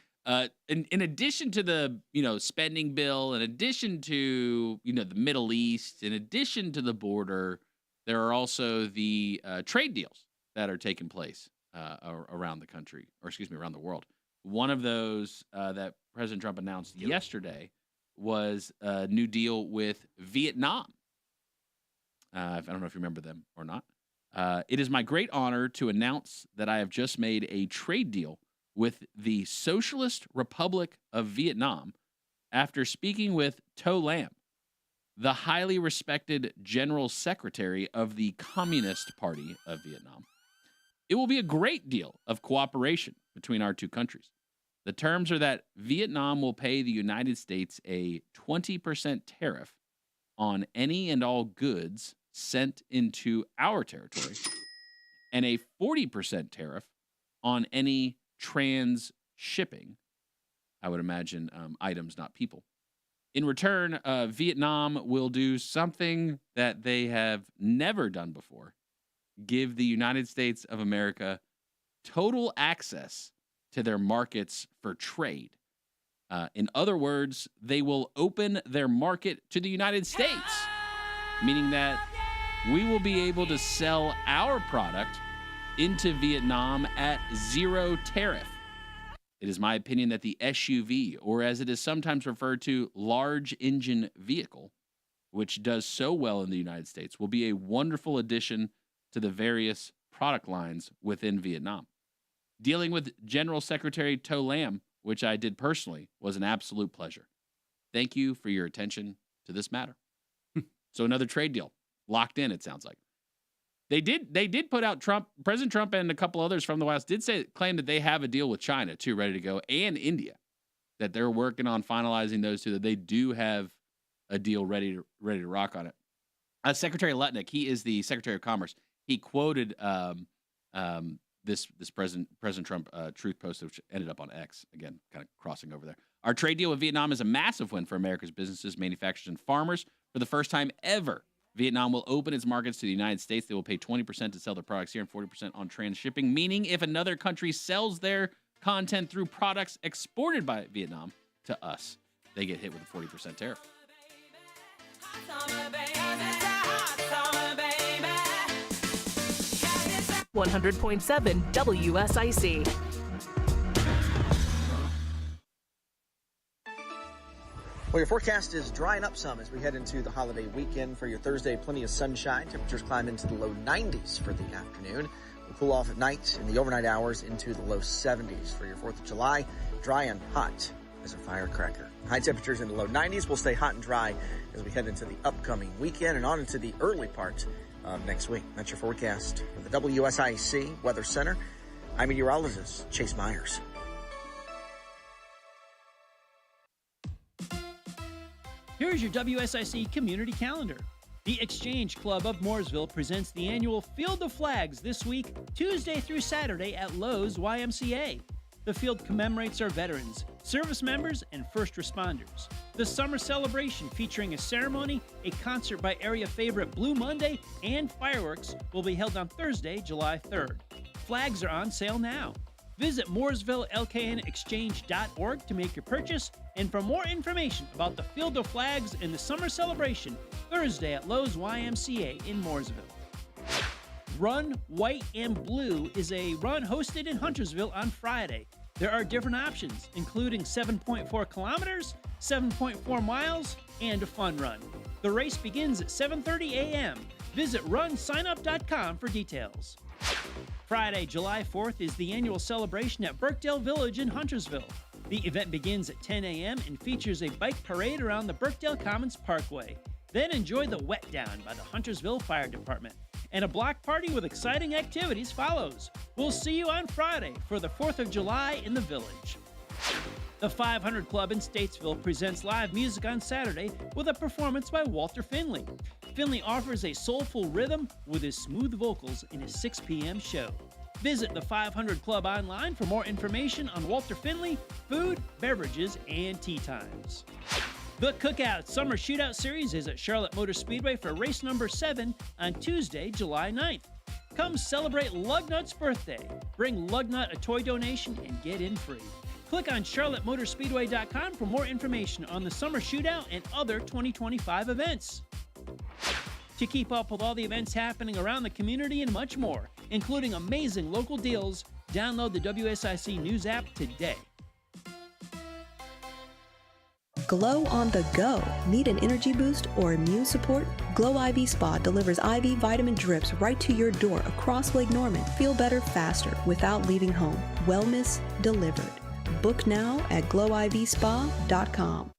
Speaker 4: In addition to the spending bill, in addition to the Middle East, in addition to the border, there are also the trade deals that are taking place around the country, or excuse me, around the world. One of those that President Trump announced yesterday was a new deal with Vietnam. I don't know if you remember them or not. It is my great honor to announce that I have just made a trade deal with the Socialist Republic of Vietnam after speaking with To Lam, the highly respected General Secretary of the Communist Party of Vietnam. It will be a great deal of cooperation between our two countries. The terms are that Vietnam will pay the United States a 20% tariff on any and all goods sent into our territory and a 40% tariff on any trans-shipping, I would imagine items, not people. In return, Vietnam will do something that they have never done before, give the United States of America total access to their markets for trade. In other words, they will open their market to the United States, meaning that we will be able to sell our product into Vietnam at zero tariff. It is my opinion that the SUV, or as it is sometimes referred to, large engine vehicle, which does so well in the United States, will be a wonderful addition to the various product lines within Vietnam. Dealing with General Secretary To Lam, which I did personally, was an absolute pleasure. Thank you for your attention to this matter. So another trade deal locked in, it sounds like. They did put out President Trump and a couple others from the White House claim that they have a deal with China too, ready to go, and India, that they're working on finalizing those two, that they do have a deal ready to rock on it. Secretary Letnick, he is the Secretary of Commerce. He quoted this President Trump truth post, which ended up on X, again, kind of crossing over there. Our trade deal with Vietnam is a massive win for America's businesses, manufacturers, and farmers. For the first time ever, Vietnam will open its markets to the United States. They will pay 20% to sell their products here and 40% on transshipping, meaning if another country sells their content through products exported by Vietnam to us, they get hit with a 40% tariff.
Speaker 8: .7 WSIC.
Speaker 2: Well, your forecast is drying up some as we head into the holiday weekend. For your Thursday, plenty of sunshine. Temperatures climb into the low 90s for the afternoon. We'll cool off at night in the overnight hours into the low 70s. For your 4th of July, dry and hot as a firecracker. High temperatures in the low 90s will stay hot and dry as we head into the upcoming weekend and on into the early part of next week. That's your forecast for the WSIC Weather Center. I'm meteorologist Chase Myers.
Speaker 10: Here's your WSIC community calendar. The Exchange Club of Mooresville presents the annual Field of Flags this week, Tuesday through Saturday at Lowe's YMCA. The field commemorates our veterans, service members, and first responders. The summer celebration featuring a ceremony, a concert by area favorite Blue Monday, and fireworks will be held on Thursday, July 3rd. Flags are on sale now. Visit Mooresville-LKN Exchange.org to make your purchase and for more information about the Field of Flags and the summer celebration Thursday at Lowe's YMCA in Mooresville. Run White and Blue is a run hosted in Huntersville on Friday. There are different options, including 7.4 kilometers, 7.4 miles, and a fun run. The race begins at 7:30 a.m. Visit runsignup.com for details. Friday, July 4th is the annual celebration at Birkdale Village in Huntersville. The event begins at 10 a.m. and features a bike parade around the Birkdale Commons Parkway. Then enjoy the Wet Down by the Huntersville Fire Department. And a block party with exciting activities follows. We'll see you on Friday for the 4th of July in the village. The 500 Club in Statesville presents live music on Saturday with a performance by Walter Finley. Finley offers a soulful rhythm with his smooth vocals in his 6 p.m. show. Visit the 500 Club online for more information on Walter Finley, food, beverages, and tea times. The Cookout Summer Shootout Series is at Charlotte Motor Speedway for race number 7 on Tuesday, July 9th. Come celebrate Lugnut's birthday. Bring Lugnut a toy donation and get in free. Click on charlottemotorspeedway.com for more information on the Summer Shootout and other 2025 events. To keep up with all the events happening around the community and much more, including amazing local deals, download the WSIC News app today.
Speaker 11: Glow on the go. Need an energy boost or immune support? Glow IV Spa delivers IV vitamin drips right to your door across Lake Norman. Feel better faster without leaving home. Wellness delivered. Book now at glowivspa.com.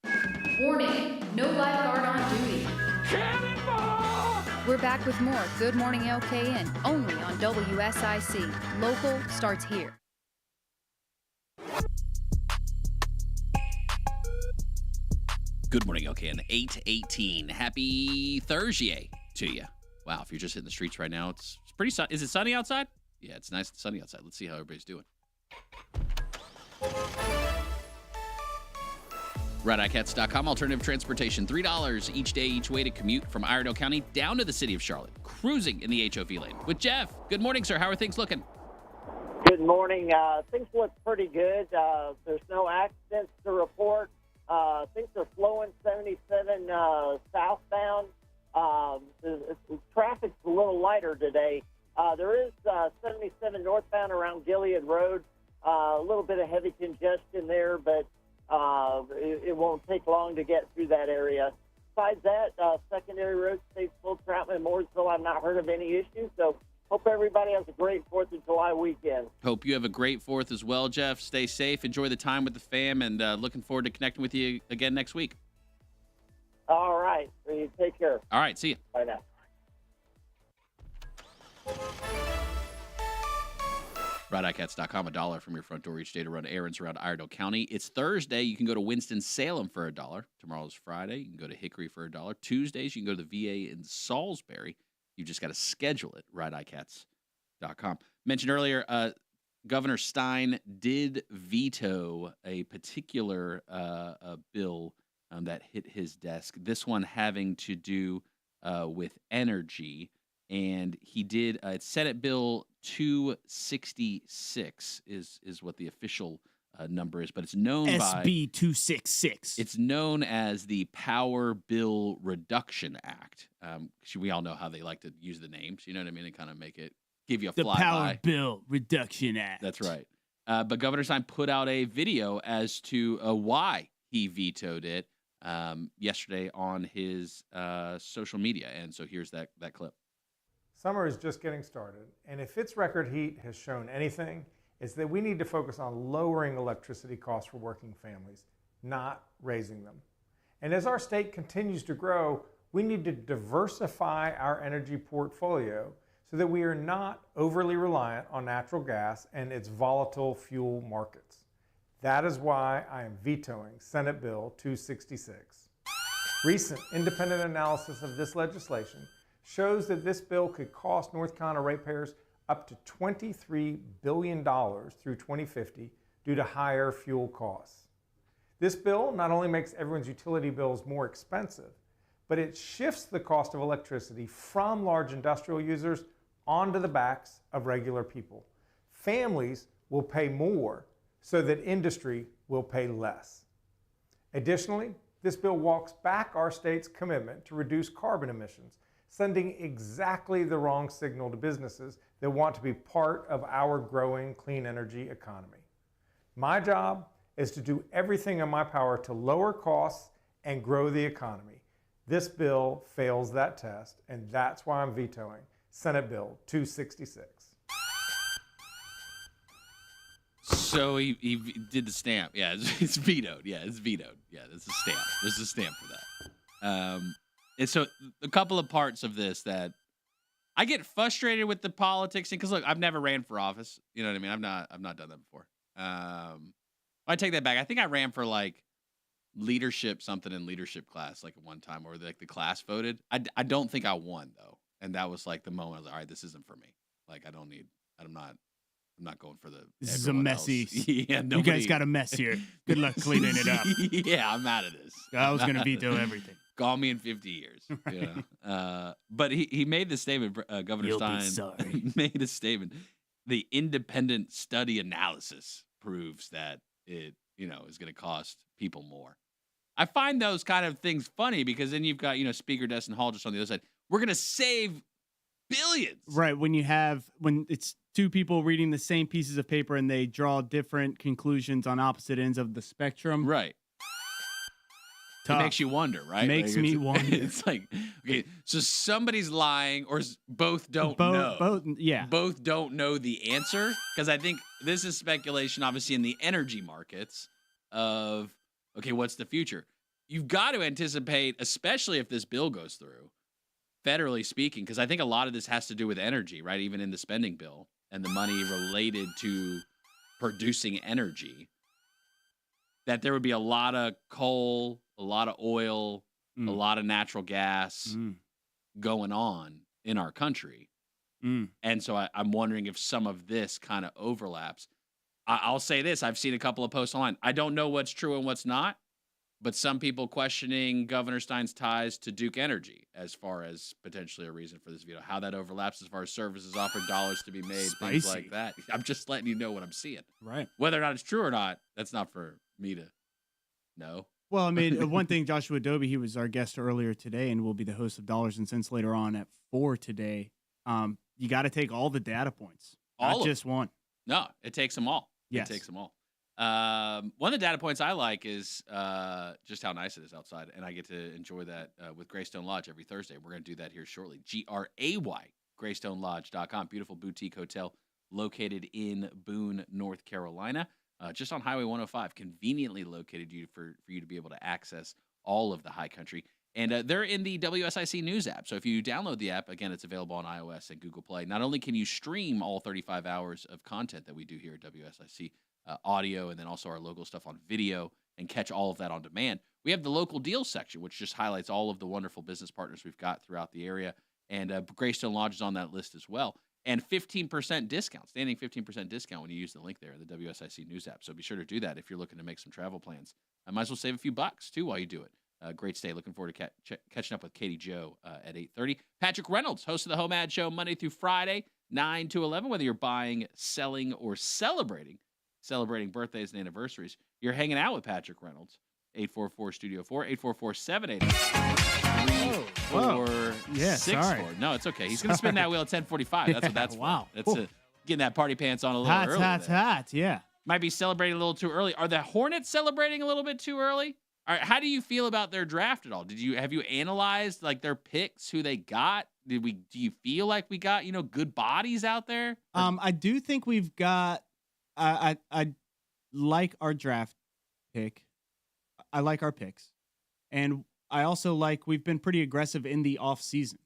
Speaker 6: Warning, no lifeguard on duty. We're back with more Good Morning LKN, only on WSIC. Local starts here.
Speaker 4: Good morning, LKN. 8:18. Happy Thursday to you. Wow, if you're just hitting the streets right now, it's pretty sunny. Is it sunny outside? Yeah, it's nice and sunny outside. Let's see how everybody's doing. ICATS.com, alternative transportation. $3 each day, each way to commute from Iredell County down to the city of Charlotte. Cruising in the HOV lane. With Jeff. Good morning, sir. How are things looking?
Speaker 12: Good morning. Things look pretty good. There's no accidents to report. Things are flowing 77 southbound. Traffic's a little lighter today. There is 77 northbound around Gilead Road. A little bit of heavy congestion there, but it won't take long to get through that area. Besides that, secondary roads stay full. Troutman and Mooresville, I've not heard of any issues. So hope everybody has a great 4th of July weekend.
Speaker 4: Hope you have a great 4th as well, Jeff. Stay safe. Enjoy the time with the fam, and looking forward to connecting with you again next week.
Speaker 12: All right. You take care.
Speaker 4: All right. See you.
Speaker 12: Bye now.
Speaker 4: ICATS.com, $1 from your front door each day to run errands around Iredell County. It's Thursday. You can go to Winston-Salem for $1. Tomorrow's Friday. You can go to Hickory for $1. Tuesdays, you can go to the VA in Salisbury. You just got to schedule it. ICATS.com. Mentioned earlier, Governor Stein did veto a particular bill that hit his desk. This one having to do with energy. And he did, it's Senate Bill 266 is what the official number is, but it's known by
Speaker 5: SB 266.
Speaker 4: It's known as the Power Bill Reduction Act. We all know how they like to use the names, you know what I mean? And kind of make it, give you a flyby.
Speaker 5: The Power Bill Reduction Act.
Speaker 4: That's right. But Governor Stein put out a video as to why he vetoed it. yesterday on his social media. And so here's that clip.
Speaker 13: Summer is just getting started, and if its record heat has shown anything, it's that we need to focus on lowering electricity costs for working families, not raising them. And as our state continues to grow, we need to diversify our energy portfolio so that we are not overly reliant on natural gas and its volatile fuel markets. That is why I am vetoing Senate Bill 266. Recent independent analysis of this legislation shows that this bill could cost North Carolina ratepayers up to $23 billion through 2050 due to higher fuel costs. This bill not only makes everyone's utility bills more expensive, but it shifts the cost of electricity from large industrial users onto the backs of regular people. Families will pay more so that industry will pay less. Additionally, this bill walks back our state's commitment to reduce carbon emissions, sending exactly the wrong signal to businesses that want to be part of our growing clean energy economy. My job is to do everything in my power to lower costs and grow the economy. This bill fails that test, and that's why I'm vetoing Senate Bill 266.
Speaker 4: So he did the stamp. Yeah, it's vetoed. Yeah, it's vetoed. Yeah, there's a stamp. There's a stamp for that. And so a couple of parts of this that I get frustrated with the politics, because look, I've never ran for office. You know what I mean? I've not done that before. I take that back. I think I ran for like leadership something in leadership class like at one time, or like the class voted. I don't think I won though, and that was like the moment I was like, all right, this isn't for me. Like I'm not going for the.
Speaker 5: This is a messy.
Speaker 4: Yeah,
Speaker 5: you guys got a mess here. Good luck cleaning it up.
Speaker 4: Yeah, I'm out of this.
Speaker 5: I was going to veto everything.
Speaker 4: Call me in 50 years. You know? But he made the statement, Governor
Speaker 5: You'll
Speaker 4: Stein
Speaker 5: be sorry.
Speaker 4: made a statement. The independent study analysis proves that it, is going to cost people more. I find those kind of things funny because then you've got, Speaker Destin Hall just on the other side. We're going to save billions.
Speaker 5: Right. When it's two people reading the same pieces of paper and they draw different conclusions on opposite ends of the spectrum.
Speaker 4: Right.
Speaker 5: Tough.
Speaker 4: It makes you wonder, right?
Speaker 5: Makes me wonder.
Speaker 4: It's like, okay, so somebody's lying or both don't know. Both don't know the answer. Because I think this is speculation, obviously, in the energy markets of, okay, what's the future? You've got to anticipate, especially if this bill goes through, federally speaking, because I think a lot of this has to do with energy, right? Even in the spending bill and the money related to producing energy, that there would be a lot of coal, a lot of oil, a lot of natural gas going on in our country. And so I'm wondering if some of this kind of overlaps. I'll say this. I've seen a couple of posts online. I don't know what's true and what's not, but some people questioning Governor Stein's ties to Duke Energy as far as potentially a reason for this veto. How that overlaps as far as services offered, dollars to be made, things like that. I'm just letting you know what I'm seeing.
Speaker 5: Right.
Speaker 4: Whether or not it's true or not, that's not for me to know.
Speaker 5: Well, I mean, one thing, Joshua Dobi, he was our guest earlier today and will be the host of Dollars and Cents later on at 4 today. You got to take all the data points, not just one.
Speaker 4: No, it takes them all.
Speaker 5: Yes.
Speaker 4: It takes them all. One of the data points I like is just how nice it is outside, and I get to enjoy that with Graystone Lodge every Thursday. We're going to do that here shortly. GRAY, GraysstoneLodge.com. Beautiful boutique hotel located in Boone, North Carolina, just on Highway 105, conveniently located for you to be able to access all of the high country. And they're in the WSIC News app. So if you download the app, again, it's available on iOS and Google Play. Not only can you stream all 35 hours of content that we do here at WSIC, audio, and then also our local stuff on video, and catch all of that on demand. We have the local deals section, which just highlights all of the wonderful business partners we've got throughout the area. And Graystone Lodge is on that list as well. And 15% discount, standing 15% discount when you use the link there in the WSIC News app. So be sure to do that if you're looking to make some travel plans. I might as well save a few bucks, too, while you do it. Great stay. Looking forward to catching up with Kaity Jo at 8:30. Patrick Reynolds, host of the Home Ad Show, Monday through Friday, 9 to 11. Whether you're buying, selling, or celebrating birthdays and anniversaries, you're hanging out with Patrick Reynolds. 844-STUDIO-4, 844-788-3464. No, it's okay. He's going to spin that wheel at 10:45. That's what that's
Speaker 5: wow.
Speaker 4: For. That's getting that party pants on a little early.
Speaker 5: Hot, yeah.
Speaker 4: Might be celebrating a little too early. Are the Hornets celebrating a little bit too early? All right, how do you feel about their draft at all? Have you analyzed like their picks, who they got? Do you feel like we got, good bodies out there?
Speaker 5: I do think we've got I like our draft pick. I like our picks. And I also like we've been pretty aggressive in the off season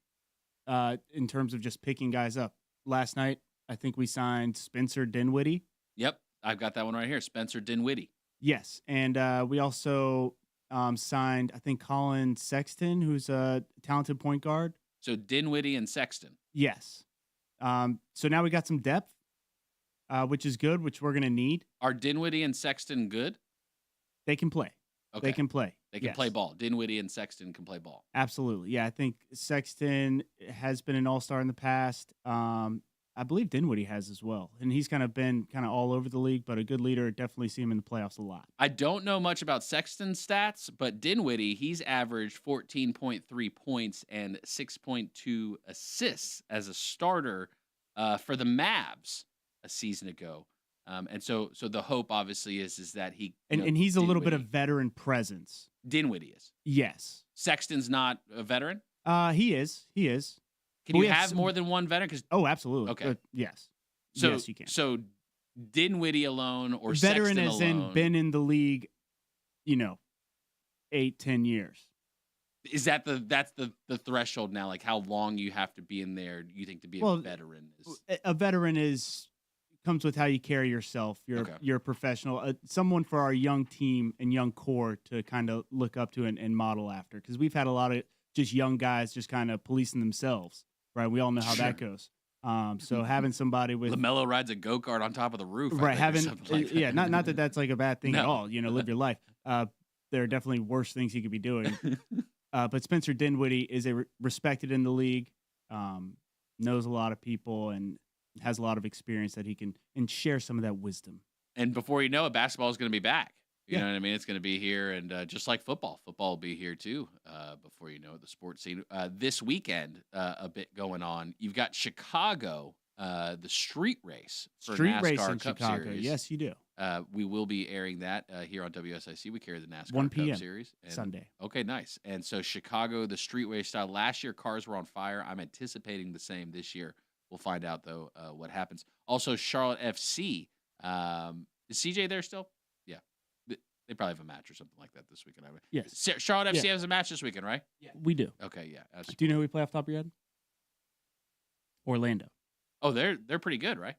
Speaker 5: in terms of just picking guys up. Last night, I think we signed Spencer Dinwiddie.
Speaker 4: Yep, I've got that one right here, Spencer Dinwiddie.
Speaker 5: Yes, and we also signed, I think, Colin Sexton, who's a talented point guard.
Speaker 4: So Dinwiddie and Sexton.
Speaker 5: Yes. So now we got some depth, which is good, which we're going to need.
Speaker 4: Are Dinwiddie and Sexton good?
Speaker 5: They can play.
Speaker 4: Okay.
Speaker 5: They can play.
Speaker 4: They can play ball. Dinwiddie and Sexton can play ball.
Speaker 5: Absolutely. Yeah, I think Sexton has been an all-star in the past. I believe Dinwiddie has as well. And he's kind of been all over the league, but a good leader. Definitely see him in the playoffs a lot.
Speaker 4: I don't know much about Sexton's stats, but Dinwiddie, he's averaged 14.3 points and 6.2 assists as a starter for the Mavs a season ago. And so the hope obviously is that he
Speaker 5: and he's a little bit of veteran presence.
Speaker 4: Dinwiddie is.
Speaker 5: Yes.
Speaker 4: Sexton's not a veteran?
Speaker 5: He is.
Speaker 4: Can you have more than one veteran?
Speaker 5: Oh, absolutely.
Speaker 4: Okay.
Speaker 5: Yes.
Speaker 4: So,
Speaker 5: yes, you can.
Speaker 4: So Dinwiddie alone or
Speaker 5: veteran
Speaker 4: Sexton
Speaker 5: as
Speaker 4: alone?
Speaker 5: in been in the league, 8-10 years.
Speaker 4: Is that that's the threshold now? Like how long you have to be in there? You think to be a veteran is?
Speaker 5: A veteran comes with how you carry yourself. You're a professional. Someone for our young team and young core to kind of look up to and model after, because we've had a lot of just young guys just kind of policing themselves. Right, we all know how that goes. So having somebody with
Speaker 4: LaMelo rides a go-kart on top of the roof,
Speaker 5: right?
Speaker 4: Like
Speaker 5: not that that's like a bad thing at all. Live your life. There are definitely worse things he could be doing. But Spencer Dinwiddie is respected in the league, knows a lot of people, and has a lot of experience that he can share some of that wisdom.
Speaker 4: And before you know it, basketball is going to be back. You know what I mean? It's going to be here, and just like football will be here too. Before you know it, the sports scene this weekend, a bit going on. You've got Chicago, the street race for NASCAR
Speaker 5: race in
Speaker 4: Cup
Speaker 5: Chicago.
Speaker 4: Series.
Speaker 5: Yes, you do.
Speaker 4: We will be airing that here on WSIC. We carry the NASCAR
Speaker 5: 1 p.m.
Speaker 4: Cup Series
Speaker 5: Sunday.
Speaker 4: Okay, nice. And so Chicago, the street race style. Last year, cars were on fire. I'm anticipating the same this year. We'll find out though what happens. Also, Charlotte FC. Is CJ there still? Yeah. They probably have a match or something like that this weekend.
Speaker 5: Yes.
Speaker 4: Charlotte FC has a match this weekend, right?
Speaker 5: Yeah. We do.
Speaker 4: Okay, yeah. Absolutely.
Speaker 5: Do you know who we play off the top of your head? Orlando.
Speaker 4: Oh, they're pretty good, right?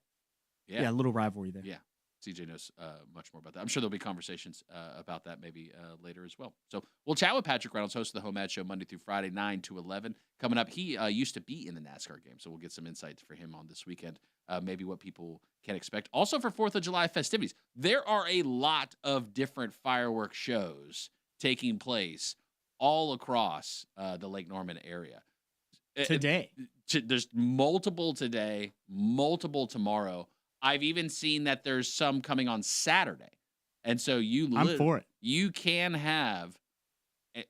Speaker 5: Yeah, a little rivalry there.
Speaker 4: Yeah. CJ knows much more about that. I'm sure there'll be conversations about that maybe later as well. So we'll chat with Patrick Reynolds, host of the Home Ad Show, Monday through Friday, 9 to 11. Coming up, he used to be in the NASCAR game, so we'll get some insights for him on this weekend, maybe what people can expect. Also for 4th of July festivities, there are a lot of different fireworks shows taking place all across the Lake Norman area.
Speaker 5: Today.
Speaker 4: There's multiple today, multiple tomorrow. I've even seen that there's some coming on Saturday. And so
Speaker 5: I'm for it.
Speaker 4: You can have,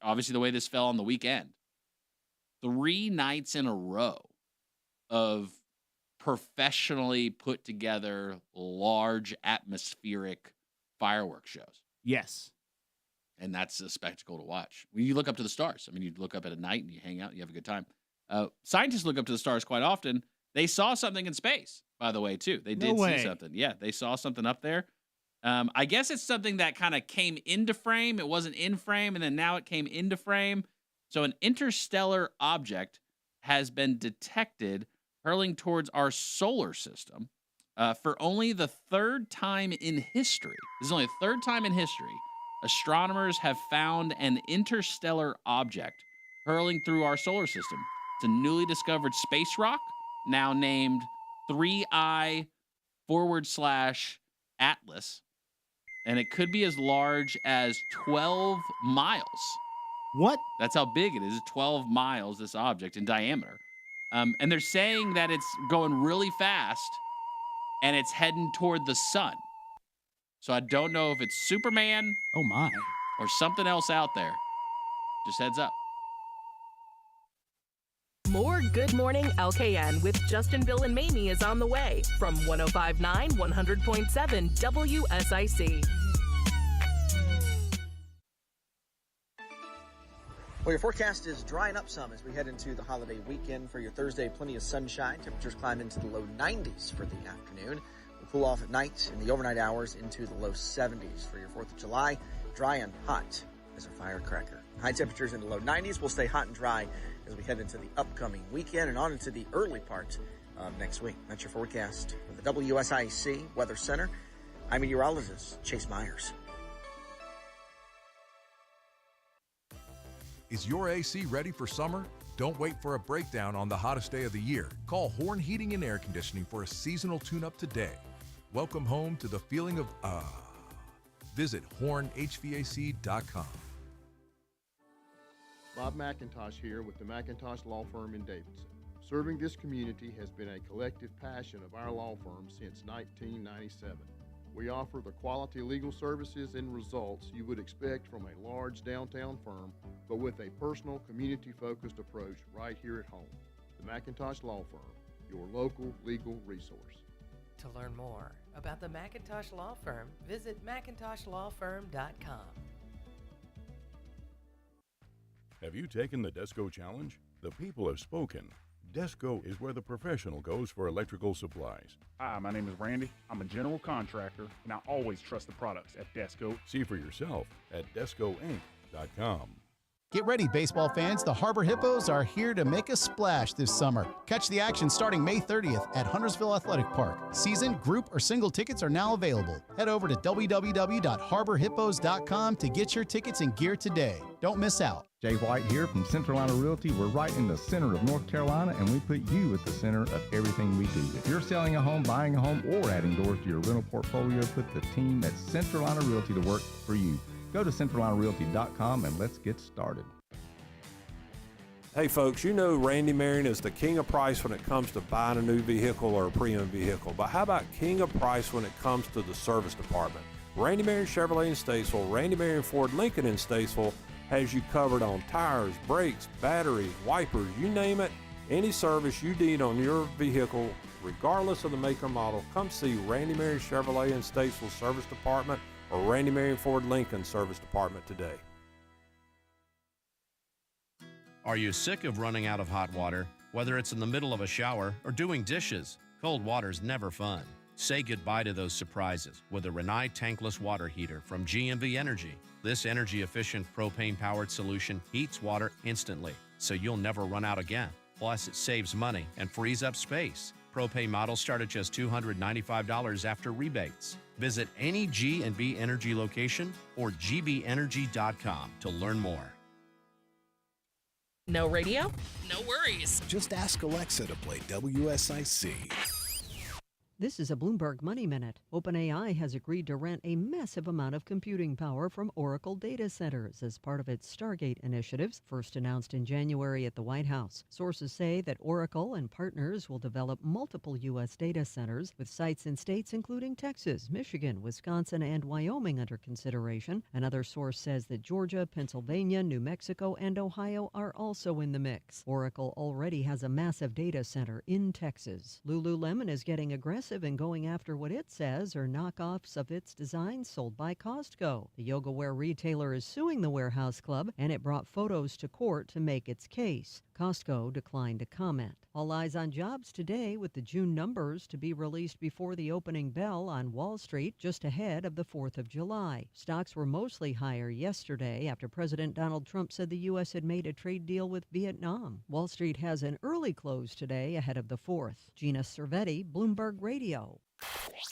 Speaker 4: obviously the way this fell on the weekend, 3 nights in a row of professionally put together large atmospheric fireworks shows.
Speaker 5: Yes.
Speaker 4: And that's a spectacle to watch. When you look up to the stars, I mean, you look up at a night and you hang out and you have a good time. Scientists look up to the stars quite often. They saw something in space, by the way, too. They did see something. Yeah, they saw something up there. I guess it's something that kind of came into frame. It wasn't in frame, and then now it came into frame. So an interstellar object has been detected hurling towards our solar system for only the 3rd time in history. This is only the 3rd time in history. Astronomers have found an interstellar object hurling through our solar system. It's a newly discovered space rock, now named 3I/Atlas, and it could be as large as 12 miles.
Speaker 5: What?
Speaker 4: That's how big it is. It's 12 miles, this object, in diameter. And they're saying that it's going really fast, and it's heading toward the sun. So I don't know if it's Superman
Speaker 5: oh my,
Speaker 4: or something else out there. Just heads up.
Speaker 8: More Good Morning LKN with Justin, Bill, and Mamie is on the way from 105.9 100.7 WSIC.
Speaker 2: Well, your forecast is drying up some as we head into the holiday weekend. For your Thursday, plenty of sunshine. Temperatures climb into the low 90s for the afternoon. We'll cool off at night in the overnight hours into the low 70s for your 4th of July. Dry and hot as a firecracker. High temperatures in the low 90s will stay hot and dry as we head into the upcoming weekend and on into the early part of next week. That's your forecast from the WSIC Weather Center. I'm meteorologist Chase Myers.
Speaker 14: Is your AC ready for summer? Don't wait for a breakdown on the hottest day of the year. Call Horn Heating and Air Conditioning for a seasonal tune-up today. Welcome home to the feeling of Visit hornhvac.com.
Speaker 15: Bob McIntosh here with the McIntosh Law Firm in Davidson. Serving this community has been a collective passion of our law firm since 1997. We offer the quality legal services and results you would expect from a large downtown firm, but with a personal, community-focused approach right here at home. The McIntosh Law Firm, your local legal resource.
Speaker 16: To learn more about the McIntosh Law Firm, visit McIntoshlawFirm.com.
Speaker 17: Have you taken the Desco Challenge? The people have spoken. Desco is where the professional goes for electrical supplies.
Speaker 18: Hi, my name is Randy. I'm a general contractor, and I always trust the products at Desco.
Speaker 17: See for yourself at DescoInc.com.
Speaker 19: Get ready, baseball fans. The Harbor Hippos are here to make a splash this summer. Catch the action starting May 30th at Huntersville Athletic Park. Season, group, or single tickets are now available. Head over to www.harborhippos.com to get your tickets and gear today. Don't miss out.
Speaker 20: Jay White here from Centralina Realty. We're right in the center of North Carolina, and we put you at the center of everything we do. If you're selling a home, buying a home, or adding doors to your rental portfolio, put the team at Centralina Realty to work for you. Go to CentralinaRealty.com and let's get started.
Speaker 7: Hey folks, you know Randy Marion is the king of price when it comes to buying a new vehicle or a pre-owned vehicle, but how about king of price when it comes to the service department? Randy Marion Chevrolet in Statesville, Randy Marion Ford Lincoln in Statesville has you covered on tires, brakes, batteries, wipers, you name it. Any service you need on your vehicle, regardless of the make or model, come see Randy Marion Chevrolet in Statesville Service Department or Randy Marion Ford Lincoln Service Department today.
Speaker 21: Are you sick of running out of hot water? Whether it's in the middle of a shower or doing dishes, cold water's never fun. Say goodbye to those surprises with a Rinnai tankless water heater from GMV Energy. This energy-efficient propane-powered solution heats water instantly, so you'll never run out again. Plus, it saves money and frees up space. Propane models start at just $295 after rebates. Visit any G&B Energy location or gbenergy.com to learn more.
Speaker 8: No radio? No worries.
Speaker 22: Just ask Alexa to play WSIC.
Speaker 23: This is a Bloomberg Money Minute. OpenAI has agreed to rent a massive amount of computing power from Oracle data centers as part of its Stargate initiatives, first announced in January at the White House. Sources say that Oracle and partners will develop multiple U.S. data centers with sites in states including Texas, Michigan, Wisconsin, and Wyoming under consideration. Another source says that Georgia, Pennsylvania, New Mexico, and Ohio are also in the mix. Oracle already has a massive data center in Texas. Lululemon is getting aggressive and going after what it says are knockoffs of its designs sold by Costco. The yoga wear retailer is suing the Warehouse Club, and it brought photos to court to make its case. Costco declined to comment. All eyes on jobs today, with the June numbers to be released before the opening bell on Wall Street, just ahead of the 4th of July. Stocks were mostly higher yesterday after President Donald Trump said the U.S. had made a trade deal with Vietnam. Wall Street has an early close today ahead of the 4th. Gina Cervetti, Bloomberg Radio.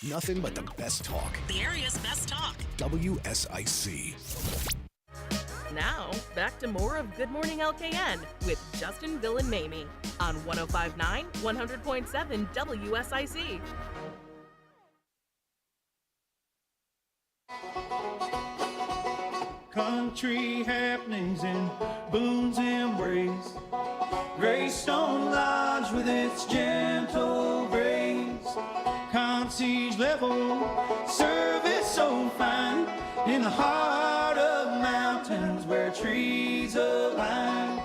Speaker 22: Nothing but the best talk.
Speaker 8: The area's best talk.
Speaker 22: WSIC.
Speaker 8: Now, back to more of Good Morning LKN with Justin, Bill, and Mamie on 105.9, 100.7 WSIC.
Speaker 24: Country happenings in Boone's Embrace. Graystone Lodge with its gentle grace. Concierge level service so fine in the heart of mountains where trees align.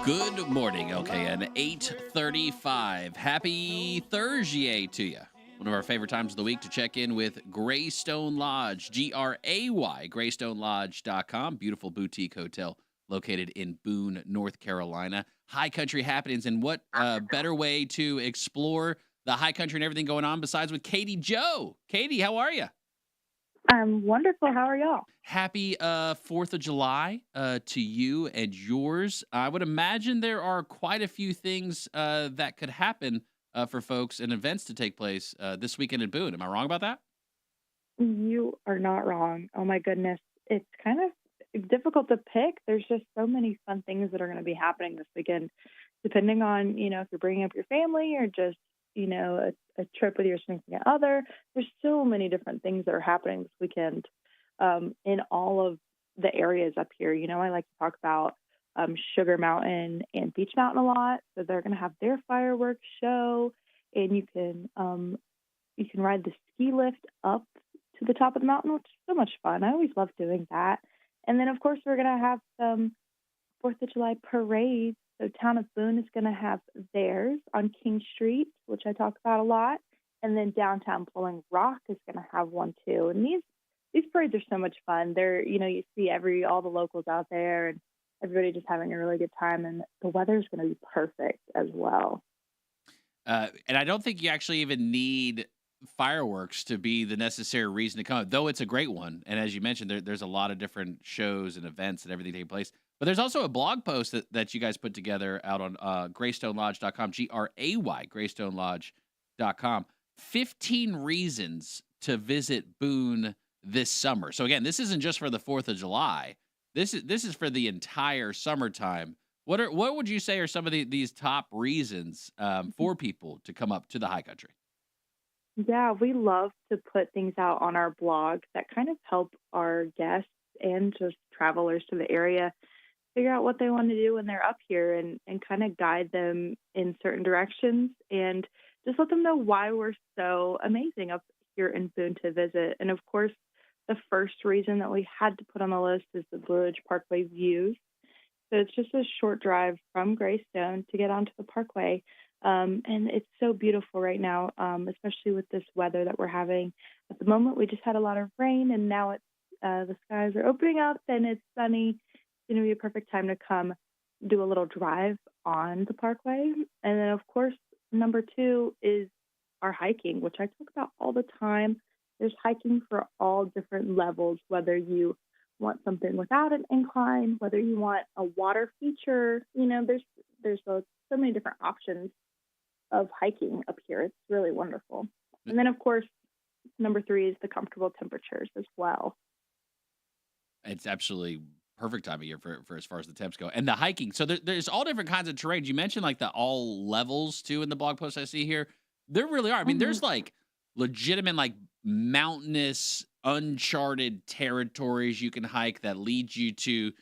Speaker 4: Good morning, LKN. 8:35. Happy Thursday to you. One of our favorite times of the week to check in with Graystone Lodge, Gray, Graystonelodge.com. Beautiful boutique hotel located in Boone, North Carolina. High country happenings, and what better way to explore the high country and everything going on besides with Kaity Jo. Kaity, how are you?
Speaker 1: I'm wonderful. How are y'all?
Speaker 4: Happy 4th of July to you and yours. I would imagine there are quite a few things that could happen for folks and events to take place this weekend in Boone. Am I wrong about that?
Speaker 1: You are not wrong. Oh my goodness. It's kind of difficult to pick. There's just so many fun things that are going to be happening this weekend, depending on, if you're bringing up your family or just, a trip with your significant other. There's so many different things that are happening this weekend in all of the areas up here. I like to talk about Sugar Mountain and Beach Mountain a lot. So they're going to have their fireworks show, and you can ride the ski lift up to the top of the mountain, which is so much fun. I always love doing that. And then, of course, we're going to have some 4th of July parades. So Town of Boone is going to have theirs on King Street, which I talk about a lot. And then downtown Blowing Rock is going to have one too. And these parades are so much fun. They're, you see all the locals out there and everybody just having a really good time. And the weather is going to be perfect as well.
Speaker 4: And I don't think you actually even need fireworks to be the necessary reason to come, though it's a great one. And as you mentioned, there's a lot of different shows and events and everything taking place. But there's also a blog post that you guys put together out on GraysstoneLodge.com, GRAY, GraysstoneLodge.com. 15 reasons to visit Boone this summer. So again, this isn't just for the 4th of July. This is for the entire summertime. What would you say are some of these top reasons for people to come up to the high country?
Speaker 1: Yeah, we love to put things out on our blog that kind of help our guests and just travelers to the area figure out what they want to do when they're up here and kind of guide them in certain directions and just let them know why we're so amazing up here in Boone to visit. And of course, the first reason that we had to put on the list is the Blue Ridge Parkway views. So it's just a short drive from Graystone to get onto the Parkway. And it's so beautiful right now, especially with this weather that we're having. At the moment, we just had a lot of rain, and now it's the skies are opening up and it's sunny. It's going to be a perfect time to come do a little drive on the Parkway. And then, of course, number 2 is our hiking, which I talk about all the time. There's hiking for all different levels, whether you want something without an incline, whether you want a water feature. There's so many different options of hiking up here. It's really wonderful. And then, of course, number 3 is the comfortable temperatures as well.
Speaker 4: It's absolutely perfect time of year for as far as the temps go. And the hiking. So there's all different kinds of terrain. You mentioned like the all levels too in the blog post I see here. There really are. I mean, there's like legitimate like mountainous, uncharted territories you can hike that lead you to,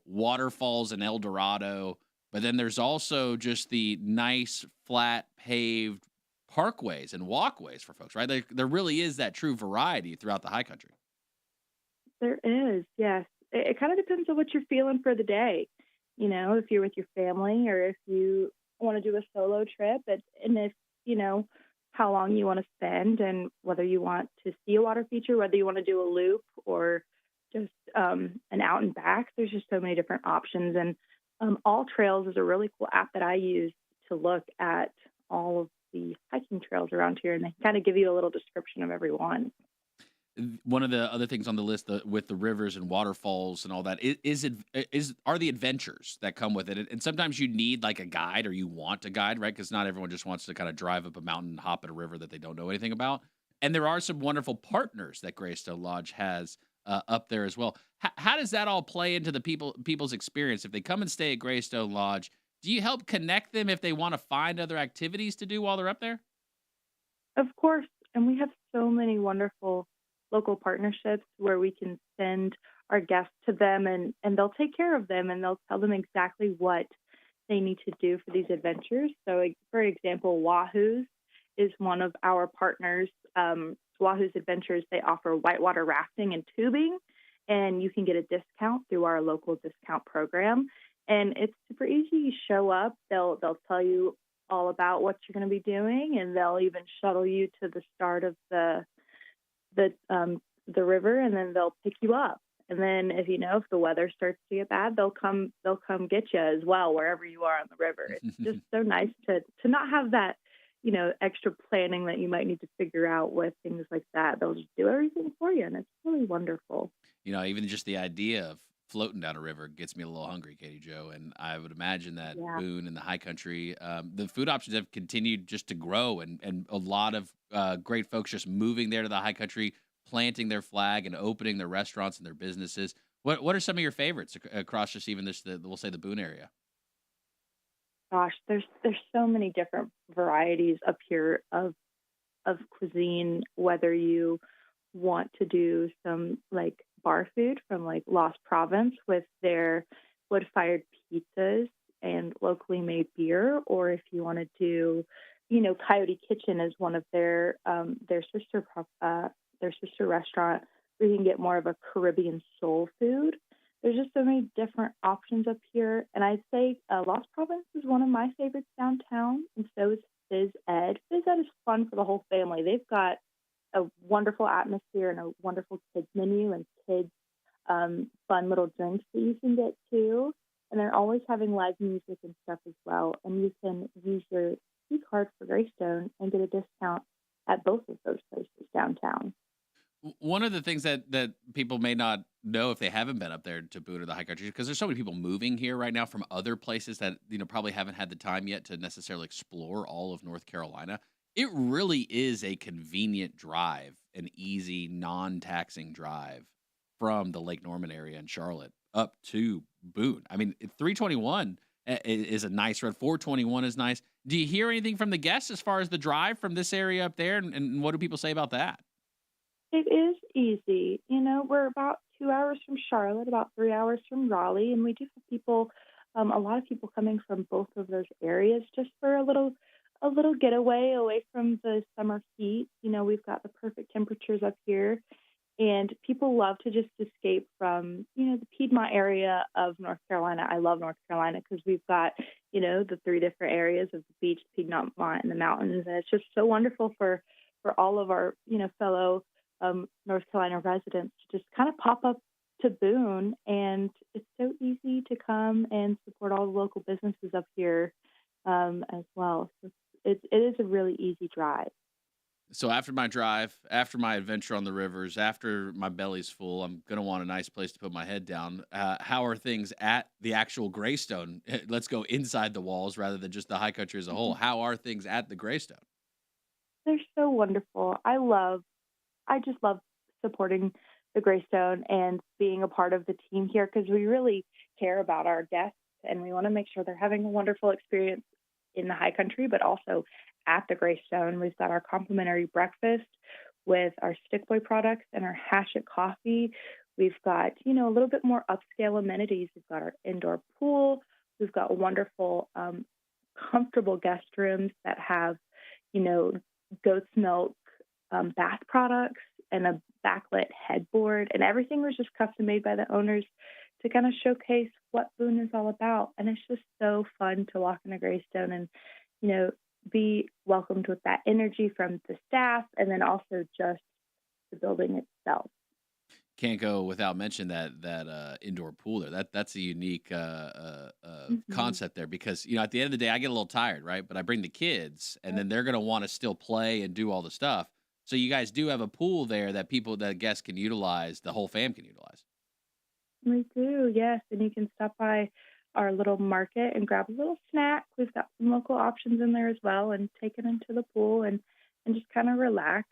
Speaker 4: waterfalls in El Dorado. But then there's also just the nice, flat, paved parkways and walkways for folks, right? There really is that true variety throughout the high country.
Speaker 1: There is, yes. It kind of depends on what you're feeling for the day. If you're with your family or if you want to do a solo trip and if, how long you want to spend and whether you want to see a water feature, whether you want to do a loop or just an out and back. There's just so many different options. And All Trails is a really cool app that I use to look at all of the hiking trails around here, and they kind of give you a little description of every one.
Speaker 4: One of the other things on the list with the rivers and waterfalls and all that are the adventures that come with it. And sometimes you need like a guide, or you want a guide, right? Because not everyone just wants to kind of drive up a mountain and hop at a river that they don't know anything about. And there are some wonderful partners that Graystone Lodge has up there as well. How does that all play into the people's experience? If they come and stay at Graystone Lodge, do you help connect them if they want to find other activities to do while they're up there?
Speaker 1: Of course. And we have so many wonderful local partnerships where we can send our guests to them and they'll take care of them and they'll tell them exactly what they need to do for these adventures. So, for example, Wahoo's is one of our partners. Wahoo's Adventures, they offer whitewater rafting and tubing, and you can get a discount through our local discount program. And it's super easy. You show up, they'll tell you all about what you're going to be doing, and they'll even shuttle you to the start of the river, and then they'll pick you up. And then if the weather starts to get bad, they'll come get you as well, wherever you are on the river. It's just so nice to not have that, extra planning that you might need to figure out with things like that. They'll just do everything for you, and it's really wonderful.
Speaker 4: Even just the idea of floating down a river gets me a little hungry, Kaity Jo, and I would imagine that Boone and the high country, the food options have continued just to grow, and a lot of great folks just moving there to the high country, planting their flag and opening their restaurants and their businesses. What are some of your favorites across just even we'll say the Boone area?
Speaker 1: Gosh, there's so many different varieties up here of cuisine, whether you want to do some like bar food from like Lost Province with their wood-fired pizzas and locally made beer, or if you want to do, Coyote Kitchen is one of their sister restaurant where you can get more of a Caribbean soul food. There's just so many different options up here, and I'd say Lost Province is one of my favorites downtown, and so is Phys Ed. Phys Ed is fun for the whole family. They've got a wonderful atmosphere and a wonderful kids menu and kids fun little drinks that you can get too. And they're always having live music and stuff as well. And you can use your key card for Graystone and get a discount at both of those places downtown.
Speaker 4: One of the things that people may not know if they haven't been up there to Boone or the high country, because there's so many people moving here right now from other places that probably haven't had the time yet to necessarily explore all of North Carolina. It really is a convenient drive, an easy, non-taxing drive from the Lake Norman area in Charlotte up to Boone. I mean, 321 is a nice road. 421 is nice. Do you hear anything from the guests as far as the drive from this area up there, and what do people say about that?
Speaker 1: It is easy. We're about 2 hours from Charlotte, about 3 hours from Raleigh, and we do have people, a lot of people coming from both of those areas just for a little getaway away from the summer heat. We've got the perfect temperatures up here, and people love to just escape from, the Piedmont area of North Carolina. I love North Carolina because we've got, the three different areas of the beach, Piedmont, and the mountains, and it's just so wonderful for all of our, fellow North Carolina residents to just kind of pop up to Boone, and it's so easy to come and support all the local businesses up here as well. So it is a really easy drive.
Speaker 4: So after my drive, after my adventure on the rivers, after my belly's full, I'm going to want a nice place to put my head down. How are things at the actual Graystone? Let's go inside the walls rather than just the high country as a whole. How are things at the Graystone?
Speaker 1: They're so wonderful. I just love supporting the Graystone and being a part of the team here because we really care about our guests and we want to make sure they're having a wonderful experience in the high country, but also at the Graystone. We've got our complimentary breakfast with our Stick Boy products and our Hatchet coffee. We've got, a little bit more upscale amenities. We've got our indoor pool. We've got wonderful, comfortable guest rooms that have, goat's milk bath products and a backlit headboard. And everything was just custom made by the owners to kind of showcase what Boone is all about. And it's just so fun to walk into Graystone and, be welcomed with that energy from the staff and then also just the building itself.
Speaker 4: Can't go without mentioning that indoor pool there. That's a unique concept there because, at the end of the day, I get a little tired, right? But I bring the kids and then they're going to want to still play and do all the stuff. So you guys do have a pool there that guests can utilize, the whole fam can utilize.
Speaker 1: We do, yes. And you can stop by our little market and grab a little snack. We've got some local options in there as well and take it into the pool and just kind of relax.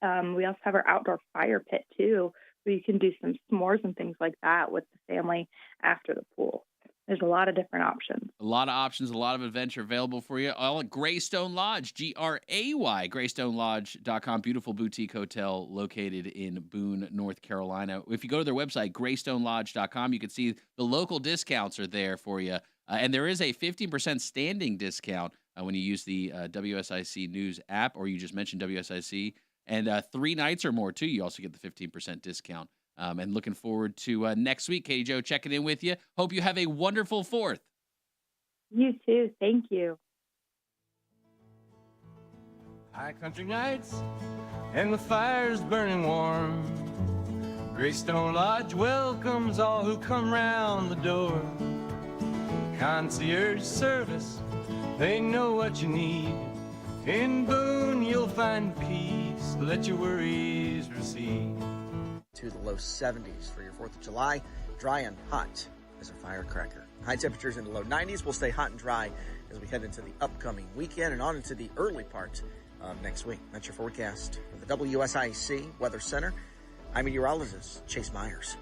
Speaker 1: We also have our outdoor fire pit too, where you can do some s'mores and things like that with the family after the pool. There's a lot of different options.
Speaker 4: A lot of options, a lot of adventure available for you. All at Graystone Lodge, Gray, GraystoneLodge.com. Beautiful boutique hotel located in Boone, North Carolina. If you go to their website, GraystoneLodge.com, you can see the local discounts are there for you. And there is a 15% standing discount when you use the WSIC News app, or you just mentioned WSIC. And 3 nights or more, too, you also get the 15% discount. And looking forward to next week, Kaity Jo, checking in with you. Hope you have a wonderful 4th.
Speaker 1: You too. Thank you.
Speaker 24: High country nights and the fire's burning warm. Graystone Lodge welcomes all who come round the door. Concierge service, they know what you need. In Boone, you'll find peace, let your worries recede.
Speaker 2: To the low 70s for your 4th of July. Dry and hot as a firecracker. High temperatures in the low 90s. Will stay hot and dry as we head into the upcoming weekend and on into the early part of next week. That's your forecast for the WSIC Weather Center. I'm meteorologist Chase Myers.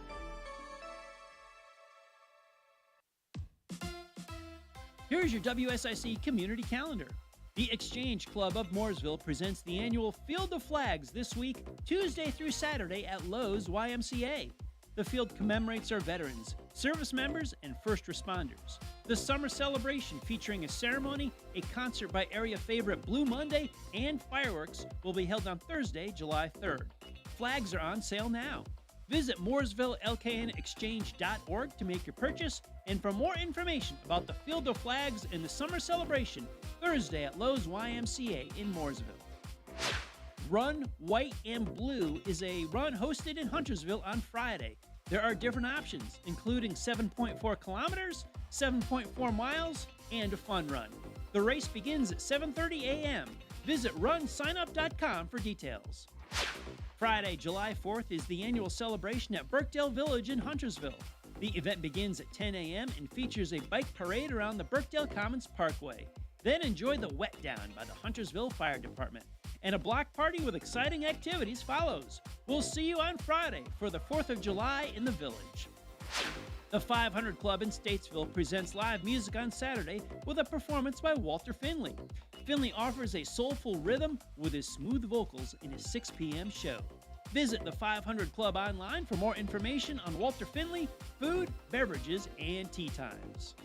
Speaker 3: Here's your WSIC community calendar. The Exchange Club of Mooresville presents the annual Field of Flags this week, Tuesday through Saturday at Lowe's YMCA. The field commemorates our veterans, service members, and first responders. The summer celebration featuring a ceremony, a concert by area favorite Blue Monday, and fireworks will be held on Thursday, July 3rd. Flags are on sale now. Visit Mooresville-LKN Exchange.org to make your purchase and for more information about the Field of Flags and the summer celebration Thursday at Lowe's YMCA in Mooresville. Run White and Blue is a run hosted in Huntersville on Friday. There are different options, including 7.4 kilometers, 7.4 miles, and a fun run. The race begins at 7:30 a.m. Visit runsignup.com for details. Friday, July 4th is the annual celebration at Birkdale Village in Huntersville. The event begins at 10 a.m. and features a bike parade around the Birkdale Commons Parkway. Then enjoy the Wet Down by the Huntersville Fire Department. And a block party with exciting activities follows. We'll see you on Friday for the 4th of July in the village. The 500 Club in Statesville presents live music on Saturday with a performance by Walter Finley. Finley offers a soulful rhythm with his smooth vocals in his 6 p.m. show. Visit the 500 Club online for more information on Walter Finley, food, beverages, and tea times.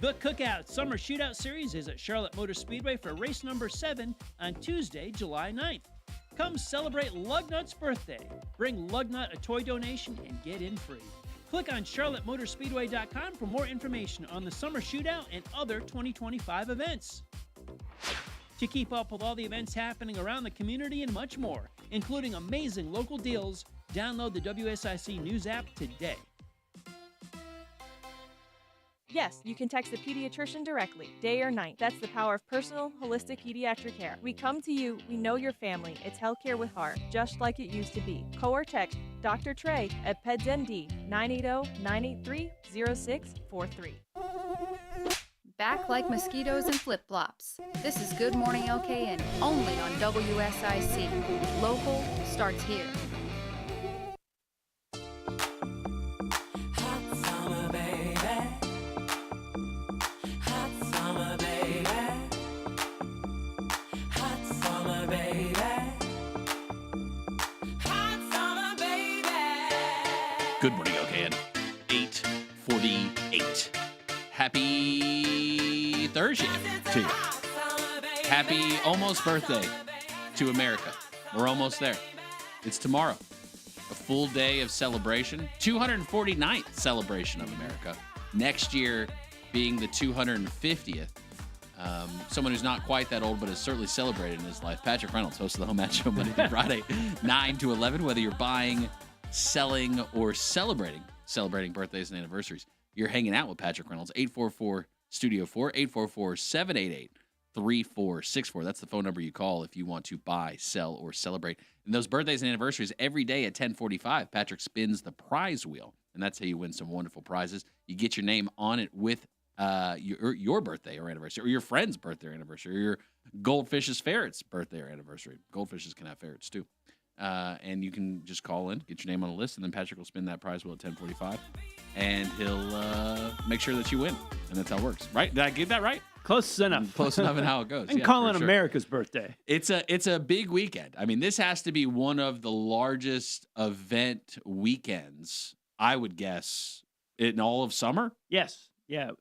Speaker 3: The Cookout Summer Shootout Series is at Charlotte Motor Speedway for race number 7 on Tuesday, July 9th. Come celebrate Lugnut's birthday. Bring Lugnut a toy donation and get in free. Click on charlottemotorspeedway.com for more information on the Summer Shootout and other 2025 events. To keep up with all the events happening around the community and much more, including amazing local deals, download the WSIC News app today.
Speaker 9: Yes, you can text the pediatrician directly, day or night. That's the power of personal, holistic pediatric care. We come to you, we know your family. It's healthcare with heart, just like it used to be. Call or text Dr. Trey at PEDSMD 980-983-0643.
Speaker 6: Back like mosquitoes and flip-flops. This is Good Morning LKN, only on WSIC. Local starts here.
Speaker 4: Good morning, LKN. 8:48. Happy Thursday to you. Happy almost birthday to America. We're almost there. It's tomorrow. A full day of celebration. 249th celebration of America. Next year being the 250th. Someone who's not quite that old but has certainly celebrated in his life. Patrick Reynolds, host of the Home Match Show Monday through Friday, 9 to 11. Whether you're buying, selling, or celebrating birthdays and anniversaries, you're hanging out with Patrick Reynolds. 844-STUDIO-4, 844-788-3464. That's the phone number you call if you want to buy, sell, or celebrate. And those birthdays and anniversaries, every day at 10:45, Patrick spins the prize wheel, and that's how you win some wonderful prizes. You get your name on it with your birthday or anniversary, or your friend's birthday or anniversary, or your goldfish's ferret's birthday or anniversary. Goldfishes can have ferrets too. And you can just call in, get your name on the list, and then Patrick will spin that prize wheel at 10:45, and he'll make sure that you win. And that's how it works, right? Did I get that right?
Speaker 10: Close enough.
Speaker 4: Close enough in how it goes.
Speaker 10: And calling America's birthday.
Speaker 4: It's a big weekend. I mean, this has to be one of the largest event weekends, I would guess, in all of summer.
Speaker 10: Yes. Yeah.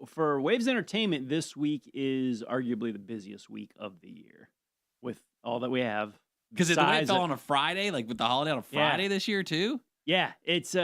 Speaker 10: For Waves Entertainment, this week is arguably the busiest week of the year with all that we have.
Speaker 4: Because the event fell on a Friday, like with the holiday on a Friday this year too?
Speaker 10: Yeah. It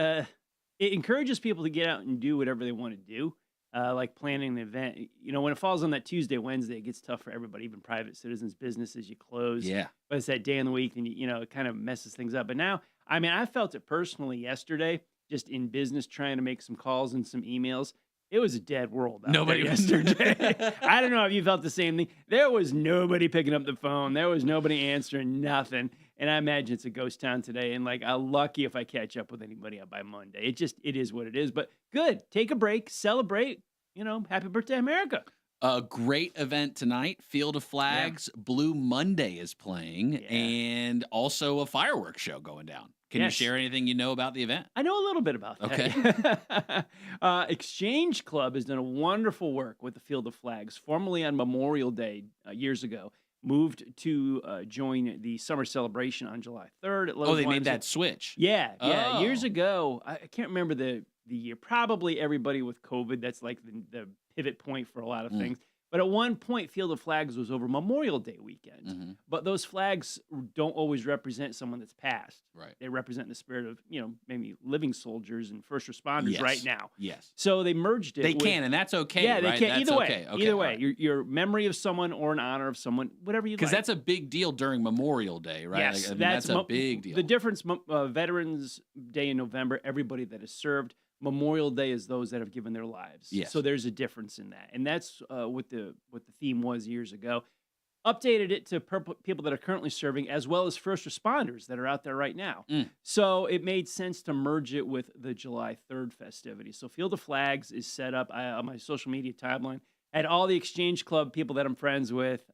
Speaker 10: encourages people to get out and do whatever they want to do. like planning the event. When it falls on that Tuesday, Wednesday, it gets tough for everybody, even private citizens, businesses, you close.
Speaker 4: Yeah.
Speaker 10: But it's that day in the week, and it kind of messes things up. But now, I felt it personally yesterday, just in business, trying to make some calls and some emails. It was a dead world out
Speaker 4: Nobody
Speaker 10: there
Speaker 4: was-
Speaker 10: yesterday. I don't know if you felt the same thing. There was nobody picking up the phone. There was nobody answering nothing. And I imagine it's a ghost town today. And I'm lucky if I catch up with anybody by Monday. It is what it is. But good. Take a break. Celebrate. Happy birthday, America.
Speaker 4: A great event tonight. Field of Flags. Blue Monday is playing. And also a fireworks show going down. Can
Speaker 10: Yes.
Speaker 4: you share anything you know about the event?
Speaker 10: I know a little bit about that.
Speaker 4: Okay.
Speaker 10: Exchange Club has done a wonderful work with the Field of Flags, formerly on Memorial Day years ago. Moved to join the summer celebration on July 3rd at Lowe's
Speaker 4: Oh, they made
Speaker 10: YMCA.
Speaker 4: that switch.
Speaker 10: Yeah.
Speaker 4: Oh.
Speaker 10: Years ago, I can't remember the year. Probably everybody with COVID. That's like the pivot point for a lot of things. But at one point, Field of Flags was over Memorial Day weekend. But those flags don't always represent someone that's passed.
Speaker 4: Right.
Speaker 10: They represent the spirit of, maybe living soldiers and first responders
Speaker 4: Yes.
Speaker 10: right now.
Speaker 4: Yes.
Speaker 10: So they merged it.
Speaker 4: They
Speaker 10: with-
Speaker 4: can, and that's okay.
Speaker 10: Yeah, they
Speaker 4: right?
Speaker 10: can.
Speaker 4: That's
Speaker 10: Either way.
Speaker 4: okay. Okay,
Speaker 10: Either
Speaker 4: all
Speaker 10: way.
Speaker 4: right.
Speaker 10: Your memory of someone or in honor of someone, whatever you like.
Speaker 4: Because that's a big deal during Memorial Day, right?
Speaker 10: Yes,
Speaker 4: That's a big deal.
Speaker 10: The difference, Veterans Day in November, everybody that has served. Memorial Day is those that have given their lives.
Speaker 4: Yes.
Speaker 10: So there's a difference in that. And that's what the theme was years ago. Updated it to people that are currently serving, as well as first responders that are out there right now. So it made sense to merge it with the July 3rd festivities. So Field of Flags is set up on my social media timeline. At all the Exchange Club people that I'm friends with,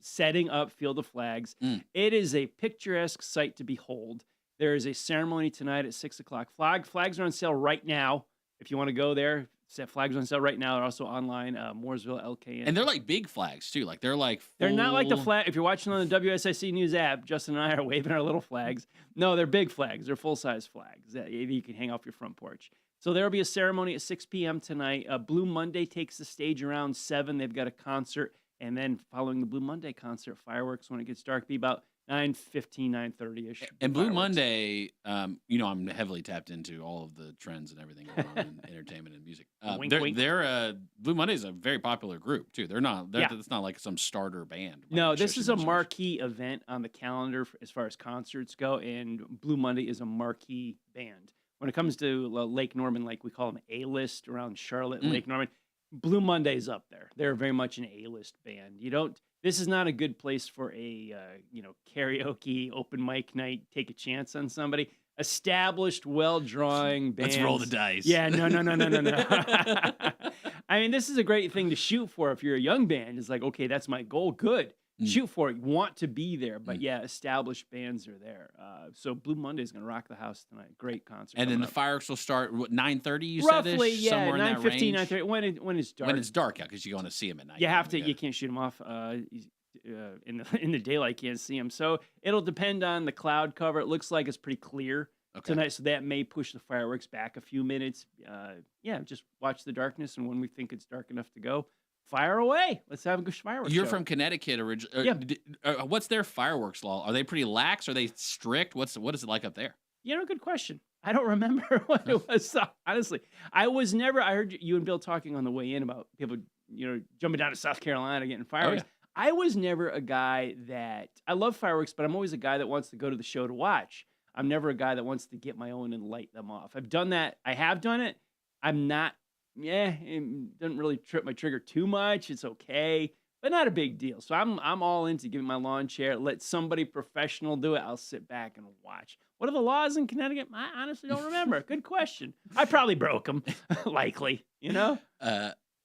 Speaker 10: setting up Field of Flags. It is a picturesque sight to behold. There is a ceremony tonight at 6 o'clock. Flags are on sale right now. If you want to go there, flags are on sale right now. They're also online, Mooresville-LKN.
Speaker 4: And they're like big flags, too. They're like
Speaker 10: They're not like the
Speaker 4: full-
Speaker 10: flag. If you're watching on the WSIC News app, Justin and I are waving our little flags. No, they're big flags. They're full-size flags that you can hang off your front porch. So there will be a ceremony at 6 p.m. tonight. Blue Monday takes the stage around 7. They've got a concert. And then following the Blue Monday concert, fireworks when it gets dark, be about 9:15, 9:30-ish.
Speaker 4: And Blue Monday, I'm heavily tapped into all of the trends and everything going on in entertainment and music.
Speaker 10: Wink, wink.
Speaker 4: Blue Monday is a very popular group too.
Speaker 10: Yeah.
Speaker 4: It's not like some starter band.
Speaker 10: No, this is a marquee event on the calendar as far as concerts go, and Blue Monday is a marquee band. When it comes to Lake Norman, like we call them A-list around Charlotte and Lake Norman, Blue Monday's up there. They're very much an A-list band. This is not a good place for a karaoke open mic night. Take a chance on somebody. Established, well-drawing bands.
Speaker 4: Let's roll the dice.
Speaker 10: Yeah, no. I mean, this is a great thing to shoot for if you're a young band. It's like, okay, that's my goal. Good. Shoot for it. Want to be there. But yeah, established bands are there. So Blue Monday is going to rock the house tonight. Great concert.
Speaker 4: And then the fireworks will start, 9:30, you said?
Speaker 10: Roughly, yeah,
Speaker 4: Somewhere in that
Speaker 10: 9:15,
Speaker 4: range?
Speaker 10: 9:30, when it's dark.
Speaker 4: When it's dark, yeah, because you want to see them at night.
Speaker 10: You have to. You can't shoot them off in the daylight. Can't see them. So it'll depend on the cloud cover. It looks like it's pretty clear tonight, so that may push the fireworks back a few minutes. Just watch the darkness, and when we think it's dark enough to go, fire away. Let's have a good fireworks
Speaker 4: You're
Speaker 10: show.
Speaker 4: from Connecticut originally.
Speaker 10: Yeah.
Speaker 4: What's their fireworks law? Are they pretty lax? Are they strict? What is it like up there?
Speaker 10: Good question. I don't remember what it was. Honestly, I heard you and Bill talking on the way in about people, jumping down to South Carolina getting fireworks.
Speaker 4: Oh, yeah.
Speaker 10: I was never a guy I love fireworks, but I'm always a guy that wants to go to the show to watch. I'm never a guy that wants to get my own and light them off. I've done that. I have done it. I'm not, it doesn't really trip my trigger too much. It's okay, but not a big deal. So I'm all into giving my lawn chair. Let somebody professional do it. I'll sit back and watch. What are the laws in Connecticut? I honestly don't remember. Good question. I probably broke them, likely,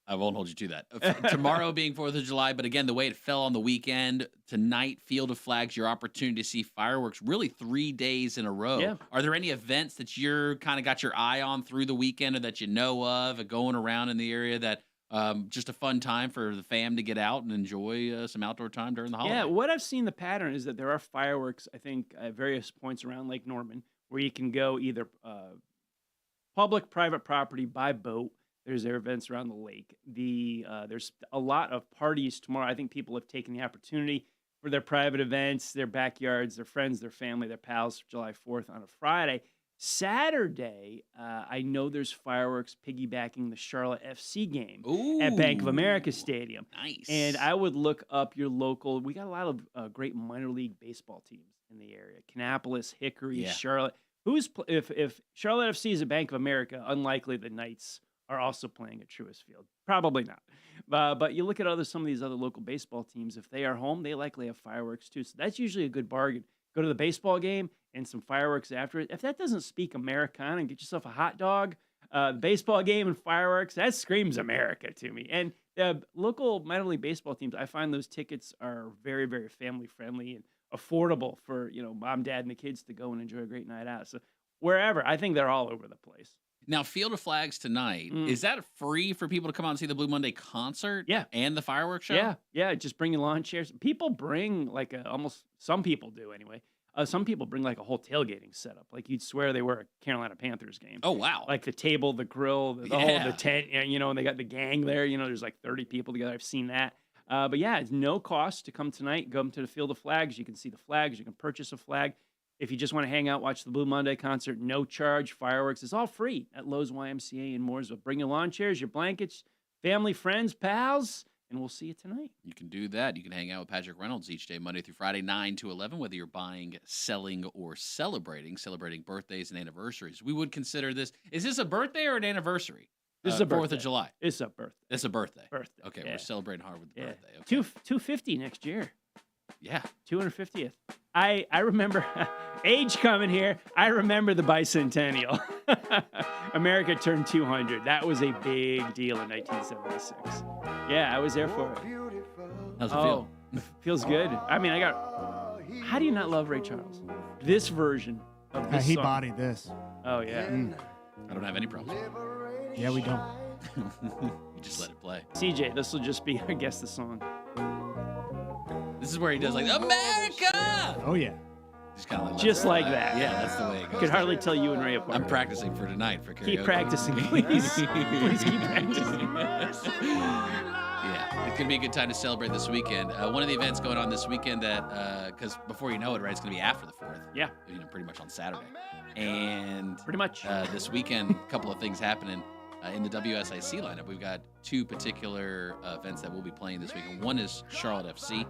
Speaker 4: I won't hold you to that. Tomorrow being 4th of July, but again, the way it fell on the weekend, tonight, Field of Flags, your opportunity to see fireworks really 3 days in a row.
Speaker 10: Yeah.
Speaker 4: Are there any events that you're kind of got your eye on through the weekend or that you know of going around in the area that just a fun time for the fam to get out and enjoy some outdoor time during the holiday?
Speaker 10: Yeah, what I've seen the pattern is that there are fireworks, I think, at various points around Lake Norman where you can go either public, private property, by boat. There's events around the lake. There's a lot of parties tomorrow. I think people have taken the opportunity for their private events, their backyards, their friends, their family, their pals, July 4th on a Friday. Saturday, I know there's fireworks piggybacking the Charlotte FC game at Bank of America Stadium.
Speaker 4: Nice.
Speaker 10: And I would look up your local. We got a lot of great minor league baseball teams in the area. Kannapolis, Hickory, Charlotte. If Charlotte FC is a Bank of America, unlikely the Knights are also playing at Truist Field. Probably not. But you look at some of these other local baseball teams. If they are home, they likely have fireworks too. So that's usually a good bargain. Go to the baseball game and some fireworks after it. If that doesn't speak Americana, and get yourself a hot dog, baseball game and fireworks, that screams America to me. And local minor league baseball teams, I find those tickets are very, very family friendly and affordable for mom, dad, and the kids to go and enjoy a great night out. So wherever, I think they're all over the place.
Speaker 4: Now, Field of Flags tonight, is that free for people to come out and see the Blue Monday concert?
Speaker 10: Yeah.
Speaker 4: And the fireworks show?
Speaker 10: Yeah. Just bring your lawn chairs. People bring some people do anyway. Some people bring like a whole tailgating setup. Like you'd swear they were a Carolina Panthers game.
Speaker 4: Oh, wow.
Speaker 10: Like the table, the grill, the tent, and they got the gang there. There's like 30 people together. I've seen that. But yeah, it's no cost to come tonight. Go to the Field of Flags. You can see the flags. You can purchase a flag. If you just want to hang out, watch the Blue Monday concert, no charge, fireworks. It's all free at Lowe's YMCA in Mooresville. Bring your lawn chairs, your blankets, family, friends, pals, and we'll see you tonight.
Speaker 4: You can do that. You can hang out with Patrick Reynolds each day, Monday through Friday, 9 to 11, whether you're buying, selling, or celebrating birthdays and anniversaries. We would consider this. Is this a birthday or an anniversary?
Speaker 10: This is a birthday.
Speaker 4: 4th of July.
Speaker 10: It's a birthday.
Speaker 4: It's a birthday.
Speaker 10: Birthday.
Speaker 4: Okay,
Speaker 10: yeah.
Speaker 4: We're celebrating hard with the birthday. Okay.
Speaker 10: 250 next year.
Speaker 4: Yeah.
Speaker 10: 250th. I remember age coming here. I remember the bicentennial. America turned 200. That was a big deal in 1976. Yeah, I was there for it.
Speaker 4: How's it feel?
Speaker 10: It feels good. I mean, how do you not love Ray Charles? This version of this
Speaker 5: he
Speaker 10: song.
Speaker 5: bodied this.
Speaker 10: Oh, yeah.
Speaker 4: I don't have any problems.
Speaker 5: Yeah, we don't.
Speaker 4: You just let it play.
Speaker 10: CJ, this will just be, I guess, the song.
Speaker 4: This is where he does like America.
Speaker 5: Oh yeah,
Speaker 10: just like that.
Speaker 4: Yeah, that's the way it
Speaker 10: I
Speaker 4: goes.
Speaker 10: could hardly tell you and Ray apart.
Speaker 4: I'm practicing for tonight for karaoke.
Speaker 10: Keep practicing, please. Please keep practicing.
Speaker 4: Yeah, it's gonna be a good time to celebrate this weekend. One of the events going on this weekend that, because before you know it, right, it's gonna be after the 4th.
Speaker 10: Yeah.
Speaker 4: Pretty much on Saturday, and
Speaker 10: pretty much
Speaker 4: this weekend, a couple of things happening. In the WSIC lineup, we've got two particular events that we'll be playing this weekend. One is Charlotte FC,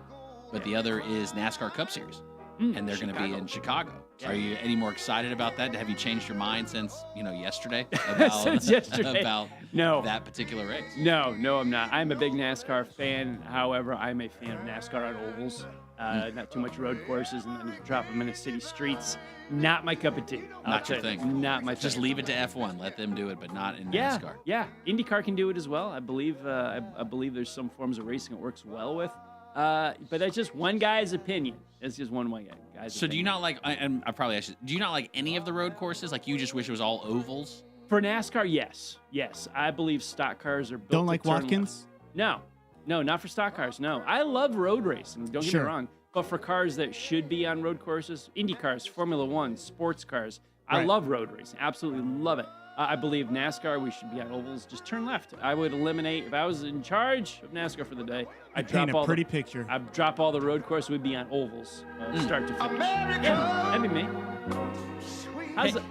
Speaker 4: but the other is NASCAR Cup Series, and they're going to be in Chicago. Yeah. Are you any more excited about that? Have you changed your mind since yesterday about, about that particular race?
Speaker 10: No, I'm not. I'm a big NASCAR fan. However, I'm a fan of NASCAR on ovals. Not too much road courses, and then drop them in the city streets. Not my cup of tea.
Speaker 4: Not your thing.
Speaker 10: Not my thing.
Speaker 4: Just leave it to F1. Let them do it, but not in NASCAR.
Speaker 10: Yeah. IndyCar can do it as well. I believe there's some forms of racing it works well with. But that's just one guy's opinion. It's just one guy's
Speaker 4: So
Speaker 10: opinion.
Speaker 4: do you not like, and I probably asked you, do you not like any of the road courses? Like you just wish it was all ovals?
Speaker 10: For NASCAR, yes. I believe stock cars are built
Speaker 5: Don't like
Speaker 10: to turn
Speaker 5: Watkins?
Speaker 10: left. No, not for stock cars, no. I love road racing, don't get me wrong. But for cars that should be on road courses, Indy cars, Formula One, sports cars, I love road racing. Absolutely love it. I believe NASCAR, we should be on ovals. Just turn left. I would eliminate, if I was in charge of NASCAR for the day, I'd drop all
Speaker 5: picture.
Speaker 10: I'd drop all the road courses. We'd be on ovals, start to finish. Yeah, that'd be me.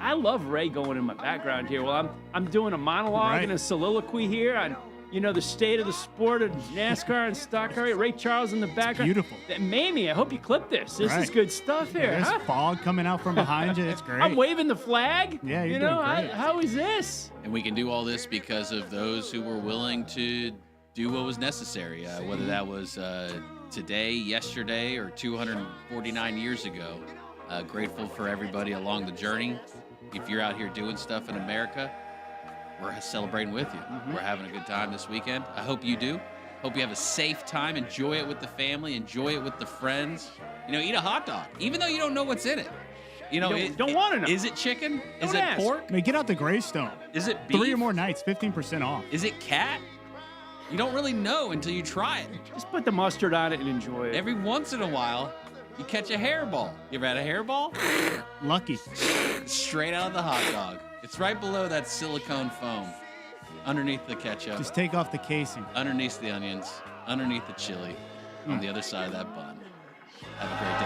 Speaker 10: I love Ray going in my background here. Well, I'm doing a monologue and a soliloquy here on the state of the sport of NASCAR and stock car. Ray Charles in the background.
Speaker 5: It's beautiful.
Speaker 10: Mamie, I hope you clip this. This is good stuff here.
Speaker 5: There's fog coming out from behind you. It's great.
Speaker 10: I'm waving the flag.
Speaker 5: Yeah, you're doing great.
Speaker 10: How is this?
Speaker 4: And we can do all this because of those who were willing to do what was necessary, whether that was today, yesterday, or 249 years ago. Grateful for everybody along the journey. If you're out here doing stuff in America, we're celebrating with you. We're having a good time this weekend. I hope you do. Hope you have a safe time. Enjoy it with the family. Enjoy it with the friends. Eat a hot dog, even though you don't know what's in it.
Speaker 10: Don't want to know.
Speaker 4: Is it chicken? Is it
Speaker 10: ask.
Speaker 4: pork?
Speaker 5: I mean, get out the Graystone.
Speaker 4: Is it beef?
Speaker 5: 3 or more nights, 15% off.
Speaker 4: Is it cat? You don't really know until you try it.
Speaker 10: Just put the mustard on it and enjoy it.
Speaker 4: Every once in a while, you catch a hairball. You ever had a hairball?
Speaker 5: Lucky.
Speaker 4: Straight out of the hot dog. It's right below that silicone foam, underneath the ketchup.
Speaker 5: Just take off the casing.
Speaker 4: Underneath the onions, underneath the chili, on the other side of that bun. Have a great day.